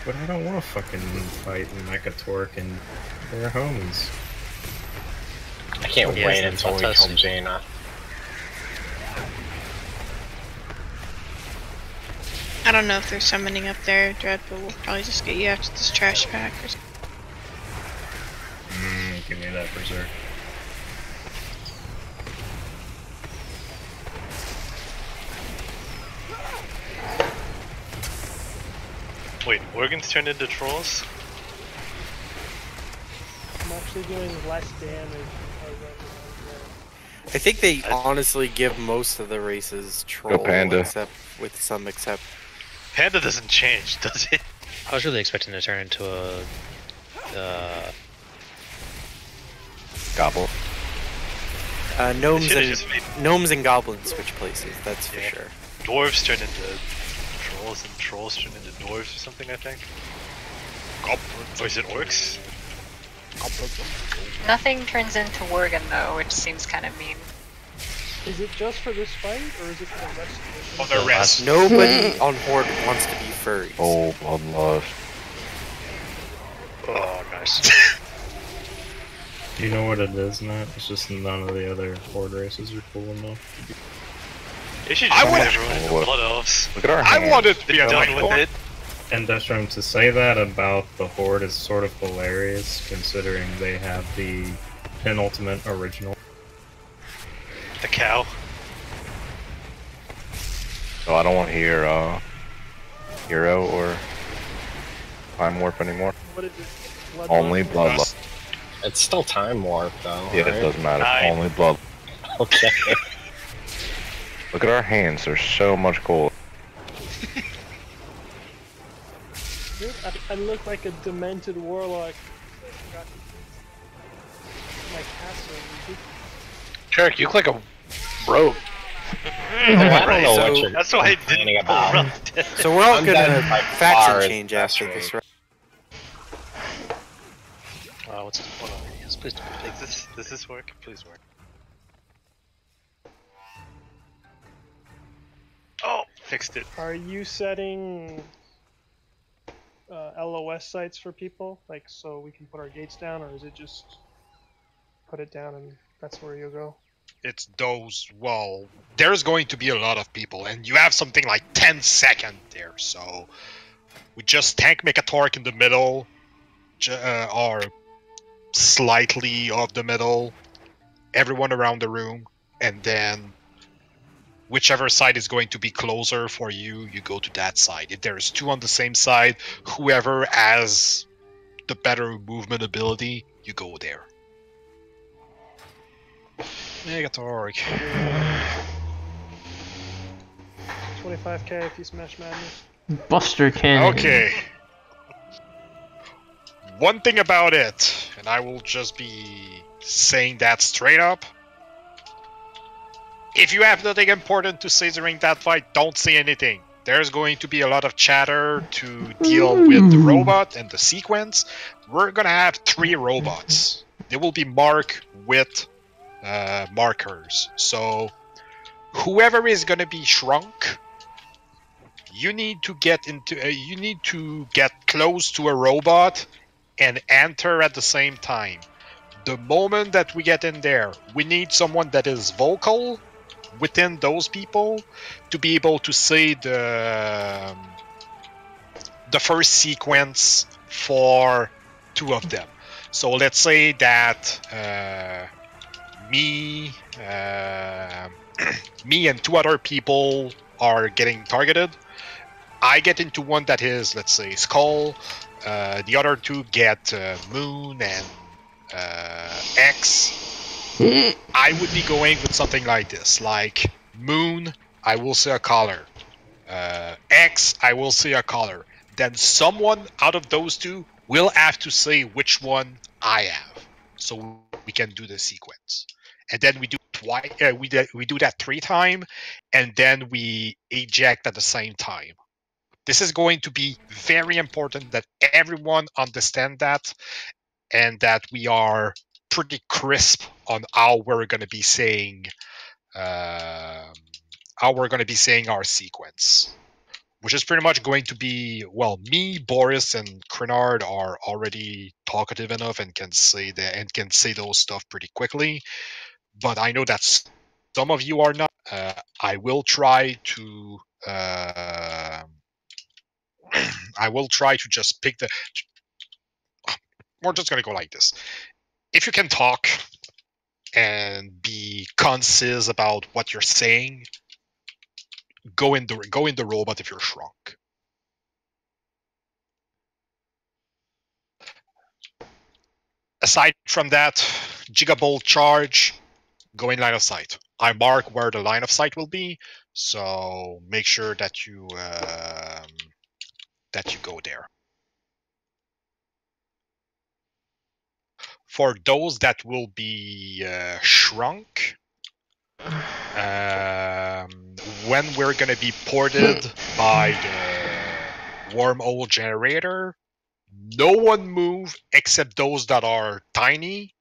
But I don't want to fucking fight Mechatork and their homies. I can't wait until we kill Jaina. I don't know if they're summoning up there, Dread, but we'll probably just get you after this trash pack or something. Give me that berserk. Wait, organs turned into trolls? I'm actually doing less damage. I think they honestly give most of the races troll, Panda. except with some except. Panda doesn't change, does it? I was really expecting to turn into a Gobble. Gnomes and goblins switch places. That's for sure. Dwarves turn into trolls and trolls turn into dwarves or something, I think. Goblins. Or is it orcs? Nothing turns into Worgen though, which seems kind of mean. Is it just for this fight, or is it for the rest of For the rest. Nobody on Horde wants to be furries. Oh, bloodlust. Oh, nice. You know what it is, Matt? It's just none of the other horde races are cool enough. They should I just want put everyone into blood elves. Look at our I hands. wanted to be They're a done with Horde. it. And Destrom, to say that about the horde is sort of hilarious, considering they have the penultimate original. The cow. So I don't want to hear Hero or Time Warp anymore. What is it? Only Bloodlust. It's still Time Warp, though. Yeah, right? it doesn't matter. Nine. Only Blood. Okay. Look at our hands. They're so much cooler. Dude, I look like a demented warlock. My castle. Jarek, you look like a rogue. I don't know what you're That's why I complaining didn't about. run. So we're all I'm gonna done by faction far change as after best this, race. right? what's this? Hold on. Yes, please do. Does this work? Please work. Oh, fixed it. Are you setting LOS sites for people, like so we can put our gates down, or is it just put it down and that's where you go? It's those, well, there's going to be a lot of people, and you have something like 10 seconds there, so we just tank Mechatork in the middle, or slightly off the middle, everyone around the room, and then whichever side is going to be closer for you, you go to that side. If there's two on the same side, whoever has the better movement ability, you go there. Megatork. 25k if you smash madness. Buster Cannon. Okay. One thing about it, and I will just be saying that straight up. If you have nothing important to say during that fight, don't say anything. There's going to be a lot of chatter to deal with the robot and the sequence. We're gonna have 3 robots. They will be marked with markers. So whoever is gonna be shrunk, you need to get close to a robot and enter at the same time. The moment that we get in there, we need someone that is vocal within those people to be able to say the first sequence for 2 of them. So let's say that me and 2 other people are getting targeted. I get into one that is, let's say, Skull. The other 2 get Moon and X. I would be going with something like this, like Moon, I will say a color. X, I will say a color. Then someone out of those 2 will have to say which one I have, so we can do the sequence. And then we do twice. We do that 3 times, and then we eject at the same time. This is going to be very important that everyone understand that, and that we are pretty crisp on how we're going to be saying our sequence, which is pretty much going to be, well, me, Boris, and Crenard are already talkative enough and can say those stuff pretty quickly. But I know that some of you are not. I will try to. I will try to just pick the. We're just gonna go like this. If you can talk and be concise about what you're saying, go in the robot if you're shrunk. Aside from that, Gigabolt charge, go in line of sight. I mark where the line of sight will be, so make sure that you go there. For those that will be shrunk, when we're gonna be ported by the wormhole generator, no one move except those that are tiny.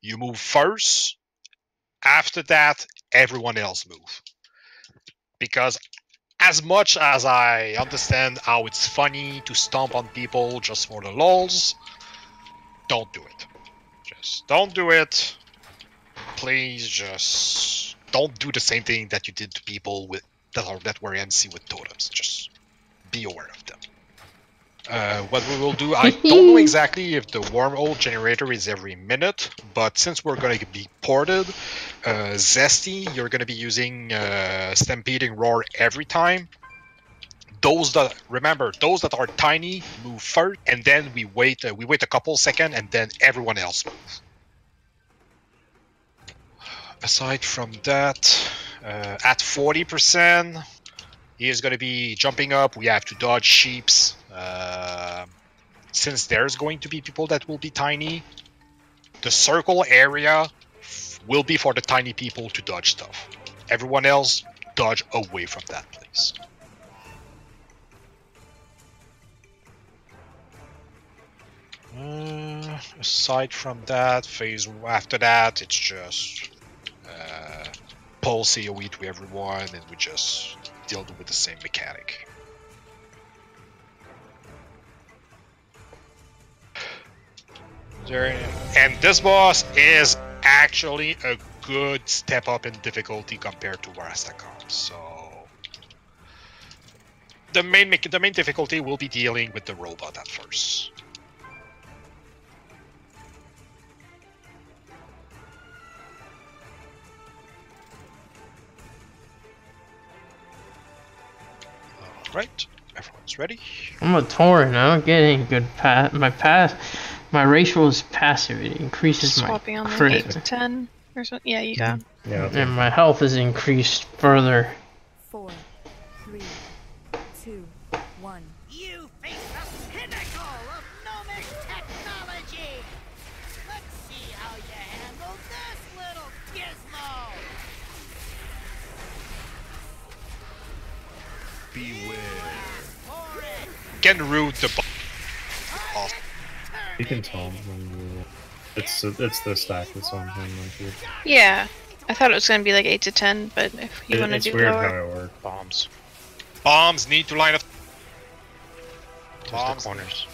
You move first. After that, everyone else move. Because as much as I understand how it's funny to stomp on people just for the lulz, don't do it. Just don't do it. Please just don't do the same thing that you did to people that were MC with totems. Just be aware of them. What we will do, I don't know exactly if the wormhole generator is every minute, but since we're going to be ported, Zesty, you're going to be using Stampeding Roar every time. Those that are tiny move first, and then we wait a couple seconds, and then everyone else moves. Aside from that, at 40%, he is going to be jumping up. We have to dodge sheeps. Since there's going to be people that will be tiny, the circle area will be for the tiny people to dodge stuff. Everyone else, dodge away from that place. Aside from that, phase after that, it's just pulse AoE to everyone, and we just deal with the same mechanic. And this boss is actually a good step up in difficulty compared to Rastakhan. So the main difficulty will be dealing with the robot at first. Right, everyone's ready. I'm a Tauren. I don't get any good my racial is passive. It increases Swapping my on crit. 8 to 10 or something. Yeah, you can. Yeah. And my health is increased further. 4, 3, 2, 1. You face the pinnacle of gnomic technology! Let's see how you handle this little gizmo! Beware. Can root the boss. You can tell when you. It's the stack that's on him. Like Yeah, I thought it was gonna be like 8 to 10, but if you want to do it's weird lower. how it works. Bombs. Bombs need to line up. Bombs. The corners.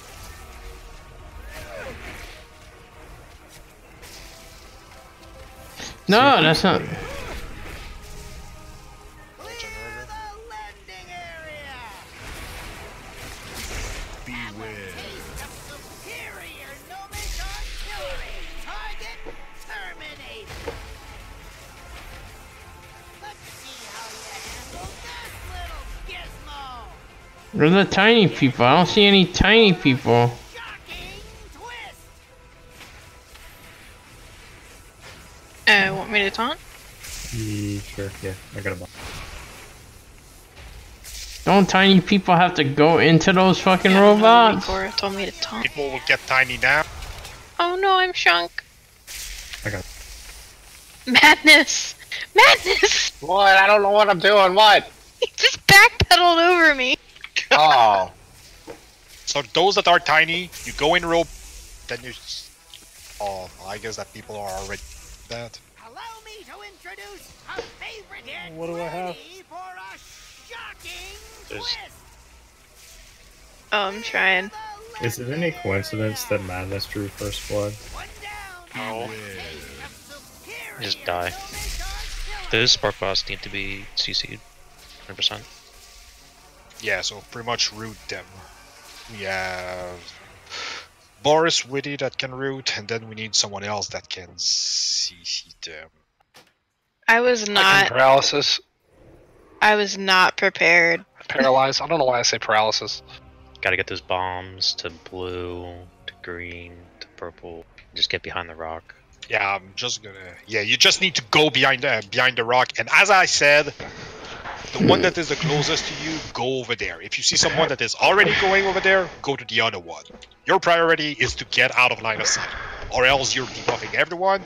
No, that's not. Beware. Superior gnomic artillery. Target terminated. Let's see how you handle this little gizmo. Where's the tiny people? I don't see any tiny people. Want me to taunt? Sure, yeah, I got a bomb. Don't tiny people have to go into those fucking robots? Cora told me to taunt. People will get tiny now. Oh no, I'm shrunk. I got. Madness! Madness! What? I don't know what I'm doing. What? He just backpedaled over me. Oh. So those that are tiny, you go in rope, then you. Oh, I guess that people are already that. Allow me to introduce a favorite hit What do I have? for a shocking There's... twist. Oh, I'm trying. Is it any coincidence that Madness drew first blood? No. Just die. Those spark bots need to be CC'd 100%. Yeah, so pretty much root them. We have Boris Witty that can root, and then we need someone else that can CC them. I was not. Paralysis. I was not prepared. Paralyzed. I don't know why I say paralysis. Gotta get those bombs to blue, to green, to purple. Just get behind the rock. Yeah, I'm just gonna. Yeah, you just need to go behind the rock, and as I said, the one that is the closest to you, go over there. If you see someone that is already going over there, go to the other one. Your priority is to get out of line of sight, or else you're debuffing everyone,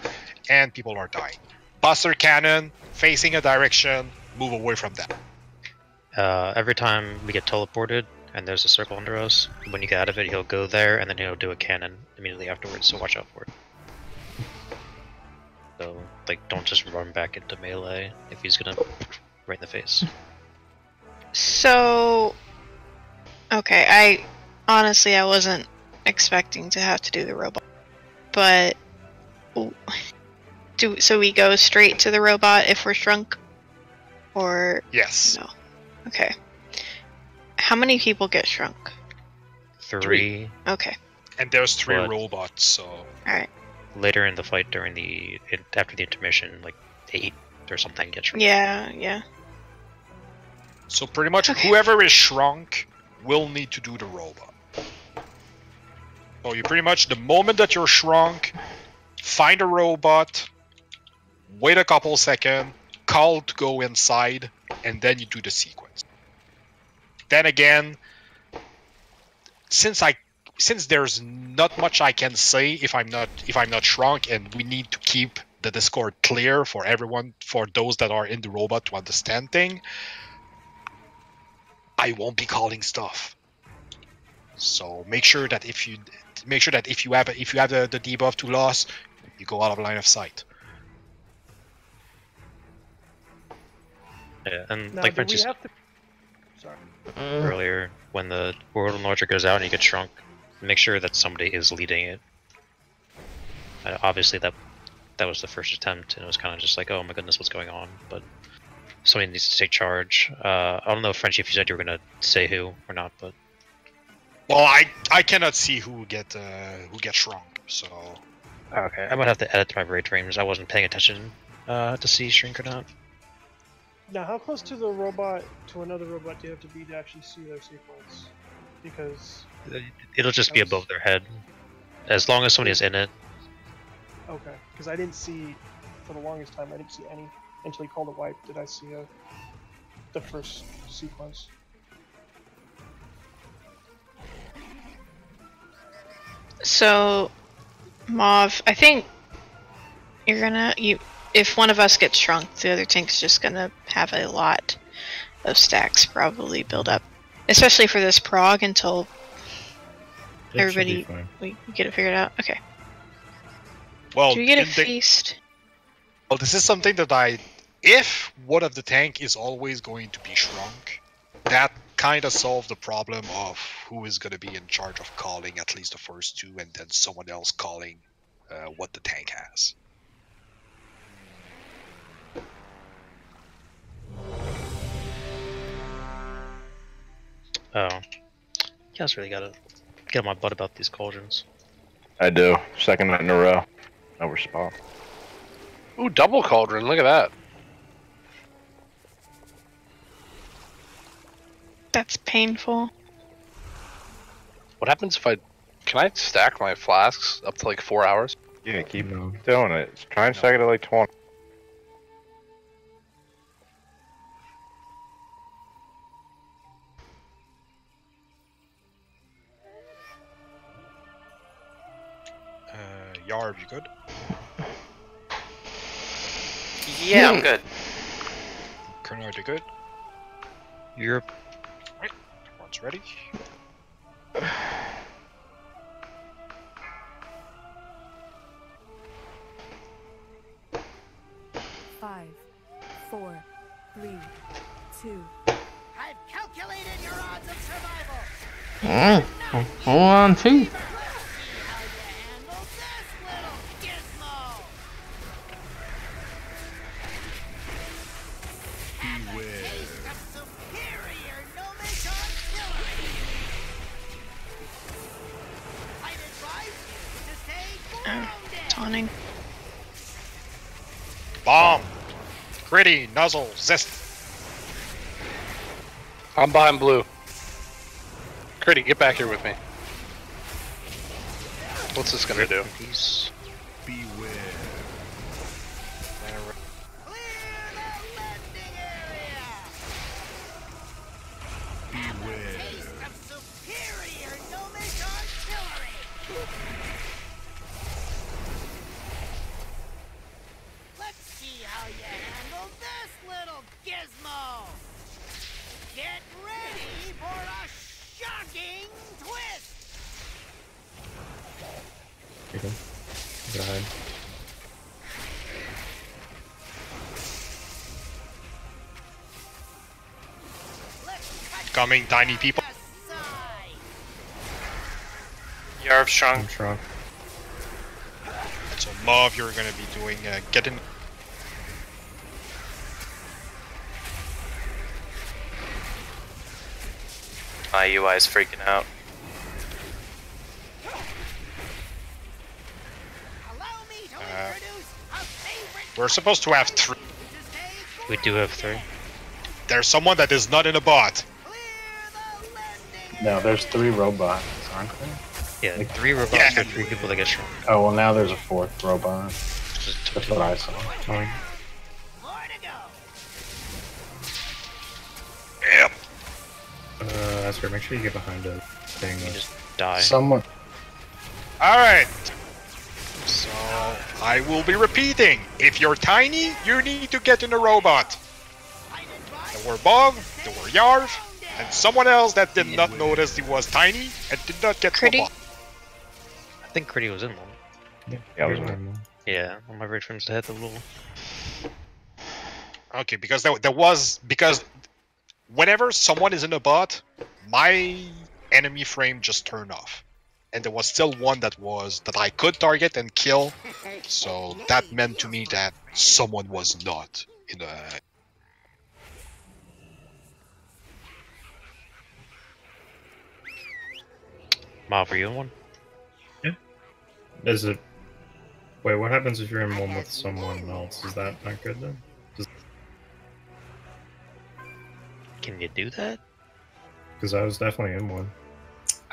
and people are dying. Buster cannon, facing a direction, move away from that. Every time we get teleported and there's a circle under us, when you get out of it, he'll go there and then he'll do a cannon immediately afterwards, so watch out for it. So, like, don't just run back into melee if he's gonna right in the face. So, okay, I honestly I wasn't expecting to have to do the robot, but so we go straight to the robot if we're shrunk, or yes? No. Okay. How many people get shrunk? 3. Okay. And there's 3 But robots, so. All right. later in the fight, after the intermission, like 8 or something get shrunk. Yeah. So pretty much whoever is shrunk will need to do the robot. So you pretty much, the moment that you're shrunk, find a robot, wait a couple seconds, call to go inside, and then you do the sequence. Then again, since there's not much I can say if I'm not shrunk, and we need to keep the Discord clear for everyone, for those that are in the robot to understand things, I won't be calling stuff. So make sure that if you have the debuff to loss, you go out of line of sight. Yeah, and Now, like do we Francis have to... Sorry. earlier, when the World Launcher goes out and you get shrunk, make sure that somebody is leading it. Obviously, that was the first attempt, and it was kind of just like, oh my goodness, what's going on? But somebody needs to take charge. I don't know, Frenchie, if you said you were gonna say who or not, but well, I cannot see who get shrunk, so. Okay, I might have to edit my ray dreams. I wasn't paying attention to see shrink or not. Now, how close to the robot, to another robot, do you have to be to actually see their sequence? Because... It'll just be above their head, as long as somebody is in it. Okay, because I didn't see, for the longest time, I didn't see any, until he called a wipe, did I see the first sequence. So, Mauve, I think if one of us gets shrunk, the other tank's just gonna have a lot of stacks probably build up, especially for this prog until everybody we get it figured out. Okay. Well, do we get a feast? Well, this is something that if one of the tank is always going to be shrunk, that kind of solve the problem of who is going to be in charge of calling at least the first 2, and then someone else calling what the tank has. Oh. You guys really gotta get on my butt about these cauldrons. I do. Second night in a row. No respawn. Ooh, double cauldron. Look at that. That's painful. What happens if I... Can I stack my flasks up to like 4 hours? Yeah, keep doing it. Try and stack it at like 20. Yarv, you good? Yeah, I'm good. Kernard, you good? Europe. Right. Everyone's ready. 5, 4, 3, 2. I've calculated your odds of survival. Hold on, too. Taunting. Bomb! Gritty, nuzzle, zest. I'm behind blue. Critty, get back here with me. What's this gonna do? Beware. Let's see how you handle this little gizmo. Get ready for a shocking twist. Okay. Go ahead. Coming, tiny people. Yarv strong. I'm strong. So Mav, you're gonna be doing getting. My UI is freaking out. We're supposed to have 3. We do have 3. There's someone that is not in a bot. No, there's 3 robots, aren't there? Yeah, 3 robots for 3 people that get strong. Oh, well, now there's a 4th robot. That's what I saw. Fine. Yep. Oscar, make sure you get behind a thing. You just die. Someone. Alright. So, I will be repeating. If you're tiny, you need to get in a robot. There were Bob, there were Yarv, and someone else that did not notice he was tiny and did not get Critty? robot. I think Critty was in one. Yeah, I was in. Yeah, one of my red friends had the little. Okay, because there was because whenever someone is in a bot, my enemy frame just turned off, and there was still one that I could target and kill. So that meant to me that someone was not in a. Mav, were you in one? Yeah. Is it? Wait, what happens if you're in one with someone else? Is that not good then? Can you do that? Because I was definitely in one.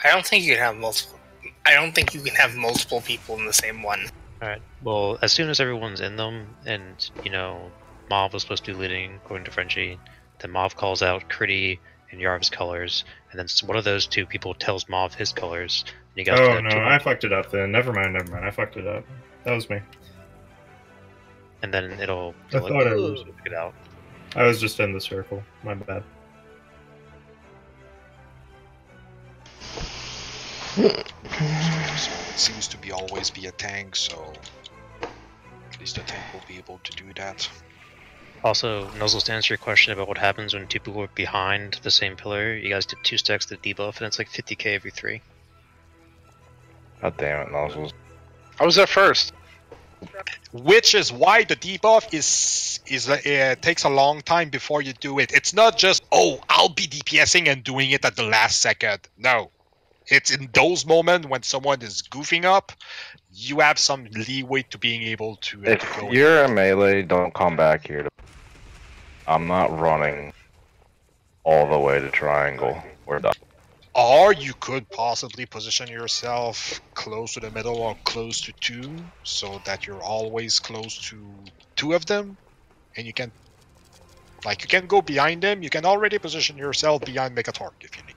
I don't think you can have multiple. I don't think you can have multiple people in the same one. Alright, well, as soon as everyone's in them, and, you know, Mav was supposed to be leading, according to Frenchie, then Mav calls out Critty and Yarv's colors, and then one of those 2 people tells Mav his colors. And you guys Oh no, I fucked it up then. Never mind, I fucked it up. That was me. And then it'll I thought I was. pick it out. I was just in the circle. My bad. It seems to be always be a tank, so at least the tank will be able to do that. Also, Nuzzles, to answer your question about what happens when 2 people are behind the same pillar, you guys did 2 stacks of the debuff, and it's like 50k every 3. God damn it, Nozzles. I was there first. Which is why the debuff is it takes a long time before you do it. It's not just, oh, I'll be DPSing and doing it at the last second. No. It's in those moments when someone is goofing up, you have some leeway to being able to If go you're a melee, don't come back here. I'm not running all the way to triangle. We're done. Or you could possibly position yourself close to the middle or close to two, so that you're always close to two of them, and you can, like, you can go behind them. You can already position yourself behind Megatork if you need.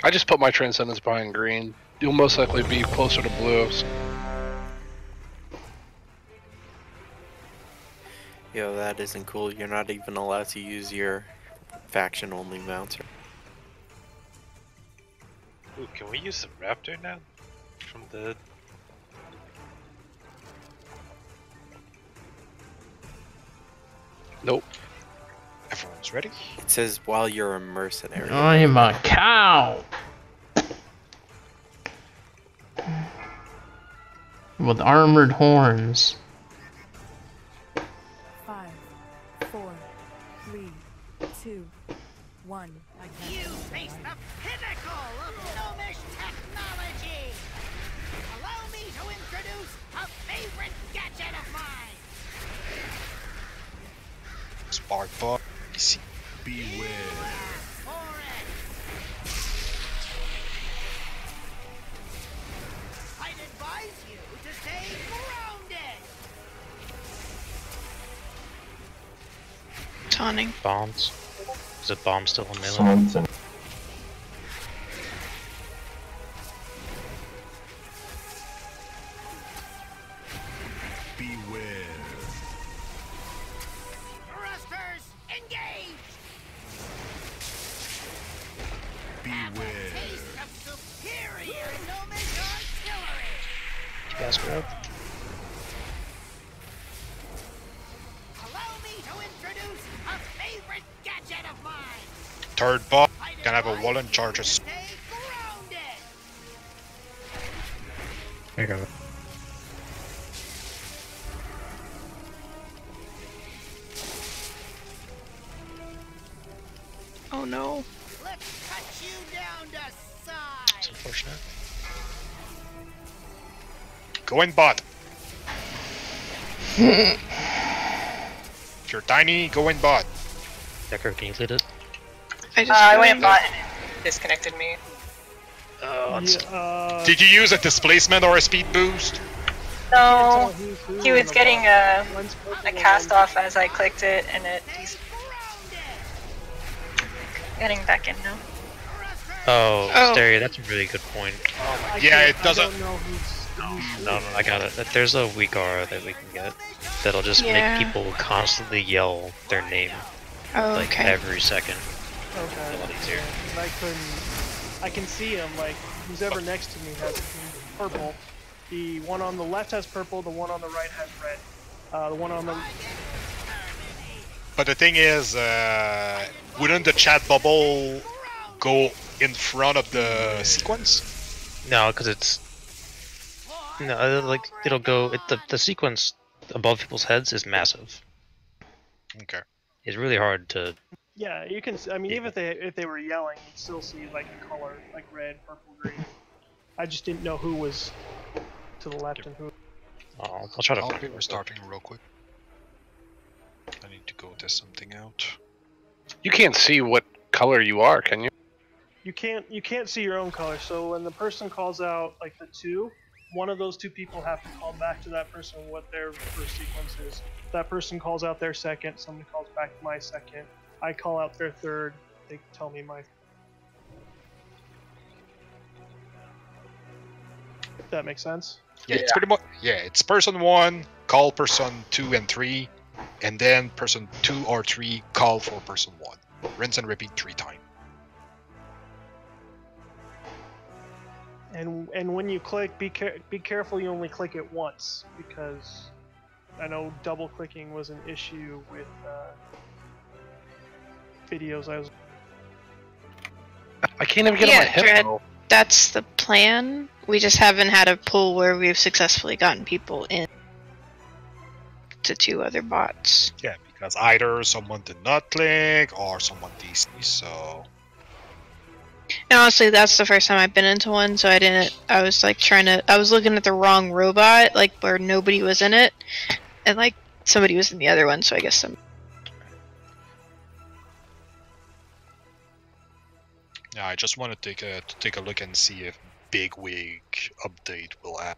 I just put my Transcendence behind green. You'll most likely be closer to blue. Yo, that isn't cool. You're not even allowed to use your faction-only mounts. Ooh, can we use the Raptor now? From the... Nope. Everyone's ready? It says while you're a mercenary. I'm a cow! With armored horns. 5, 4, 3, 2, 1. You face the pinnacle of gnomish technology! Allow me to introduce a favorite gadget of mine! Sparkbot. Beware. I'd advise you to stay grounded! Taunting. Bombs. Is it bomb still in melee? Beware. Thrusters, engage! Beware. Taste of superior gnomish artillery! You guys grab? Allow me to introduce a favorite gadget of mine! Third bot can have a wall and charges. There you go. Oh no. Let's cut you down to size! It's unfortunate. Go in bot. If you're tiny, go in bot. Decker, can you lead it? I went bot and it disconnected me. Did you use a displacement or a speed boost? No, he was getting a cast off as I clicked it, and he's getting back in now. Oh, Stereo, that's a really good point. Yeah, it doesn't. No, I got it. There's a weak aura that we can get that'll just Yeah. make people constantly yell their name, Oh, like okay. every second. Okay. A lot easier. I can see him, like, who's ever next to me has purple. The one on the left has purple, the one on the right has red. The one on the... But the thing is, wouldn't the chat bubble go in front of the sequence? No, because it's like it'll go. The sequence above people's heads is massive. Okay. It's really hard to. Yeah, you can. I mean, even if they were yelling, you'd still see like the color, like red, purple, green. I just didn't know who was to the left and who. I'll try to. I'll be restarting real quick. I need to go test something out. You can't see what color you are, can you? You can't see your own color. So when the person calls out like the two, one of those two people have to call back to that person what their first sequence is. That person calls out their second. Somebody calls back my second. I call out their third. They tell me my. That makes sense. Yeah, it's pretty much. Yeah, it's person 1, call person 2 and 3, and then person 2 or 3 call for person 1. Rinse and repeat 3 times. And when you click, be careful. You only click it once, because I know double clicking was an issue with videos I was. I can't even get on my hip. Dread, that's the plan. We just haven't had a pull where we've successfully gotten people in. to 2 other bots. Yeah, because either someone did not click or someone DC, so... And honestly, that's the first time I've been into one, so I was like I was looking at the wrong robot, like where nobody was in it, and like somebody was in the other one, so I guess some... Yeah, I just want to take a look and see if Bigwig update will add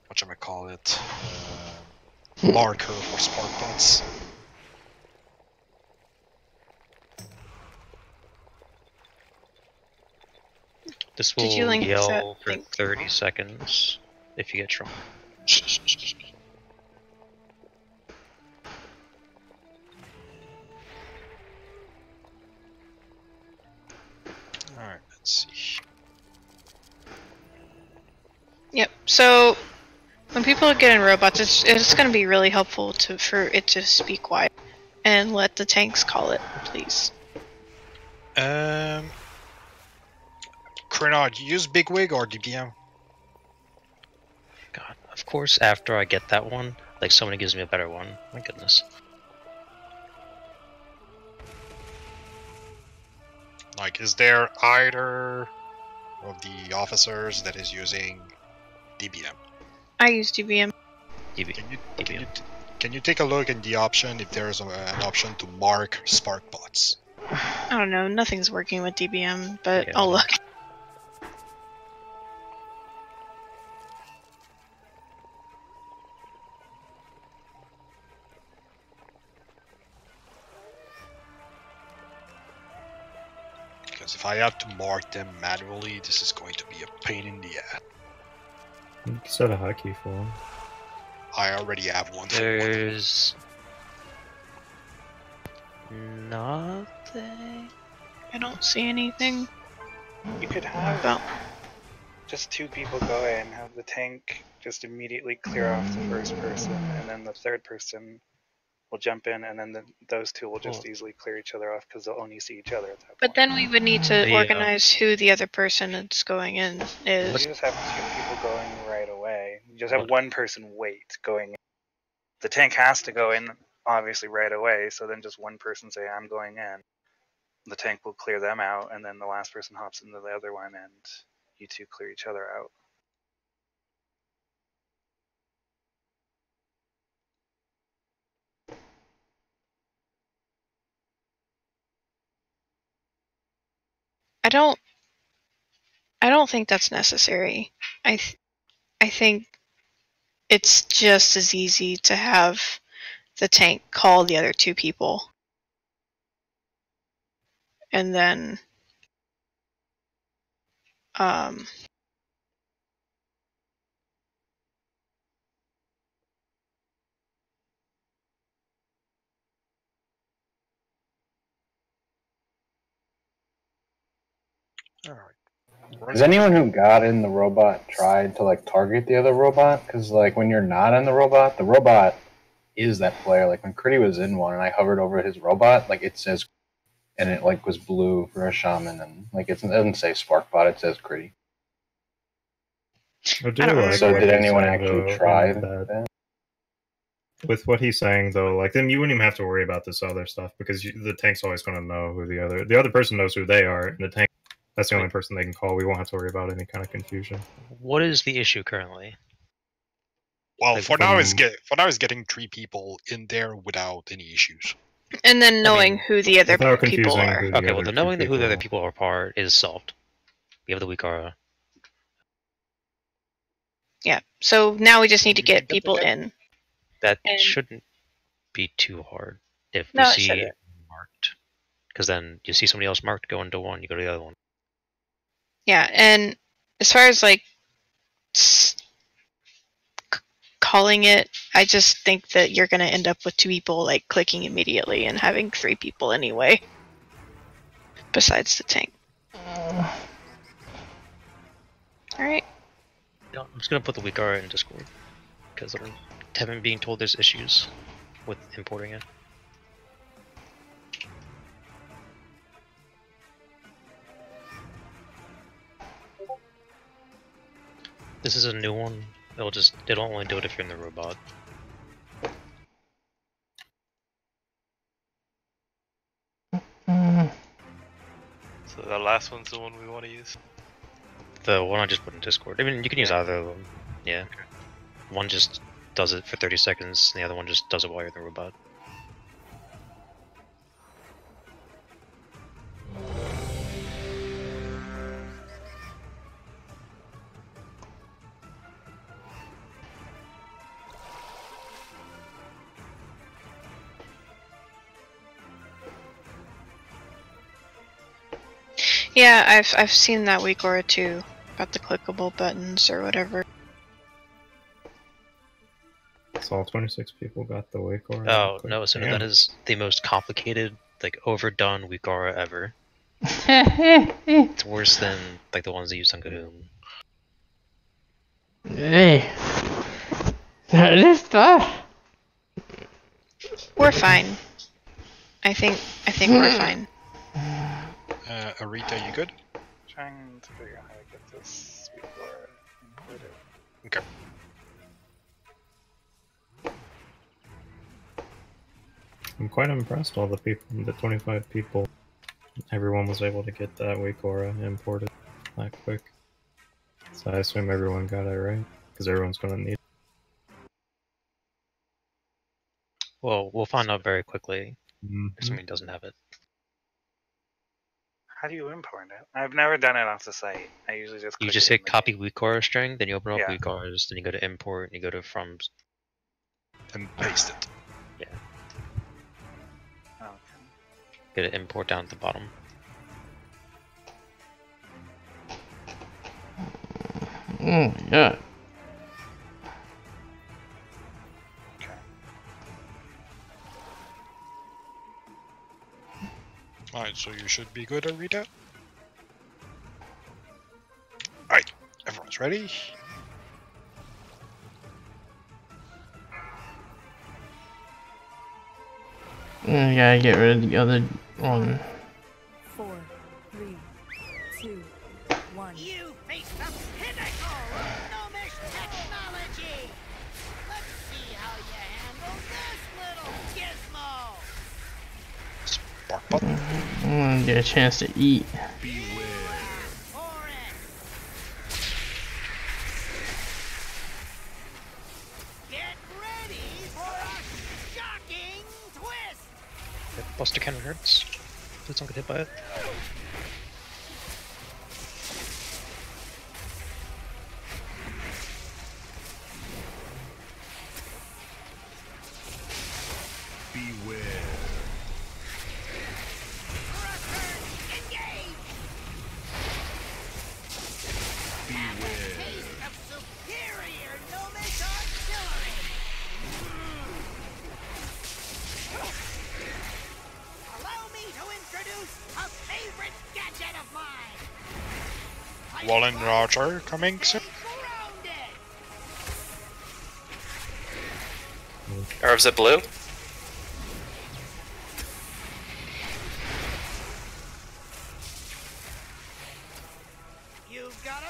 whatchamacallit, marker for spark bots. This will yell for 30 seconds if you get shrunk. Alright, let's see. Yep. So when people get in robots, it's going to be really helpful for it to be quiet and let the tanks call it, please. Crenard, you use Bigwig or DBM? God, of course. After I get that one, like somebody gives me a better one. My goodness. Like, is there either of the officers that is using DBM? I use DBM. Can you take a look in the option if there's an option to mark spark bots? I don't know. Nothing's working with DBM, but I'll look. Because if I have to mark them manually, this is going to be a pain in the ass. You can set a hotkey for them. I already have one. There's nothing. I don't see anything. You could have just 2 people go in, have the tank just immediately clear off the first person, and then the third person will jump in, and then those 2 will just easily clear each other off because they'll only see each other at that point. But then we would need to organize who the other person that's going in is. You just have 2 people going right away. You just have 1 person wait going in. The tank has to go in, obviously, right away, so then just 1 person say, I'm going in. The tank will clear them out, and then the last person hops into the other one, and you 2 clear each other out. I don't think that's necessary. I think it's just as easy to have the tank call the other 2 people. And then Has anyone who got in the robot tried to like target the other robot? Because like when you're not in the robot is that player. Like when Critty was in one and I hovered over his robot, like it says, and it like was blue for a shaman, and like it doesn't say Sparkbot, it says Critty. I do like so what did he's anyone saying, actually though, try that? With what he's saying, though, like then you wouldn't even have to worry about this other stuff because the tank's always going to know who the other person knows who they are, and the tank, that's the only person they can call. We won't have to worry about any kind of confusion. What is the issue currently? Well, for now, it's getting 3 people in there without any issues. and then knowing who the other people are. Okay, well, the knowing who the other people are part is solved. We have the Wikara. Yeah. So now we just need to get people in. That shouldn't be too hard if No, we it see shouldn't. marked. Because then you see somebody else marked, go into one, you go to the other one. Yeah, and as far as like calling it, I just think that you're going to end up with 2 people like clicking immediately and having 3 people anyway. Besides the tank. Alright. Yeah, I'm just gonna put the Wikara in Discord because I haven't been told there's issues with importing it. This is a new one. It'll only do it if you're in the robot. So the last one's the one we want to use? The one I just put in Discord. I mean, you can use either of them. Yeah. Okay. One just does it for 30 seconds, and the other one just does it while you're in the robot. Yeah, I've seen that week or two about the clickable buttons or whatever. So all 26 people got the wake or Oh, no, so that is the most complicated, like, overdone Wikara ever. It's worse than, like, the ones they used on Kahoom. Hey. That is tough. We're fine. I think we're fine. Arita, you good? Trying to figure out how to get this before included. Okay. I'm quite impressed. All the people, the 25 people, everyone was able to get that Wakora imported that quick. So I assume everyone got it right, because everyone's going to need it. Well, we'll find out very quickly, assuming he doesn't have it. How do you import it? I've never done it off the site. I usually just You click just it in hit copy Wikara string, then you open up Yeah. Wikars, then you go to import, and you go to from. And paste it. Yeah. the- Okay. Go to import down at the bottom. Oh yeah. Alright, so you should be good, Arita. Alright, everyone's ready? You gotta get rid of the other one. 4, 3, 2, 1. You face the pinnacle of gnomish technology! Let's see how you handle this little gizmo! I'm gonna get a chance to eat. Get ready for a shocking twist! Buster Cannon hurts. Please don't get hit by it. Beware. Beware. Taste of superior gnomish artillery! Allow me to introduce a favorite gadget of mine! Wallen Roger coming soon. Or is it blue?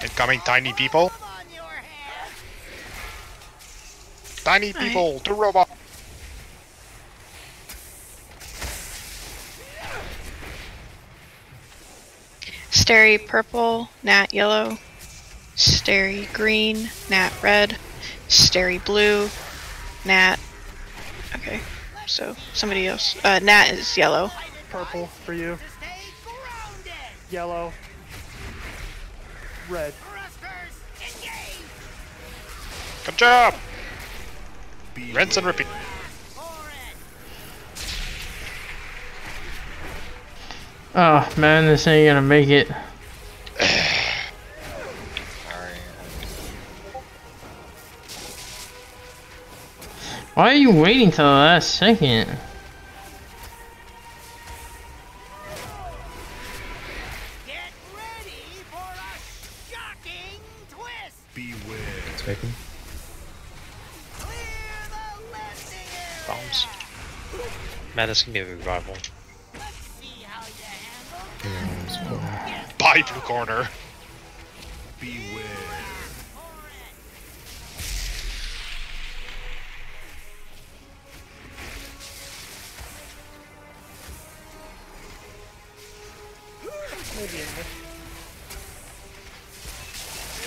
Incoming tiny people. Tiny people to robot. Starry purple, Nat yellow, Starry green, Nat red, Starry blue, Nat. Okay, so somebody else. Nat is yellow. Purple for you. Yellow. Red. Good job. Rinse and repeat. Oh man, this ain't gonna make it. Why are you waiting till the last second? Taken. Bombs. Man, this can be a revival. Bye, blue corner. Beware. Maybe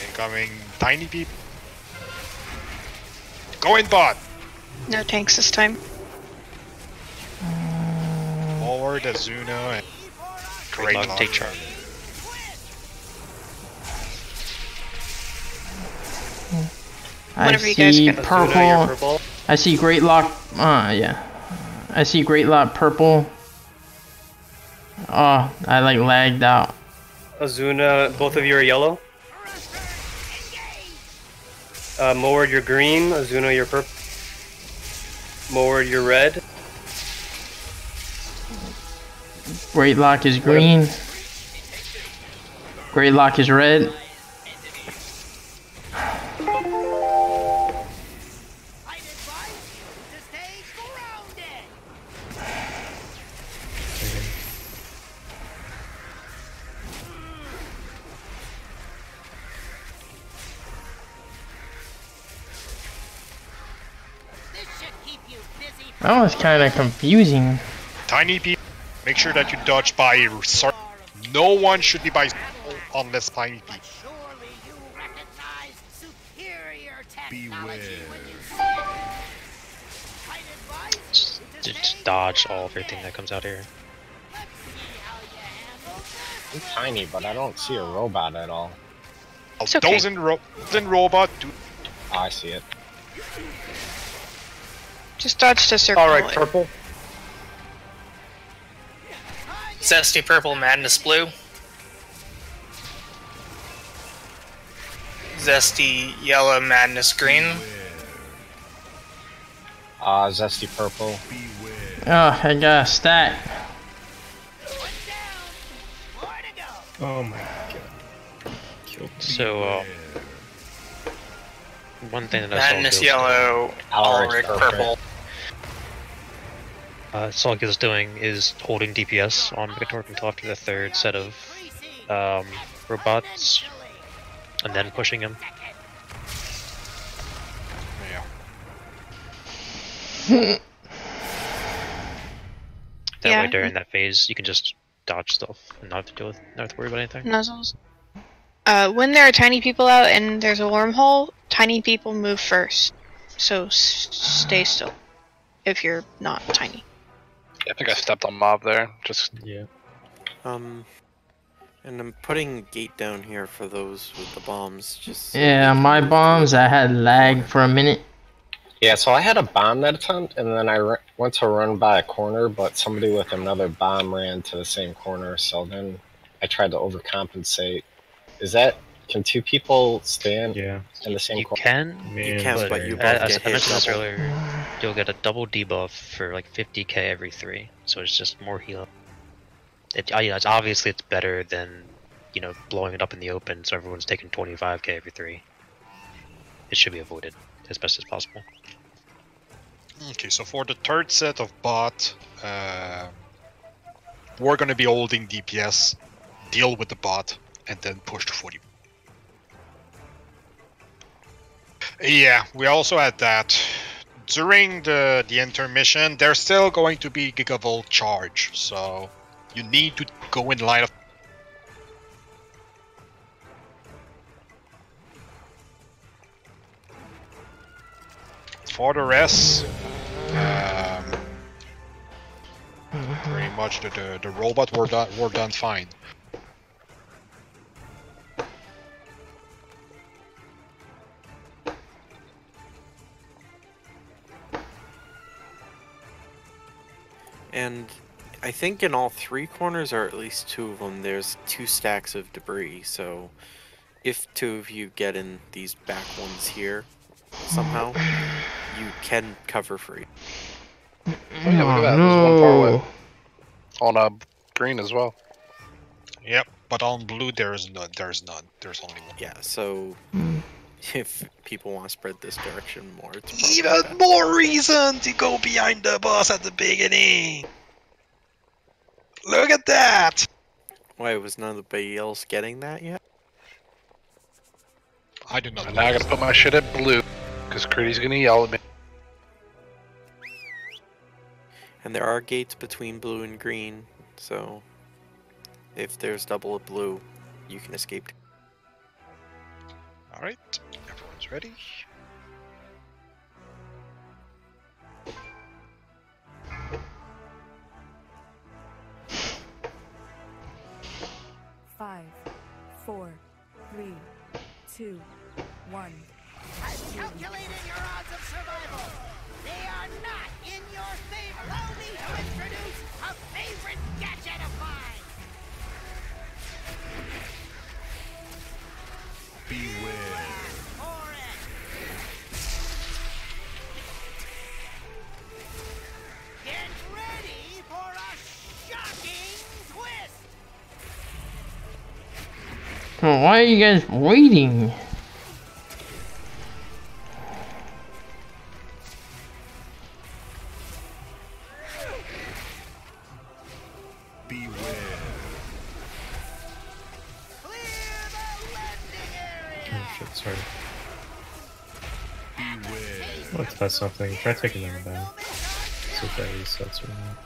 Incoming tiny peep. Go in bot. No tanks this time. Forward, Azuna, and great Lock, take charge. I see purple. I see Great Lock. Yeah. I see Great Lock purple. Oh, I like lagged out. Azuna, both of you are yellow. Moward, you're green. Azuna, you're purple. Moward, you're red. Great Lock is green. Great Lock is red. That was kind of confusing. Tiny peep. Make sure that you dodge by. No one should be by unless tiny peep. Beware. Just dodge everything that comes out here. I'm tiny, but I don't see a robot at all. Okay. Those in robot. Oh, I see it. Just dodge to circle. Alright, purple. Zesty purple, madness blue. Zesty yellow, madness green. Zesty purple. Oh, I got a stack. Oh my god. So, one thing that I Madness yellow, Alric purple. Solgil's doing is holding DPS on Megatorp until after the third set of robots, and then pushing him. Yeah. That way, during that phase, you can just dodge stuff and not have to worry about anything. Nuzzles. When there are tiny people out and there's a wormhole, tiny people move first. So stay still if you're not tiny. I think I stepped on mob there. Just yeah. And I'm putting gate down here for those with the bombs. Just Yeah, my bombs. I had lag for a minute. Yeah, so I had a bomb that attempt, and then I went to run by a corner, but somebody with another bomb ran to the same corner, so then I tried to overcompensate. Can two people stand in the same corner? You can, but you both as I mentioned this earlier, you'll get a double debuff for like 50k every 3, so it's just more heal. It's obviously it's better than, blowing it up in the open, so everyone's taking 25k every 3. It should be avoided as best as possible. Okay, so for the third set of bot, we're gonna be holding DPS, deal with the bot, and then push to 40. Yeah, we also had that. During the intermission, there's still going to be Gigavolt charge, so you need to go in line of. For the rest, pretty much the robot were done fine. And I think in all 3 corners, or at least 2 of them, there's 2 stacks of debris. So if 2 of you get in these back ones here somehow, you can cover free. Oh yeah, look at that. There's one far away. On green as well. Yep, but on blue there's none. There's only one. Yeah, so if people want to spread this direction more, it's even more reason to go behind the boss at the beginning. Look at that! Why was nobody else getting that yet? I do not. And now I gotta put my shit at blue, because Critty's gonna yell at me. And there are gates between blue and green, so If there's double blue, you can escape. Alright, everyone's ready. Five, 4, 3, 2, 1. I've calculated your odds of survival. They are not in your favor. Allow me to introduce a favorite gadget of mine. Beware. For it. Get ready for a shocking twist. Well, why are you guys waiting? Beware. Oh shit, sorry. Beware. Let's test something. Try taking them down. See if that resets or not.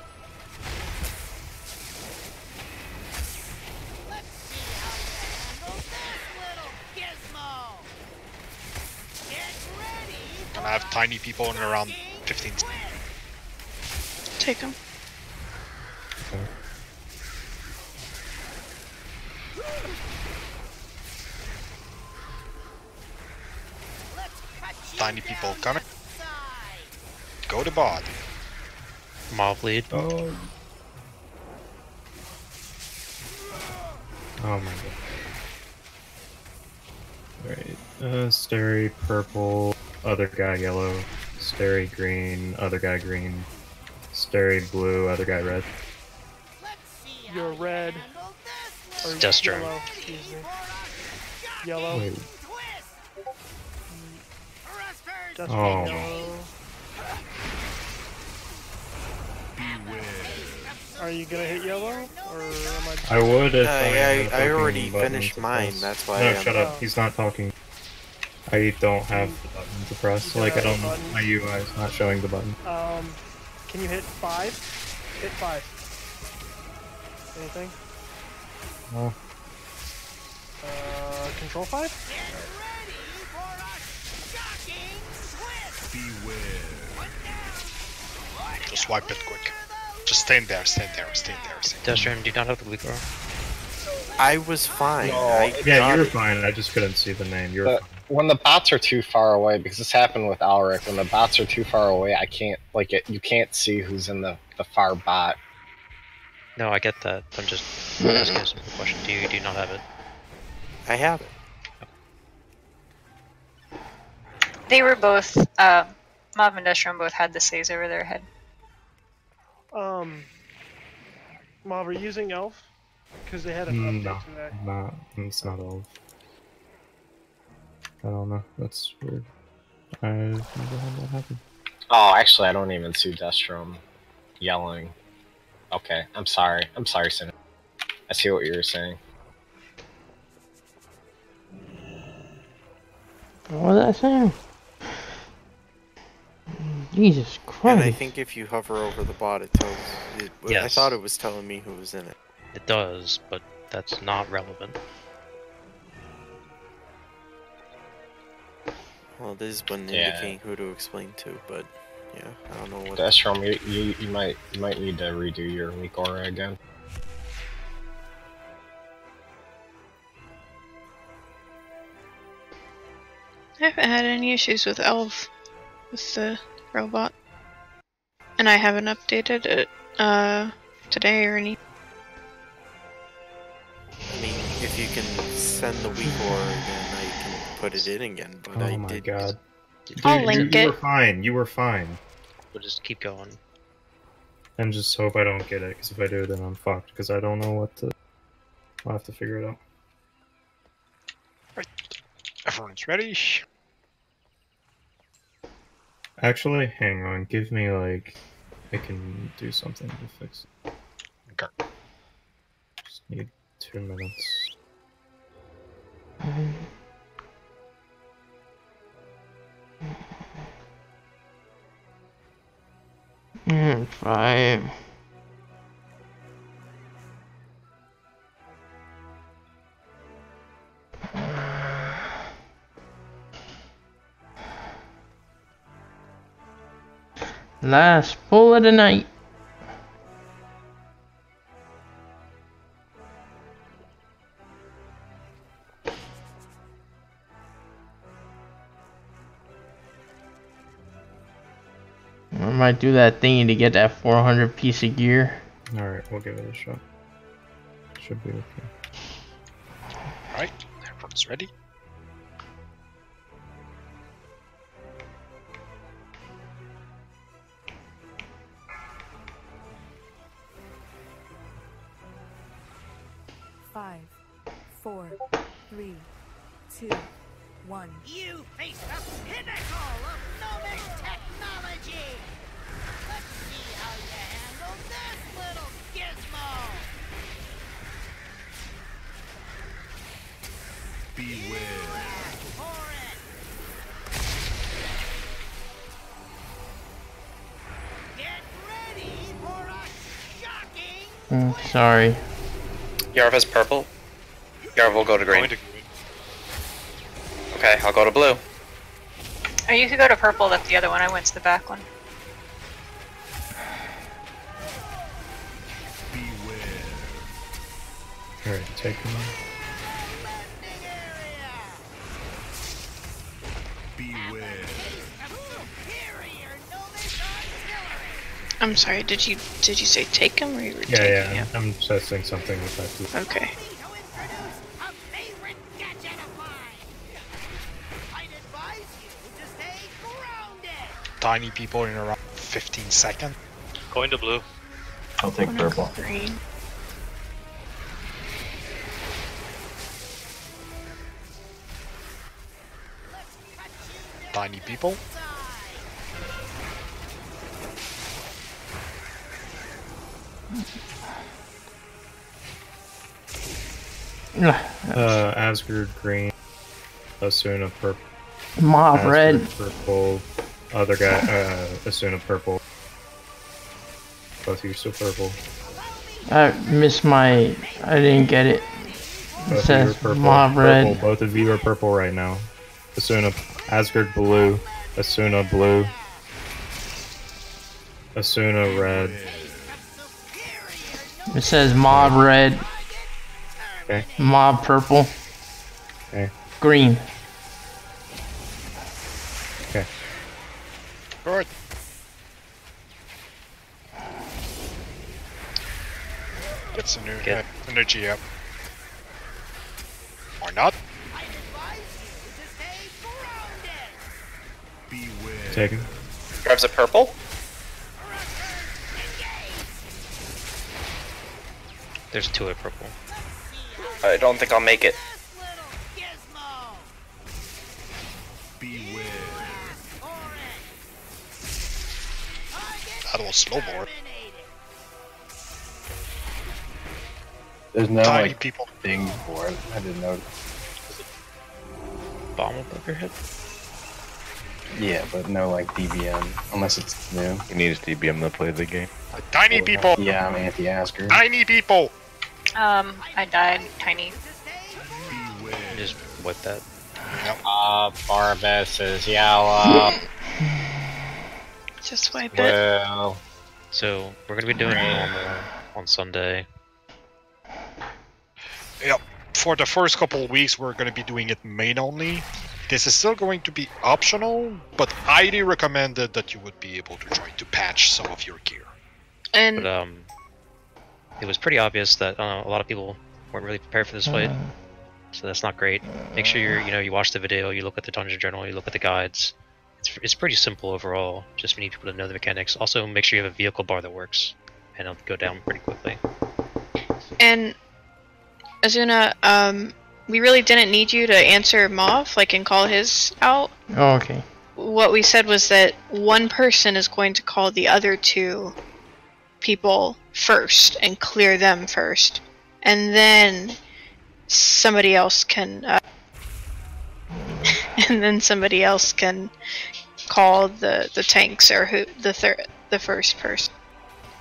Gonna have tiny people in around 15. Take him. Okay. Tiny people coming. Go to bod. Mob lead. Oh. Oh my god. Alright. Starry purple, other guy yellow. Starry green, other guy green. Starry blue, other guy red. You're red. Or Destro. yellow, excuse me. Yellow. Wait. Destro, Oh. yellow. Are you gonna hit yellow? Or am I would if I already finished mine, that's why No, I'm... shut up. He's not talking. I don't have the button to press. Like, I don't... My UI is not showing the button. Can you hit 5? Hit 5. Anything? No. Control 5? Just wipe it quick. Just stand there, stand there, stand there, stand there. Destro, do you not have the weak arm? I was fine. Yeah, you were fine. I just couldn't see the name. You were fine. When the bots are too far away, because this happened with Alric, when the bots are too far away, I can't, like, you can't see who's in the far bot. No, I get that. I'm just asking a simple question. Do you not have it? I have it. They were both, Mob and Destron both had the Says over their head. Mob, are you using Elf? Because they had an update No, today. not. It's not all. I don't know. That's weird. I've never had that happen. Oh, actually, I don't even see Destrom yelling. Okay, I'm sorry. I'm sorry, Sin. I see what you were saying. What was I saying? Jesus Christ. And I think if you hover over the bot, it tells... I Yes. thought it was telling me who was in it. It does, but that's not relevant. Well, it is when Yeah. indicating who to explain to, but yeah, I don't know what. Destrom, you might need to redo your weak aura again. I haven't had any issues with Elf, with the robot. And I haven't updated it, today or any. I mean, if you can send the weak aura again, I can put it in again, but I Oh my did. god. I'll link you it. were fine. You were fine. We'll just keep going. And just hope I don't get it, because if I do, then I'm fucked, because I don't know what to... I'll have to figure it out. Right. Everyone's ready. Actually, hang on. Give me, like... I can do something to fix it. Okay. Just need 2 minutes. Five. Last pull of the night. I might do that thingy to get that 400 piece of gear. Alright, we'll give it a shot. Should be okay. Alright, everyone's ready. Five, 4, 3, 2, 1. You face the pinnacle of gnomish technology! Let's see how you handle this little gizmo! Beware. Get ready for a shocking Sorry. Yarva's purple. Yarva will go to green. Okay, I'll go to blue. Or you could go to purple, that's the other one. I went to the back one. Alright, take him. I'm sorry. Did you say take him or you were taking Yeah, him? I'm testing something with that. Okay. Tiny people in around 15 seconds. Going to blue. I'll take purple. Green. Tiny people. Asgard green, Asuna purple. Mob Asgard red. Purple. Other guy, Asuna purple. Both of you still purple. I missed my. I didn't get it. It Both of you are says purple. mob red. Purple. Both of you are purple right now. Asuna, Asgard blue. Asuna blue. Asuna red. It says mob red. Okay. Mob purple. Okay. Green. Okay. Good. Get some new energy up. Or not. Take him. Grabs a purple. There's two at purple. I don't think I'll make it. That was snowboard. There's no Tiny like people. thing for it. I didn't notice. Bomb above your head? Yeah, but no like DBM unless it's new. He needs DBM to play the game. Tiny people. Yeah, I'm anti-Asker. Tiny people. I died. Tiny. Just wipe that. Barbas is yellow. Just wipe it. Blue. So we're gonna be doing normal on Sunday. Yep. For the first couple of weeks, we're going to be doing it main only. This is still going to be optional, but highly recommended that you would be able to try to patch some of your gear. And But it was pretty obvious that a lot of people weren't really prepared for this fight, so that's not great. Make sure you watch the video, you look at the dungeon journal, you look at the guides. It's pretty simple overall. Just we need people to know the mechanics. Also, make sure you have a vehicle bar that works, and it'll go down pretty quickly. And Azuna, we really didn't need you to answer Mauve, and call his out. Oh, okay. What we said was that one person is going to call the other two people first and clear them first, and then somebody else can call the tanks or the first person.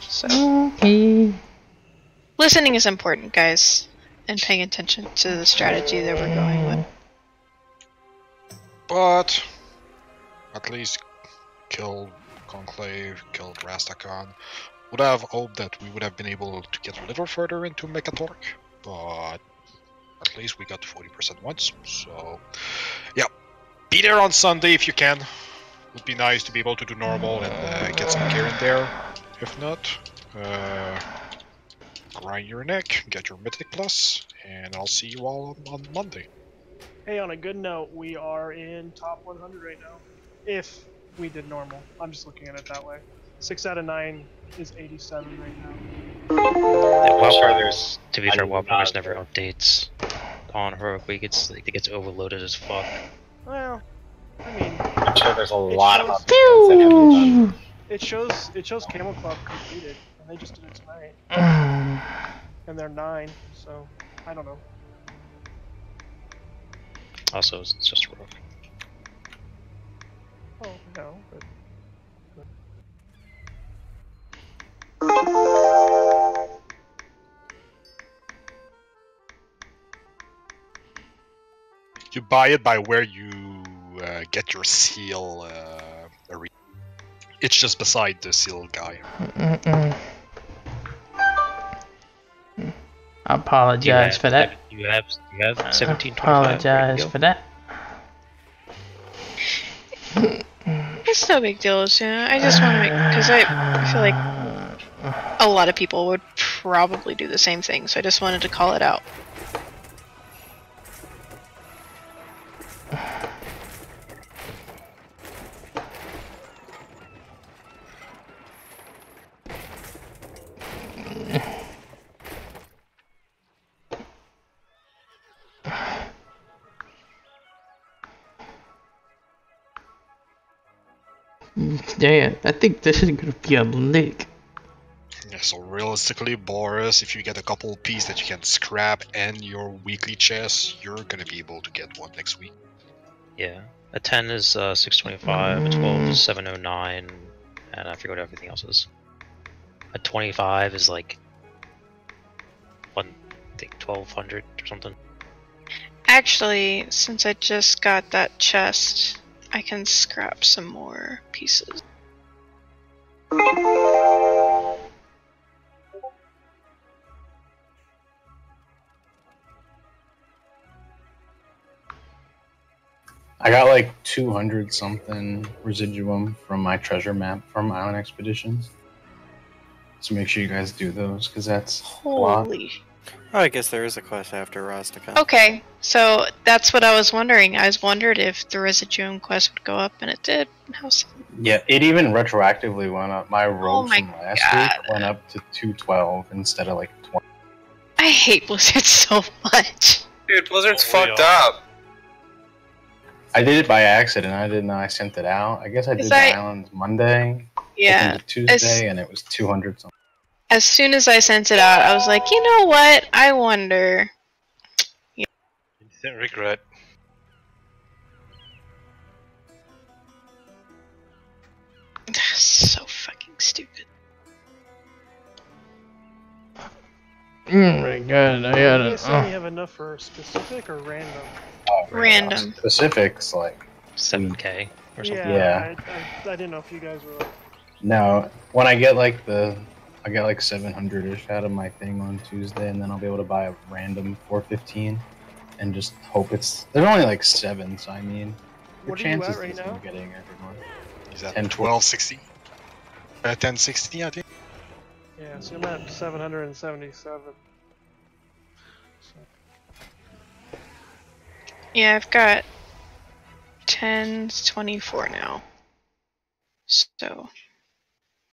So okay. Listening is important, guys, and paying attention to the strategy that we're going with. But at least kill Conclave, killed Rastakhan. Would have hoped that we would have been able to get a little further into Mechatork, but at least we got 40% once. So, yeah, be there on Sunday if you can. Would be nice to be able to do normal and get some gear in there. If not, grind your neck, get your Mythic Plus, and I'll see you all on Monday. Hey, on a good note, we are in top 100 right now. If we did normal. I'm just looking at it that way. 6 out of 9 is 87 right now. Yeah, Wildfires, to be fair, Wildfires never updates on Heroic Week. It gets overloaded as fuck. Well, I mean, I'm sure there's a lot of updates that haven't done. It shows Camel Club completed, and they just did it tonight. And they're 9, so I don't know. Also, it's just rough. Oh no, but. You buy it by where you get your seal. It's just beside the seal guy. I apologize for that. You have 1725. Apologize for that. It's no big deal, Asuna. I just want to make, because I feel like a lot of people would probably do the same thing, so I just wanted to call it out. Yeah, I think this is gonna be a lick. Yeah, so realistically, Boris, if you get a couple pieces that you can scrap and your weekly chest, you're gonna be able to get one next week. Yeah. A 10 is 625, a 12 is 709, and I forget what everything else is. A 25 is like, I think 1200 or something. Actually, since I just got that chest, I can scrap some more pieces. I got like 200 something residuum from my treasure map from Island Expeditions. So make sure you guys do those, because that's a lot. Holy. Oh, I guess there is a quest after Rastakhan. Okay, so that's what I was wondering. I was wondered if the Residuum quest would go up, and it did. How sad. Yeah, it even retroactively went up. My rogue my from last week went up to 212 instead of like 20. I hate Blizzard so much. Dude, Blizzard's fucked up. I did it by accident. I didn't know I sent it out. I guess I did the islands Monday. Yeah. opened it Tuesday, and it was 200 something. As soon as I sent it out, I was like, you know what? I wonder. Yeah. Instant regret. So fucking stupid. Oh my god, I You gotta. guys say you have enough for specific or random? Random. Specifics, like 7k or something. Yeah. I didn't know if you guys were. No, when I get like I get like 700-ish out of my thing on Tuesday, and then I'll be able to buy a random 415, and just hope it's. There's only like 7, so I mean, the What are you at chances right is now? I'm getting everyone. Is that 10, 1260? 1060, I think. Yeah, so I'm at 777. Yeah, I've got 1024 now. So.